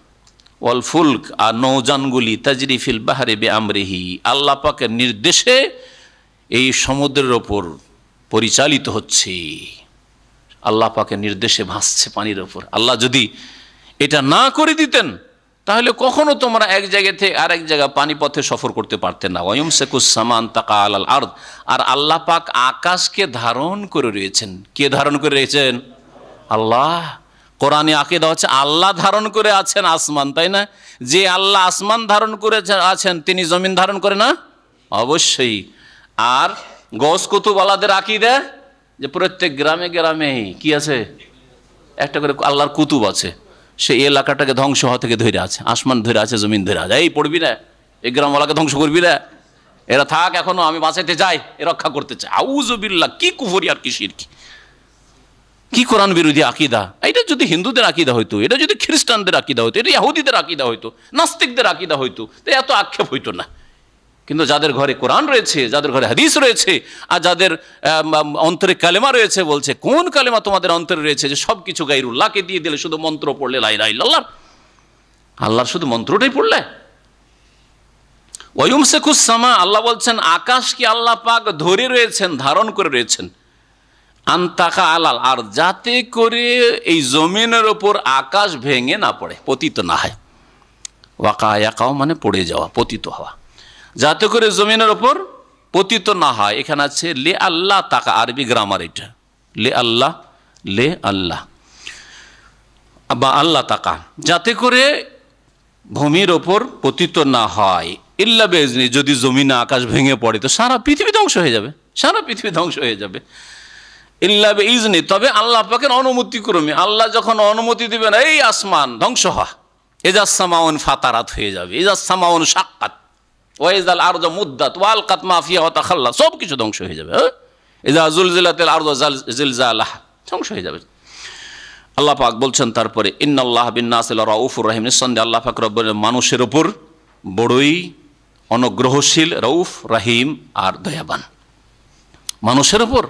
S1: ওয়াল ফুলক, আর নৌযানগুলি তাজরি ফিল বাহরি বিআমরিহি, আল্লাহ পাকের নির্দেশে এই সমুদ্রের ওপর পরিচালিত হচ্ছে, আল্লাহ পাকের নির্দেশে ভাসছে পানির ওপর। আল্লাহ যদি এটা না করে দিতেন তাহলে কখনো তোমরা এক জায়গা থেকে আরেক জায়গা পানিপথে সফর করতে পারতে না। ওয়ায়ুমসিকুস সামান তাকা আলাল আরদ, আর আল্লাহ পাক আকাশকে ধারণ করে রয়েছেন। কে ধারণ করে রয়েছেন? আল্লাহ। কোরআনে আকীদা হচ্ছে আল্লাহ ধারণ করে আছেন আসমান, তাই না? যে আল্লাহ আসমান ধারণ করে আছেন তিনি জমিন ধারণ করে না? অবশ্যই। আর গস কুতুবওয়ালাদের আকীদা যে প্রত্যেক গ্রামে গ্রামে কি আছে, একটা করে আল্লাহর কুতুব আছে, সেই এলাকাটাকে ধ্বংস হওয়া থেকে ধরে আছে, আসমান ধরে আছে, জমিন ধরে আছে। এই পড়বি না, এই গ্রামওয়ালাকে ধ্বংস করবি না, এরা থাক, এখনো আমি বাঁচাইতে যাই, এ রক্ষা করতে চাই। আউযু বিল্লাহ, কি কুফরি আর কি শিরকি, কি কোরআন বিরোধী আকীদা। এটা যদি হিন্দুদের আকীদা হইতো, এটা যদি খ্রিস্টানদের আকীদা হইতো, এটা ইহুদিদের আকীদা হইতো, নাস্তিকদের আকীদা হইতো, তো এত আক্ষেপ হইতো না। কিন্তু যাদের ঘরে কোরআন রয়েছে, যাদের ঘরে হাদিস রয়েছে, আর যাদের অন্তরে কালেমা রয়েছে, বলছে কোন কালেমা তোমাদের অন্তরে রয়েছে যে সব কিছু গায়রুল্লাহকে দিয়ে দিলে, শুধু মন্ত্র পড়লে লা ইলাহা ইল্লাল্লাহ, আল্লাহর শুধু মন্ত্রটাই পড়লে। ওয়ায়ুমসিকুস সামা, আল্লাহ বলছেন আকাশকে আল্লাহ পাক ধরে রয়েছেন, ধারণ করে রয়েছেন, আনতাকা আলাল, আর যাতে করে এই জমিনের ওপর আকাশ ভেঙে না পড়ে, পতিত না হয়। ওয়াকা ইয়াকাও মানে পড়ে যাওয়া, পতিত হওয়া, যাতে করে জমিনের ওপর পতিত না হয়। এখানে আছে লে আল্লাহ তাকা, আরবি গ্রামার এটা, লে আল্লাহ, লে আল্লাহ বা আল্লাহ তাকা, যাতে করে ভূমির ওপর পতিত না হয়। ইল্লা বেজনি, যদি জমিনে আকাশ ভেঙে পড়ে তো সারা পৃথিবী ধ্বংস হয়ে যাবে, সারা পৃথিবী ধ্বংস হয়ে যাবে। ইল্লা বেইজনি, তবে আল্লাহ পাকের অনুমতি ক্রমে। আল্লাহ যখন অনুমতি দিবেন এই আসমান ধ্বংস হওয়া, এজাস সামাউন ফাতারাত হয়ে যাবে, এজাস সামাউন শাক্কাত, ওয়াইজাল আরদু মুদ্দাত ওয়ালকাত মা ফিহা ওয়া তাখাল্লা, সব কিছু ধ্বংস হয়ে যাবে। ইজা জুলজিলাতিল আরদু জিলজালাহা, ধ্বংস হয়ে যাবে। আল্লাহ পাক বলছেন তারপরে ইন্নাল্লাহ বিন-নাসি লারাউফুর রহিম, নিঃসন্দেহে আল্লাহ পাক রব্বুল মানুষের উপর বড়ই অনুগ্রহশীল, রউফ, রহিম আর দয়াবান। মানুষের উপর,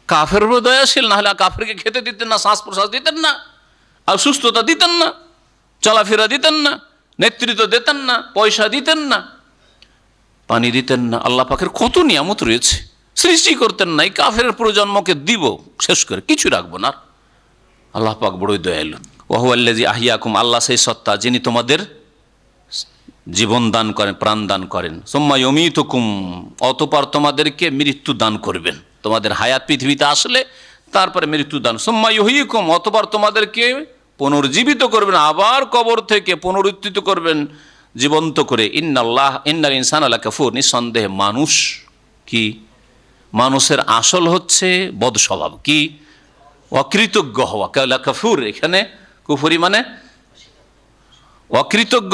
S1: কাফের উপর দয়াশীল, না হলে কাফেরকে খেতে দিতেন না, শ্বাস প্রশ্বাস দিতেন না, আর সুস্থতা দিতেন না, চলাফেরা দিতেন না, নেতৃত্ব দিতেন না, পয়সা দিতেন না, পানি দিতেন না। আল্লাহ পাকের কত নিয়ামত রয়েছে, সৃষ্টি করতেন না। এই কাফের প্রজন্মকে দিব শেষ করে, কিছু রাখবো না। আল্লাহ পাক বড়ই দয়ালু। ওয়া হুয়াল্লাযী আহইয়াকুম, আল্লাহ সেই সত্তা যিনি তোমাদের জীবন দান করেন, প্রাণ দান করেন। সুম্মা ইউমীতুকুম, অতঃপর তোমাদেরকে মৃত্যু দান করবেন। তোমাদের হায়াত পৃথিবীতে আসলে তারপরে মৃত্যু দান। সুম্মা ইউহয়িকুম, অতঃপর তোমাদেরকে পুনর্জীবিত করবেন, আবার কবর থেকে পুনরুত্থিত করবেন জীবন্ত করে। ইন্নাল ইনসানা লাকাফুর, নিঃসন্দেহে মানুষ কি, মানুষের আসল হচ্ছে বদ স্বভাব, কি অকৃতজ্ঞ হওয়া। লাকাফুর এখানে কুফরি মানে অকৃতজ্ঞ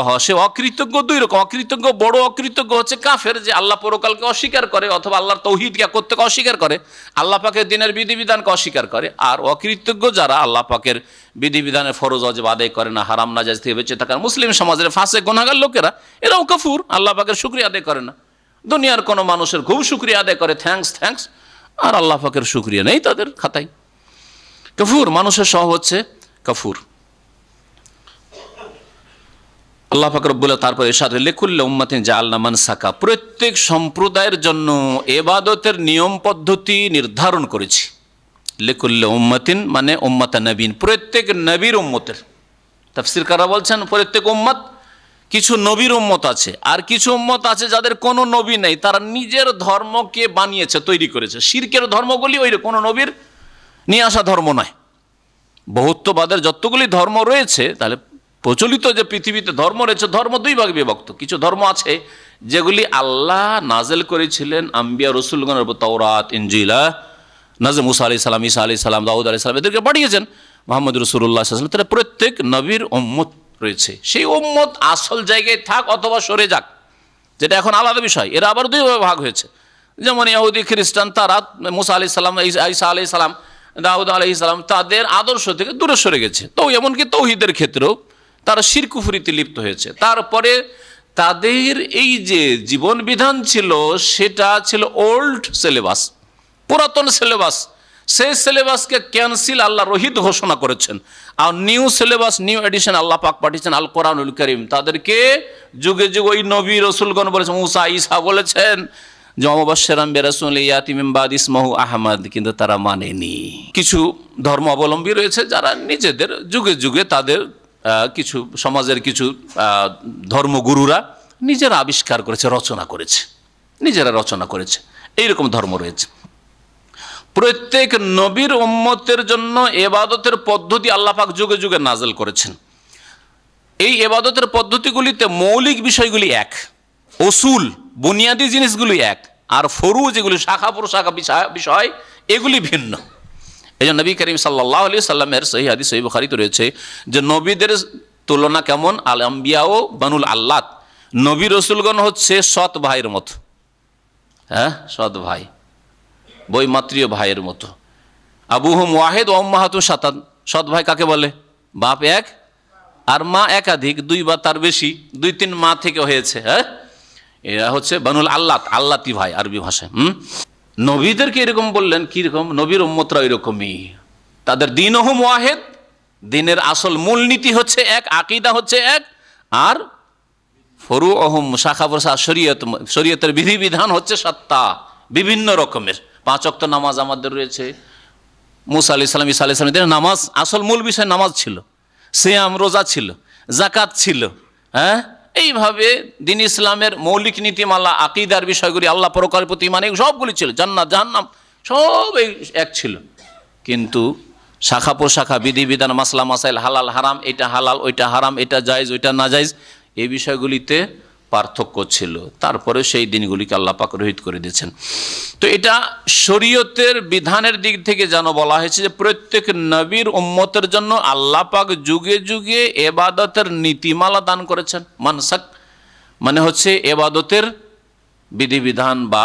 S1: হওয়া, সে অকৃতজ্ঞ দুই রকম। অকৃতজ্ঞ, বড় অকৃতজ্ঞ হচ্ছে কাফের, যে আল্লাহ পরকালকে অস্বীকার করে অথবা আল্লাহর তৌহিদকে একত্বকে অস্বীকার করে, আল্লাহ পাকের দিনের বিধিবিধানকে অস্বীকার করে। আর অকৃতজ্ঞ যারা আল্লাহ পাকের বিধিবিধানের ফরজ ওয়াজিব আদায় করে না, হারাম নাজায়েজ থেকে বেঁচে থাকার মুসলিম সমাজের ফাসেক গুনাহগার লোকেরা, এরাও কাফুর, আল্লাহ পাকের শুকরিয়া আদায় করে না। দুনিয়ার কোনো মানুষের খুব শুকরিয়া আদায় করে, থ্যাঙ্কস, আর আল্লাহ পাকের শুকরিয়া নেই তাদের খাতায়। কাফুর, মানুষের স্বভাব হচ্ছে কাফুর। আল্লাহ পাক রব্বুল তারপর ইরশাদ লিকুল্লি উম্মাতিন জাআলনা মানসাকা, প্রত্যেক সম্প্রদায়ের জন্য ইবাদতের নিয়ম পদ্ধতি নির্ধারণ করেছি। লিকুল্লি উম্মাতিন মানে উম্মাতা নবীন, প্রত্যেক নবীর উম্মতের। তাফসীরকাররা বলছেন প্রত্যেক উম্মত, কিছু নবীর উম্মত আছে, আর কিছু উম্মত আছে যাদের কোনো নবী নেই, তারা নিজের ধর্মকে বানিয়েছে, তৈরি করেছে। শিরকের ধর্মগুলি ওই কোনো নবীর নিয়ে আসা ধর্ম নয়। বহুত্ববাদের যতগুলি ধর্ম রয়েছে, তাহলে প্রচলিত যে পৃথিবীতে ধর্ম রয়েছে, ধর্ম দুই ভাগে বিভক্ত। কিছু ধর্ম আছে যেগুলি আল্লাহ নাজেল করেছিলেন আম্বিয়া রসুলগণের উপর, তাওরাত, ইনজিলা, নাজে মুসা আলাইহিস সালাম, ঈসা আলাইহিস সালাম, দাউদ আলাইহিস সালাম, এদেরকে পাঠিয়েছেন। মুহাম্মদ রাসূলুল্লাহ সাল্লাল্লাহু আলাইহি ওয়াসাল্লাম, তারা প্রত্যেক নবীর উম্মত রয়েছে। সেই উম্মত আসল জায়গায় থাক অথবা সরে যাক, যেটা এখন আলাদা বিষয়। এরা আবার দুই ভাগ হয়েছে, যেমন ইহুদি খ্রিস্টান, তারা মুসা আলাইহিস সালাম, ঈসা আলাইহিস সালাম, দাউদ আলাইহিস সালাম, তাদের আদর্শ থেকে দূরে সরে গেছে। তো এমনকি তৌহিদের ক্ষেত্রেও তারা শিরক কুফরিতে লিপ্ত হয়েছে। তারপরে তাদের এই যে জীবন বিধান ছিল, সেটা ছিল ওল্ড সিলেবাস, পুরাতন সিলেবাস। সেই সিলেবাসকে ক্যান্সেল আল্লাহ রহিত ঘোষণা করেছেন, আর নিউ সিলেবাস, নিউ এডিশন আল্লাহ পাক পাঠিয়েছেন আল কোরআনুল কারীম। তাদেরকে যুগে যুগে ওই নবী রসুলগণ বলেছেন, মুসা ঈসা বলেছেন যে মুবাশশিরাম বিরাসূলিন ইয়াতি মিন বাদি ইসমুহু আহমদ, কিন্তু তারা মানেনি। কিছু ধর্ম অবলম্বী রয়েছে যারা নিজেদের যুগে যুগে তাদের কিছু সমাজের কিছু ধর্মগুরুরা নিজেরা আবিষ্কার করেছে, নিজেরা রচনা করেছে, এইরকম ধর্ম রয়েছে। প্রত্যেক নবীর উম্মতের জন্য ইবাদতের পদ্ধতি আল্লাহ পাক যুগে যুগে নাযিল করেছেন। এই ইবাদতের পদ্ধতিগুলিতে মৌলিক বিষয়গুলি এক, উসুল বুনিয়াদী জিনিসগুলি এক, আর ফরু যেগুলি শাখা প্রশাখা বিষয় এগুলি ভিন্ন। এই জন্য নবী করিম সাল্লাল্লাহু আলাইহি সাল্লামের সহিহ হাদিস, সহিহ বুখারীতে রয়েছে যে নবীদের তুলনা কেমন, আল আম্বিয়া ও বানুল আল্লাত, নবী রসুলগণ হচ্ছে সৎ ভাইয়ের মতো। সৎ ভাই, বৈমাত্রীয় ভাইয়ের মতো। আবুহুম ওয়াহিদ ওয়া উম্মাহাতুহুম শাতাত, সৎ ভাই কাকে বলে? বাপ এক আর মা একাধিক, দুই বা তার বেশি, দুই তিন মা থেকে হয়েছে। এরা হচ্ছে বানুল আল্লাত, আল্লাতি ভাই আরবি ভাষায়। নবীদেরকে এরকম বললেন, কিরকম? নবীর উম্মতরা এরকমই, তাদের দীনহুম ওয়াহিদ, দিনের আসল মূলনীতি হচ্ছে এক, আকীদা হচ্ছে এক, আর ফরুউহুম শাখা প্রশাখা শরীয়তের বিধিবিধান হচ্ছে সাতটা, বিভিন্ন রকমের। 5 ওয়াক্ত নামাজ আমাদের রয়েছে। মুসা আলাইহিস সালাম, ঈসা আলাইহিস সালাম নামাজ, আসল মূল বিষয় নামাজ ছিল, সিয়াম রোজা ছিল, যাকাত ছিল। এইভাবে দিন ইসলামের মৌলিক নীতিমালা, আকীদার বিষয়গুলি, আল্লাহ পরকালের প্রতি ঈমান, সবগুলি ছিল, জান্নাত জাহান্নাম সব এক ছিল। কিন্তু শাখা প্রশাখা, বিধিবিধান, মাসলা মাসাইল, হালাল হারাম, এটা হালাল ওইটা হারাম, এটা জায়েজ ওইটা না জায়েজ, এই বিষয়গুলিতে পার্থক্য ছিল। তারপরে সেই দিনগুলিকে আল্লাহ পাক রহিত করে দিয়েছেন। তো এটা শরীয়তের বিধানের দিক থেকে যেন বলা হয়েছে যে প্রত্যেক নবীর উম্মতের জন্য আল্লাহ পাক যুগে যুগে ইবাদতের নীতিমালা দান করেছেন। মানসাক মানে হচ্ছে ইবাদতের বিধিবিধান বা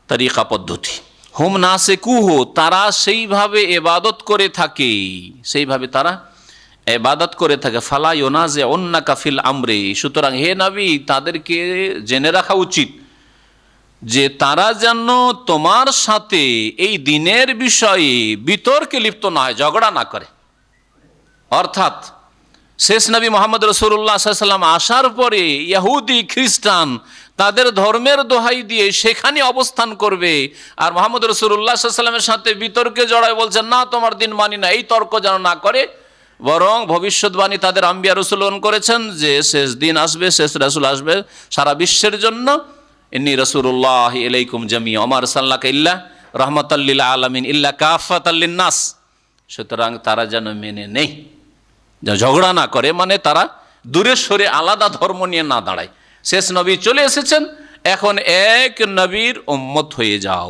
S1: তরিকা পদ্ধতি। হুম নাসিকুহু, তারা সেইভাবে ইবাদত করে থাকে, সেইভাবে তারা ইবাদত করে থাকে। ফালা ইউনাজিউন্নাকা ফিল আমরি, সুতরাং হে নবী তাদেরকে জেনে রাখা উচিত যে তারা যেন তোমার সাথে এই দিনের বিষয়ে বিতর্কে লিপ্ত না হয়, ঝগড়া না করে। অর্থাৎ শেষ নবী মুহাম্মদ রাসূলুল্লাহ সাল্লাল্লাহু আলাইহি ওয়াসাল্লাম আসার পরে ইহুদি খ্রিস্টান তাদের ধর্মের দোহাই দিয়ে সেখানে অবস্থান করবে, আর মুহাম্মদ রাসূলুল্লাহ সাল্লাল্লাহু আলাইহি ওয়াসাল্লামের সাথে বিতর্কে জড়ায় বলছেন না তোমার দিন মানি না, এই তর্ক যেন না করে। বরং ভবিষ্যৎবাণী তাদের আম্বিয়া রাসূলগণ করেছেন যে শেষ দিন আসবে, শেষ রাসূল আসবে সারা বিশ্বের জন্য। ইন্নী রাসূলুল্লাহ ইলাইকুম জামিআ ওয়া মা আরসালনাকা ইল্লা রাহমাতাল লিল আলামিন ইল্লা কাফাতাল লিন-নাস। সুতরাং তারা যেন মেনে নেই, ঝগড়া না করে, মানে তারা দূরে সরে আলাদা ধর্ম নিয়ে না দাঁড়ায়। শেষ নবী চলে এসেছেন, এখন এক নবীর উম্মত হয়ে যাও।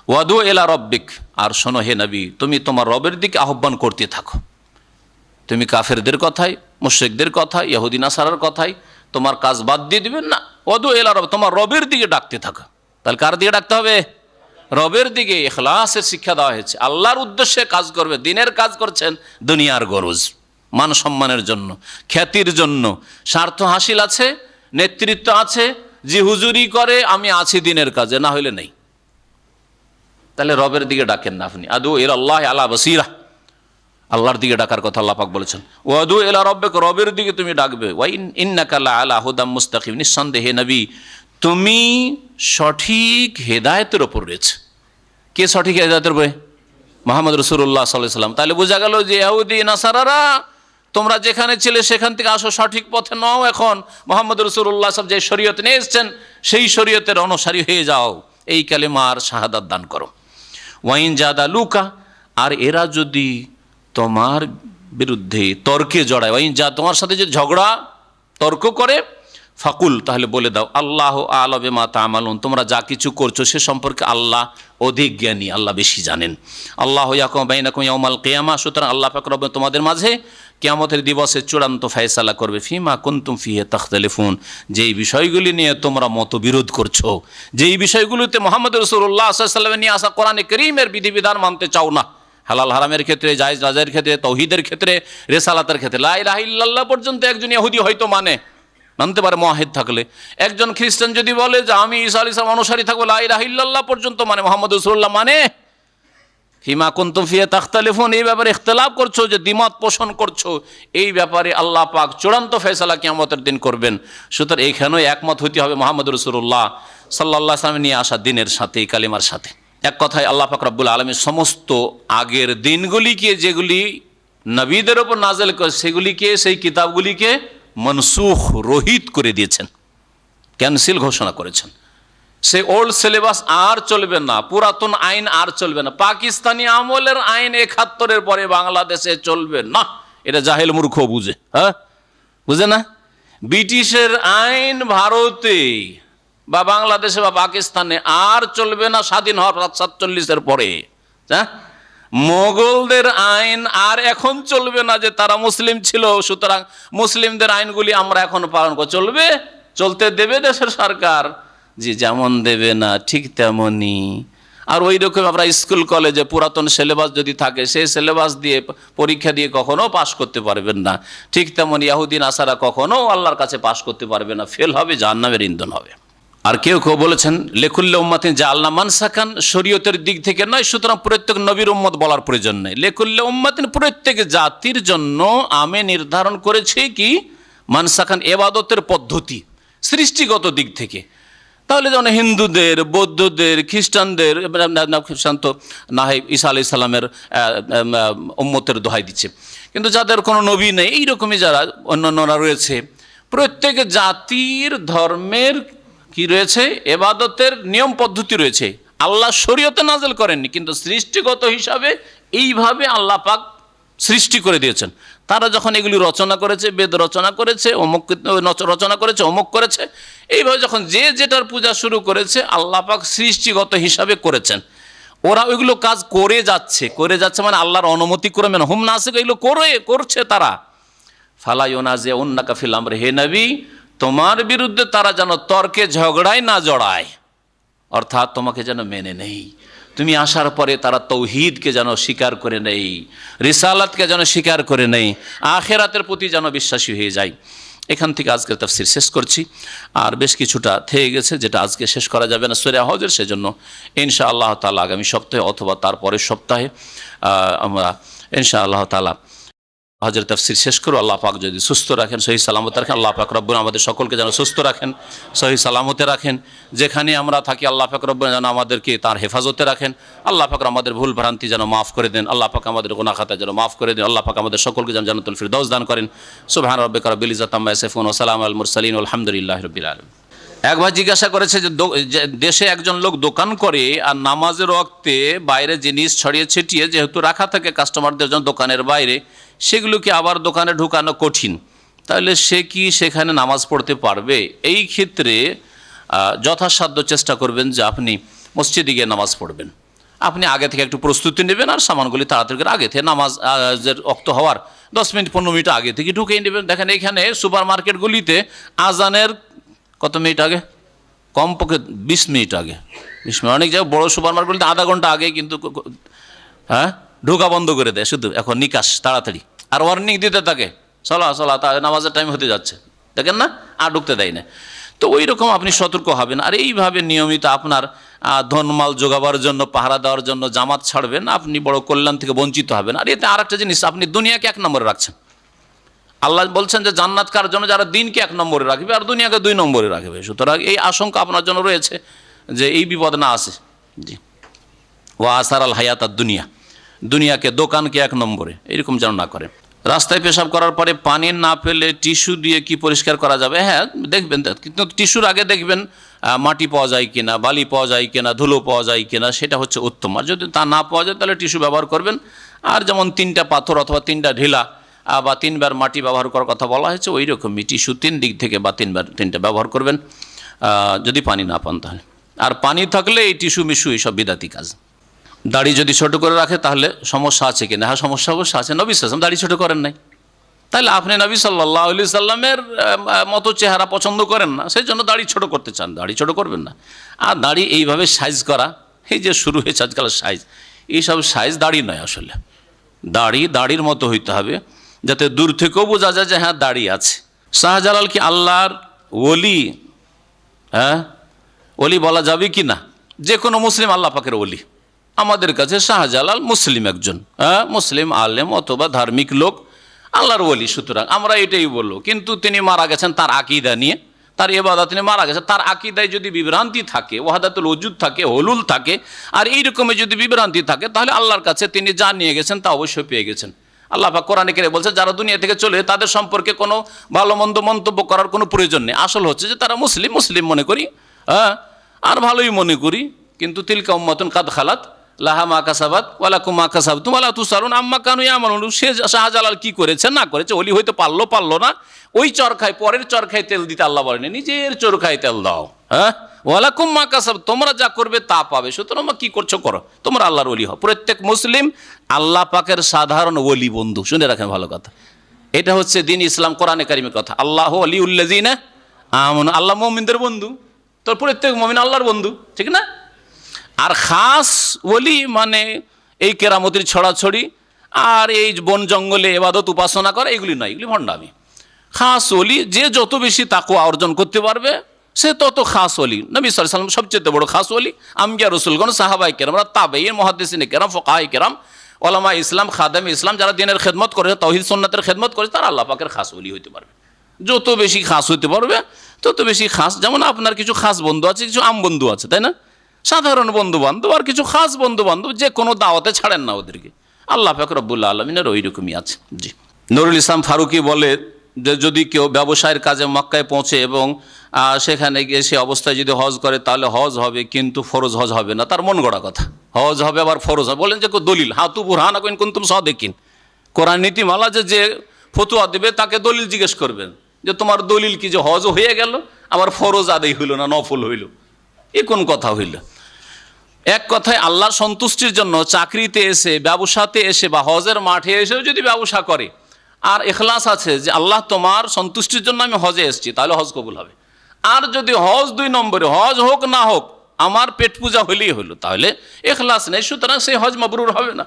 S1: ওয়াদু ইলা রব্বিক, আর শোনো হে নবী তুমি তোমার রবের দিকে আহ্বান করতে থাকো। তুমি কাফেরদের কথায় মুশরিকদের কথা, ইহুদি নাসারার কথাই তোমার কাজ বাদ দিয়ে দিবেন না। ওদু ইলা রব, তোমার রবের দিকে ডাকতে থাকা। তাহলে কার দিকে ডাকতে হবে? রবের দিকে। ইখলাসের শিক্ষা দেওয়া হয়েছে, আল্লাহর উদ্দেশ্যে কাজ করবে। দিনের কাজ করছেন দুনিয়ার গরজ, মান সম্মানের জন্য, খ্যাতির জন্য, স্বার্থ হাসিল আছে, নেতৃত্ব আছে, যে হুজুরি করে আমি আছি দিনের কাজে, না হইলে নেই। তাহলে রবের দিকে ডাকেন না আপনি। আদু ইলাল্লাহ আলা বাসীরা, আল্লাহর দিকে ডাকার কথা আল্লাহ পাক বলেছেন। ওয়াদু ইলা রাব্বিক, রবের দিকে তুমি ডাকবে। ওয়া ইন্নাকা লা আলা হুদাম মুস্তাকিম, নিঃসন্দেহে নবী তুমি সঠিক হেদায়েতের ওপর রয়েছে। কে সঠিক হেদায়েতের উপরে? মুহাম্মদ রাসূলুল্লাহ সাল্লাল্লাহু আলাইহি ওয়াসাল্লাম। তাহলে বোঝা গেল যে ইহুদি নাসারারা তোমরা যেখানে ছিলে সেখান থেকে আসো, সঠিক পথে নও। এখন মুহাম্মদ রাসূলুল্লাহ সাল্লাল্লাহু আলাইহি ওয়াসাল্লাম যে শরীয়ত নিয়ে এসেছেন সেই শরীয়তের অনুসারী হয়ে যাও, এই কালেমার শাহাদাত দান করো। ওয়াইন জাদালুকা, আর এরা যদি তোমার বিরুদ্ধে তর্কে জড়ায়, ওয়াইন যা তোমার সাথে যে ঝগড়া তর্ক করে, ফাকুল তাহলে বলে দাও আল্লাহ আ'লামু বিমা তা'মালুন, তোমরা যা কিছু করছো সে সম্পর্কে আল্লাহ অধিক জ্ঞানী, আল্লাহ বেশি জানেন। আল্লাহ ইয়াহকুমু বাইনাকুম ইয়াউমাল কিয়ামা, সুতরাং আল্লাহ পাক রব তোমাদের মাঝে কিয়ামতের দিবসে চূড়ান্ত ফয়সালা করবে। ফিমা কুনতুম ফিহি তাখতালিফুন, যেই বিষয়গুলি নিয়ে তোমরা মতবিরোধ করছো, যেই বিষয়গুলোতে মুহাম্মদ রাসূলুল্লাহ সাল্লাল্লাহু আলাইহি ওয়াসাল্লাম নিয়ে আসা কোরআনে কারীমের বিধিবিধান মানতে চাও না, হালাল হারামের ক্ষেত্রে, জায়েজ নাজায়েজের ক্ষেত্রে, তাওহীদের ক্ষেত্রে, রিসালাতের ক্ষেত্রে, লা ইলাহা ইল্লাল্লাহ পর্যন্ত একজন ইহুদি হয়তো মানতে পারে মুওয়াহিদ থাকলে। একজন খ্রিস্টান যদি বলে যে আমি ঈসা আলাইহিস সালাম অনুসারী থাকবো, লা ইলাহা ইল্লাল্লাহ পর্যন্ত মুহাম্মদ রাসূলুল্লাহ ফিমা কুনতুম ফিহি তাখতালিফুন, এই ব্যাপারে ইখতিলাফ করছো, যে দ্বিমত পোষণ করছো, এই ব্যাপারে আল্লাহ পাক চূড়ান্ত ফয়সালা কিয়ামতের দিন করবেন। সুতরাং এইখানেও একমত হতে হবে মুহাম্মদ রাসূলুল্লাহ সাল্লাল্লাহু আলাইহি ওয়াসাল্লাম নিয়ে আসা দিনের সাথে, এই কালিমার সাথে। এক কথায় আল্লাহ পাক রব্বুল আলামিন সমস্ত আগের দিনগুলিকে যেগুলি নবীদের ওপর নাযিল করে সেগুলিকে, সেই কিতাবগুলিকে মনসুখ, রহিত করে দিয়েছেন, ক্যান্সেল ঘোষণা করেছেন। সে ওল্ড সিলেবাস আর চলবে না, পুরাতন আইন আর চলবে না। পাকিস্তানি আমলের আইন ৭১-এর পরে বাংলাদেশে চলবে না, এটা জাহেল মূর্খ বুঝে, হ্যাঁ বুঝে না। ব্রিটিশের আইন ভারতে বা বাংলাদেশে বা পাকিস্তানে আর চলবে না স্বাধীন হওয়ার ৪৭-এর পরে। হ্যাঁ, মোগলদের আইন আর এখন চলবে না, যে তারা মুসলিম ছিল সুতরাং মুসলিমদের আইনগুলি আমরা এখন পালন করে চলবে, চলতে দেবে দেশের সরকার? জি, যেমন দেবে না ঠিক তেমনই। আর ওই রকম আমরা স্কুল কলেজে পুরাতন সিলেবাস যদি থাকে, সেই সিলেবাস দিয়ে পরীক্ষা দিয়ে কখনো পাশ করতে পারবেন না। ঠিক তেমন ইহুদি নাসারা কখনো আল্লাহর কাছে পাশ করতে পারবে না, ফেল হবে, জাহান্নামের ইন্ধন হবে। আর কেউ কেউ বলেছেন লেকুল্লি উম্মাতিন জাআলনা মানসাকান, শরীয়তের দিক থেকে নয়, সুতরাং প্রত্যেক নবীর উম্মত বলার প্রয়োজন নেই। লেকুল্লি উম্মাতিন, প্রত্যেক জাতির জন্য আমি নির্ধারণ করেছি কি মানসাকান, ইবাদতের পদ্ধতি সৃষ্টিগত দিক থেকে। তাহলে যেমন হিন্দুদের, বৌদ্ধদের, খ্রিস্টানদের, খ্রিস্টান তো না হয় ঈসা আলাইহিস সালামের উম্মতের দোহাই দিচ্ছে, কিন্তু যাদের কোনো নবী নেই, এইরকমই যারা অন্যান্যরা রয়েছে, প্রত্যেক জাতির ধর্মের কি রয়েছে, ইবাদতের নিয়ম পদ্ধতি রয়েছে। আল্লাহ শরীয়তে নাযিল করেননি, কিন্তু সৃষ্টিগত হিসাবে এইভাবে আল্লাহ পাক সৃষ্টি করে দিয়েছেন। তারা যখন এগুলি রচনা করেছে, বেদ রচনা করেছে, অমুক রচনা করেছে, অমুক করেছে, এইভাবে যখন যে যেটার পূজা শুরু করেছে আল্লাহ পাক সৃষ্টিগত হিসাবে করেছেন। ওরা ওইগুলো কাজ করে যাচ্ছে মানে আল্লাহর অনুমতি করে, মানে হুম নাসিক, এগুলো করছে তারা। ফালা ইউনাজিউন্নাকা ফিল আমরি, হে নবী তোমার বিরুদ্ধে তারা যেন তর্কে ঝগড়ায় না জড়ায়, অর্থাৎ তোমাকে যেন মেনে নেই। তুমি আসার পরে তারা তৌহিদকে যেন স্বীকার করে নেই, রিসালাতকে যেন স্বীকার করে নেই, আখিরাতের প্রতি যেন বিশ্বাসী হয়ে যায়। এখান থেকে আজকের তাফসীর শেষ করছি। আর বেশ কিছুটা থেকে গেছে যেটা আজকে শেষ করা যাবে না সূরা হজের, সেজন্য ইনশাআল্লাহ তাআলা আগামী সপ্তাহে অথবা তার পরের সপ্তাহে আমরা ইনশাআল্লাহ তাআলা হজের তাফসীর শেষ করো। আল্লাহ পাক যদি সুস্থ রাখেন, সহি সালামতে রাখেন, আল্লাহ পাক রব্বুল আমাদের সকলকে যেন সুস্থ রাখেন, সহি সালামতে রাখেন। যেখানে আমরা থাকি আল্লাহ পাক রব্বুল যেন আমাদেরকে তার হেফাজতে রাখেন। আল্লাহ পাক আমাদের ভুল ভ্রান্তি যেন মাফ করে দেন, আল্লাহ পাক আমাদের গুনাহ খাতা যেন মাফ করে দেন, আল্লাহ পাক আমাদের সকলকে যেন জান্নাতুল ফিরদাউস দান করেন। সুবহান রাব্বিকা রাব্বিল ইজ্জাতি আম্মা ইয়াসিফুন ওয়া সালামুন আলাল মুরসালিন আলহামদুলিল্লাহি রাব্বিল আলামিন। এক ভাই জিজ্ঞাসা করেছে যে দেশে একজন লোক দোকান করে আর নামাজের ওয়াক্তে বাইরে জিনিস ছড়িয়ে ছিটিয়ে যেহেতু রাখা থাকে কাস্টমারদের জন্য দোকানের বাইরে, সেগুলোকে আবার দোকানে ঢুকানো কঠিন, তাহলে সে কি সেখানে নামাজ পড়তে পারবে? এই ক্ষেত্রে যথাসাধ্য চেষ্টা করবেন যে আপনি মসজিদে গিয়ে নামাজ পড়বেন। আপনি আগে থেকে একটু প্রস্তুতি নেবেন আর সামানগুলি তাড়াতাড়ি করে আগে থেকে নামাজের ওয়াক্ত হওয়ার 10 মিনিট 15 মিনিট আগে থেকে ঢুকিয়ে নেবেন। দেখেন এখানে সুপার মার্কেটগুলিতে আজানের কত মিনিট আগে, কমপক্ষে 20 মিনিট আগে, 20 মিনিট, অনেক জায়গায় বড় সুপার মার্কেটগুলিতে আধা ঘন্টা আগে কিন্তু ঢোকা বন্ধ করে দেয় শুধু, এখন নিকাশ তাড়াতাড়ি, আর ওয়ার্নিং দিতে থাকে চলা নামাজের টাইম হতে যাচ্ছে, দেখেন না, আর ঢুকতে দেয় না। তো ওই রকম আপনি সতর্ক হবেন। আর এইভাবে নিয়মিত আপনার ধনমাল জোগাবার জন্য, পাহারা দেওয়ার জন্য জামাত ছাড়বেন, আপনি বড় কল্যাণ থেকে বঞ্চিত হবেন। আর এতে আর একটা জিনিস, আপনি দুনিয়াকে 1 নম্বরে রাখছেন। আল্লাহ বলছেন যে জান্নাত কার জন্য, যারা দিনকে 1 নম্বরে রাখবে আর দুনিয়াকে 2 নম্বরে রাখবে। সুতরাং এই আশঙ্কা আপনার জন্য রয়েছে যে এই বিপদ না আসে। জি, ওয়া আসার আল হায়াত আর দুনিয়াকে, দোকানকে 1 নম্বরে, এরকম যেন না করে। রাস্তায় পেশাব করার পরে পানি না পেলে টিস্যু দিয়ে কি পরিষ্কার করা যাবে? হ্যাঁ, দেখবেন, কিন্তু টিস্যুর আগে দেখবেন মাটি পাওয়া যায় কিনা, বালি পাওয়া যায় কিনা, ধুলো পাওয়া যায় কিনা, সেটা হচ্ছে উত্তম। আর যদি তা না পাওয়া যায় তাহলে টিস্যু ব্যবহার করবেন। আর যেমন 3টা পাথর অথবা 3টা ঢিলা বা 3বার মাটি ব্যবহার করার কথা বলা হয়েছে, ওই রকমই টিস্যু 3 দিক থেকে বা 3টা ব্যবহার করবেন যদি পানি না পান তাহলে। আর পানি থাকলে এই টিস্যু মিস্যু এইসব বিদাতি কাজ। দাড়ি যদি ছোট করে রাখে তাহলে সমস্যা আছে কিনা? হ্যাঁ, সমস্যা অবশ্য আছে। নবী সাল্লাল্লাহু আলাইহি ওয়াসাল্লাম দাড়ি ছোট করেন নাই, তাহলে আপনি নবী সাল্লাল্লাহু আলাইহি সাল্লামের মতো চেহারা পছন্দ করেন না, সেই জন্য দাড়ি ছোট করতে চান, দাড়ি ছোট করবেন না। আর দাড়ি এইভাবে সাইজ করা, এই যে শুরু হয়েছে আজকাল সাইজ, এইসব সাইজ দাড়ি নয় আসলে। দাড়ির মতো হইতে হবে, যাতে দূর থেকেও বোঝা যায় যে হ্যাঁ দাড়ি আছে। শাহজালাল কি আল্লাহর ওলি? হ্যাঁ, ওলি বলা যাবে কি না? যে কোনো মুসলিম আল্লাহ পাকের ওলি। আমাদের কাছে শাহজালাল মুসলিম একজন, মুসলিম আলেম অথবা ধার্মিক লোক, আল্লাহর ওলি। সুতরাং আমরা এটাই বলবো। কিন্তু তিনি মারা গেছেন তার আকীদা নিয়ে, তার ইবাদত নিয়ে মারা গেছে। তার আকীদায় যদি বিভ্রান্তি থাকে, ওয়াহদাতুল ওজুদ থাকে, হলুল থাকে, আর এই রকমের যদি বিভ্রান্তি থাকে, তাহলে আল্লাহর কাছে তিনি যা নিয়ে গেছেন তা অবশ্যই পেয়ে গেছেন। আল্লাহ পাক কোরআনে কারিমে বলছে যারা দুনিয়া থেকে চলে তাদের সম্পর্কে কোনো ভালো মন্দ মন্তব্য করার কোনো প্রয়োজন নেই। আসল হচ্ছে যে তারা মুসলিম মনে করি, আর ভালোই মনে করি। কিন্তু তিলকা উম্মাতুন কাদ খালাত লাহা মা কাসাবাত ওয়া লাকুম মা কাসাবতুম ওয়া লা তুসারুন আম্মা কানু ইয়ামালুন। সে শাহজালাল কি করেছে না করেছে, ওলি হইতে পারলো না, ওই চরখায়, পরের চরখায় তেল দিতে আল্লাহ বলেনি, নিজের চরখায় তেল দাও। ওয়া লাকুম মা কাসাব, তোমরা যা করবে তা পাবে। সুতরাং কি করছো করো, তোমরা আল্লাহর ওলি হও। প্রত্যেক মুসলিম আল্লাহ পাকের সাধারণ ওলি বন্ধু। শুনে রাখেন ভালো কথা, এটা হচ্ছে দ্বীন ইসলাম, কোরআনে কারিমের কথা। আল্লাহু ওয়ালিউল্লাযিনা আমানু, আল্লাহ মুমিনদের বন্ধু। তো প্রত্যেক মুমিন আল্লাহর বন্ধু, ঠিক না? আর খাস ওলি মানে এই কেরামতির ছড়াছড়ি আর এই বন জঙ্গলে ইবাদত উপাসনা করা, এগুলি নয়, এগুলি ভণ্ডামি। খাস ওলি যে যত বেশি তাকওয়া অর্জন করতে পারবে সে তত খাস ওলি। নবী সাল্লাল্লাহু আলাইহি ওয়াসাল্লাম সবচেয়ে বড় খাস ওলি। আম্বিয়া রাসূলগণ, সাহাবায়ে কেরাম, তাবেঈন, মুহাদ্দিসিনে কেরাম, ফুকাহায়ে কেরাম, উলামা ইসলাম, খাদেম ইসলাম, যারা দ্বীনের খেদমত করেছে, তাওহীদ সুন্নাতের খেদমত করেছে, তারা আল্লাহ পাকের খাস ওলি হইতে পারবে। যত বেশি খাস হইতে পারবে তত বেশি খাস। যেমন আপনার কিছু খাস বন্ধু আছে, কিছু আম বন্ধু আছে, তাই না? সাধারণ বন্ধু বান্ধব আর কিছু খাস বন্ধু বান্ধব, যে কোনো দাওয়াতে ছাড়েন না ওদেরকে। আল্লাহ পাক রব্বুল আলামিনের ওই রকমই আছে। জি, নুরুল ইসলাম ফারুকি বলে যে যদি কেউ ব্যবসায়ের কাজে মক্কায় পৌঁছে এবং সেখানে গিয়ে সে অবস্থায় যদি হজ করে তাহলে হজ হবে, কিন্তু ফরজ হজ হবে না। তার মন গড়া কথা, হজ হবে আবার ফরজ হবে। বলেন যে দলিল, হাতু বুরহান আকুন কুনতুম সাদিকিন। কোরআন নীতিমালা যে ফতোয়া দেবে তাকে দলিল জিজ্ঞেস করবেন যে তোমার দলিল কি যে হজ হয়ে গেল আবার ফরজ আদায় হইল না, নফল হইল, এ কোন কথা হইল? এক কথায় আল্লাহর সন্তুষ্টির জন্য চাকরিতে এসে, ব্যবসাতে এসে বা হজের মাঠে এসেও যদি ব্যবসা করে আর ইখলাস আছে যে আল্লাহ তোমার সন্তুষ্টির জন্য আমি হজে এসেছি, তাহলে হজ কবুল হবে। আর যদি হজ 2 নম্বরে, হজ হোক না হোক আমার পেট পূজা হলেই হলো, তাহলে ইখলাস নেই, সুতরাং সেই হজ মাবরুর হবে না,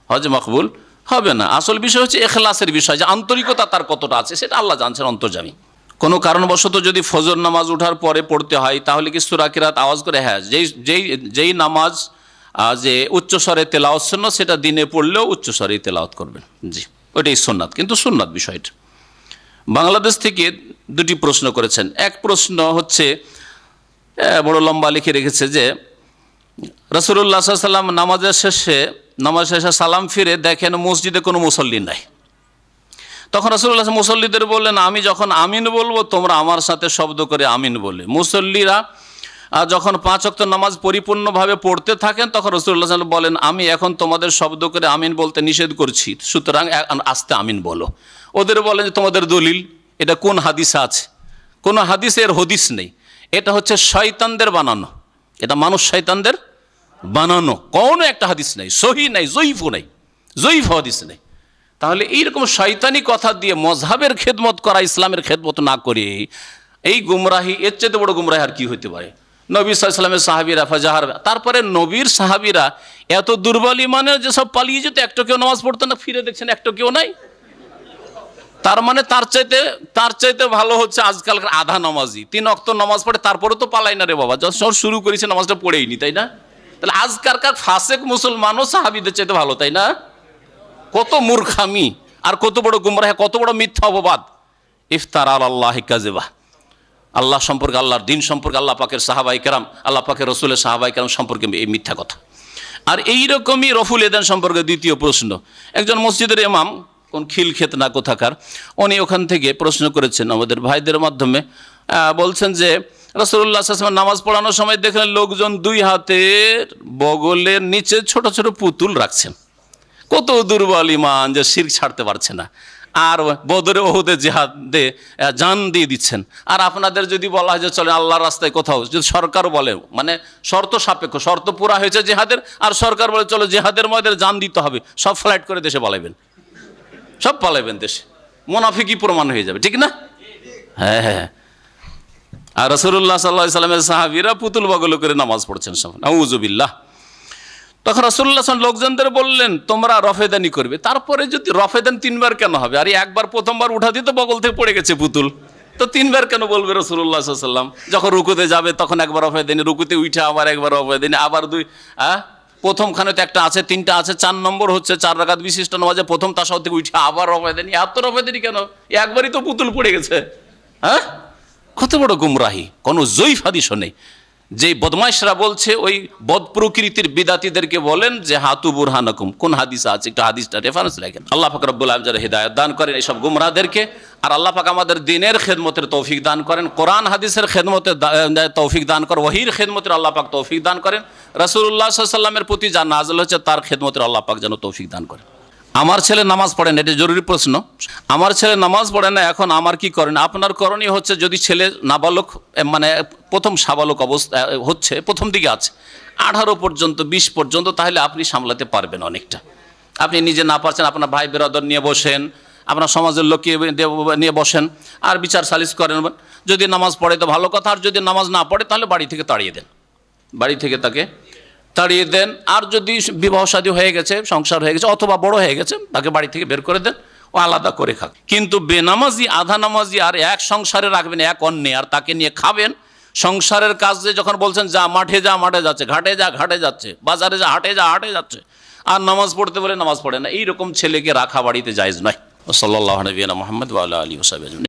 S1: হজ মকবুল হবে না। আসল বিষয় হচ্ছে ইখলাসের বিষয়, যে আন্তরিকতা তার কতটা আছে সেটা আল্লাহ জানছেন, অন্তর্যামী। কোনো কারণবশত যদি ফজর নামাজ ওঠার পরে পড়তে হয় তাহলে কি সূরা কিরাত আওয়াজ করে? হ্যাঁ, যেই নামাজ যে উচ্চস্বরে তেলাওয়াত সুন্নাত, সেটা দিনে পড়লেও উচ্চস্বরেই তেলাওয়াত করবেন। জি, ওইটাই সুন্নাত, কিন্তু সুন্নাত বিষয়টা। বাংলাদেশ থেকে 2টি প্রশ্ন করেছেন। এক প্রশ্ন হচ্ছে বড় লম্বা লিখে রেখেছে যে রাসূলুল্লাহ সাল্লাল্লাহু আলাইহি ওয়াসাল্লাম নামাজ শেষে সালাম ফিরে দেখেন মসজিদে কোনো মুসল্লি নাই। তখন রাসূলুল্লাহ মুসল্লিদের বললেন, আমি যখন আমিন বলবো তোমরা আমার সাথে শব্দ করে আমিন বলে। মুসল্লিরা যখন 5 ওয়াক্ত নামাজ পরিপূর্ণভাবে পড়তে থাকেন তখন রাসূলুল্লাহ সাল্লাল্লাহু আলাইহি ওয়াসাল্লাম বলেন, আমি এখন তোমাদের শব্দ করে আমিন বলতে নিষেধ করছি, সুতরাং আস্তে আমিন বলো। ওদের বলেন যে তোমাদের দলিল এটা কোন হাদিসে আছে? কোনো হাদিসের হদিস নেই, এটা হচ্ছে শয়তানদের বানানো, এটা মানুষ শয়তানদের বানানো। কোনো একটা হাদিস নেই, সহিহ নেই, জয়ীফও নেই, জয়ীফ হাদিস নেই। তাহলে এইরকম শয়তানি কথা দিয়ে মজহাবের খেদমত করা, ইসলামের খেদমত না করে এই গুমরাহি, এর চেয়ে বড় গুমরাহি আর কি হতে পারে? নবী সাল্লাল্লাহু আলাইহি ওয়াসাল্লামের সাহাবীরা ফাজাহার, তারপরে নবীর সাহাবীরা এত দুর্বল ইমানের যে সব পালিয়ে যেত, একটা কেউ নামাজ পড়তো না, ফিরে দেখছেন একটা কেউ নাই। তার মানে তার চাইতে ভালো হচ্ছে আজকালকার আধা নামাজি, 3 ওয়াক্ত নামাজ পড়ে তারপরে তো পালাই না রে বাবা, যখন শুরু করেছে নামাজটা পড়েইনি, তাই না? তাহলে আজকালকার ফাসেক মুসলমানও সাহাবীদের চাইতে ভালো, তাই না? কত মূর্খামি আর কত বড় গুমরাহ, কত বড় মিথ্যা অপবাদ! ইফতারা আলাল্লাহি কাযিবা, আল্লাহ সম্পর্কে, আল্লাহর দিন সম্পর্কে, আল্লাহ পাকের সাহাবায়ে কেরাম, আল্লাহ পাকের রসুলের সাহাবায়ে কেরাম সম্পর্কে এই মিথ্যা কথা। আর এইরকমই রফুল এদান সম্পর্কে দ্বিতীয় প্রশ্ন, একজন মসজিদের ইমাম, কোন খিলক্ষেত না কোথাকার, উনি ওখান থেকে প্রশ্ন করেছেন আমাদের ভাইদের মাধ্যমে, বলছেন যে রাসূলুল্লাহ সাল্লাল্লাহু আলাইহি ওয়াসাল্লাম নামাজ পড়ানোর সময় দেখলেন লোকজন 2 হাতের বগলের নিচে ছোট ছোট পুতুল রাখছেন। কত দুর্বল ইমান যে শিরক ছাড়তে পারছে না, আর বদরে ওহুদে জিহাদে জান দিয়ে দিচ্ছেন। আর আপনাদের যদি বলা হয় যে চলে আল্লাহর রাস্তায় কোথাও, যদি সরকার বলে, মানে শর্ত সাপেক্ষ, শর্ত পুরা হয়েছে জিহাদের, আর সরকার বলে চলো জিহাদের ময়দানে জান দিতে হবে, সব ফ্লাইট করে দেশে পালাইবেন, সব পালাইবেন দেশে, মুনাফিকই প্রমাণ হয়ে যাবে, ঠিক না? হ্যাঁ হ্যাঁ। আর রাসূলুল্লাহ সাল্লাল্লাহু আলাইহি ওয়াসাল্লামের সাহাবীরা পুতুল বগল করে নামাজ পড়ছেন সব, নাউযুবিল্লাহ। তখন রাসূলুল্লাহ সাল্লাল্লাহু আলাইহি ওয়াসাল্লাম লোকজনদের বললেন তোমরা রফেদানি করবে। তারপরে যদি রফেদান 3 বার কেন হবে? আর একবার প্রথমবার উঠা দিতে বগল থেকে পড়ে গেছে পুতুল, তো 3 বার কেন বলবে রাসূলুল্লাহ সাল্লাল্লাহু আলাইহি ওয়াসাল্লাম? যখন রুকুতে যাবে তখন একবার রফেদানি, রুকুতে উঠে আবার একবার রফেদানি, আবার 2, প্রথমখানে তো একটা আছে, 3টা আছে, 4 নম্বর হচ্ছে 4 রাকাত বিশিষ্ট নামাজে প্রথম তাশাহুদ থেকে উঠে আবার রফেদানি। এত রফেদানি কেন? একবারই তো পুতুল পড়ে গেছে। কত বড় গুমরাহি, কোনো জয়ীফ হাদিসও নেই। যে বদমাইশরা বলছে, ওই বদ প্রকৃতির বিদাতীদেরকে বলেন যে হাতু বুরহানাকুম, কোন হাদিস আছে একটু হাদিসটা রেফারেন্স রাখেন। আল্লাহ পাক রব্বুল আলামিন যারা হিদায়াত দান করেন এইসব গুমরাহদেরকে, আর আল্লাহ পাক আমাদের দ্বীনের খেদমতের তৌফিক দান করেন, কোরআন হাদিসের খেদমতের তৌফিক দান করেন, ওহীর খেদমতের আল্লাহ পাক তৌফিক দান করেন, রাসূলুল্লাহ সাল্লাল্লাহু আলাইহি ওয়াসাল্লামের প্রতি যা নাযিল হয়েছে তার খেদমতের আল্লাহ পাক যেন তৌফিক দান করেন। আমার ছেলে নামাজ পড়ে না, এটা জরুরি প্রশ্ন। আমার ছেলে নামাজ পড়ে না, এখন আমার কি করেন? আপনার করণীয় হচ্ছে, যদি ছেলে নাবালক, মানে প্রথম সাবালক অবস্থা হচ্ছে, প্রথম দিকে আছে, 18 পর্যন্ত 20 পর্যন্ত, তাহলে আপনি সামলাতে পারবেন অনেকটা। আপনি নিজে না পারছেন, আপনার ভাই বেরাদর নিয়ে বসেন, আপনার সমাজের লোককে নিয়ে বসেন, আর বিচার সালিশ করেন। যদি নামাজ পড়ে তো ভালো কথা, আর যদি নামাজ না পড়ে তাহলে বাড়ি থেকে তাড়িয়ে দেন, বাড়ি থেকে তাকে তাড়িয়ে দেন। আর যদি বিবাহ শাদী হয়ে গেছে, সংসার হয়ে গেছে, অথবা বড় হয়ে গেছে, তাকে বাড়ি থেকে বের করে দেন, ও আলাদা করে খাক। কিন্তু বেনামাজি, আধা নামাজি আর এক সংসারে রাখবেন, এক অন্যে, আর তাকে নিয়ে খাবেন। সংসারের কাজে যখন বলছেন যা মাঠে যা, মাঠে যাচ্ছে, ঘাটে যা, ঘাটে যাচ্ছে, বাজারে যা, হাটে যা, হাটে যাচ্ছে, আর নামাজ পড়তে বলে নামাজ পড়ে না, এইরকম ছেলেকে রাখা বাড়িতে জায়েজ নয়। সাল্লাল্লাহু আলাইহি ওয়া সাল্লাম মুহাম্মদ ওয়া আলা আলিহি ওয়া সাহবিহি।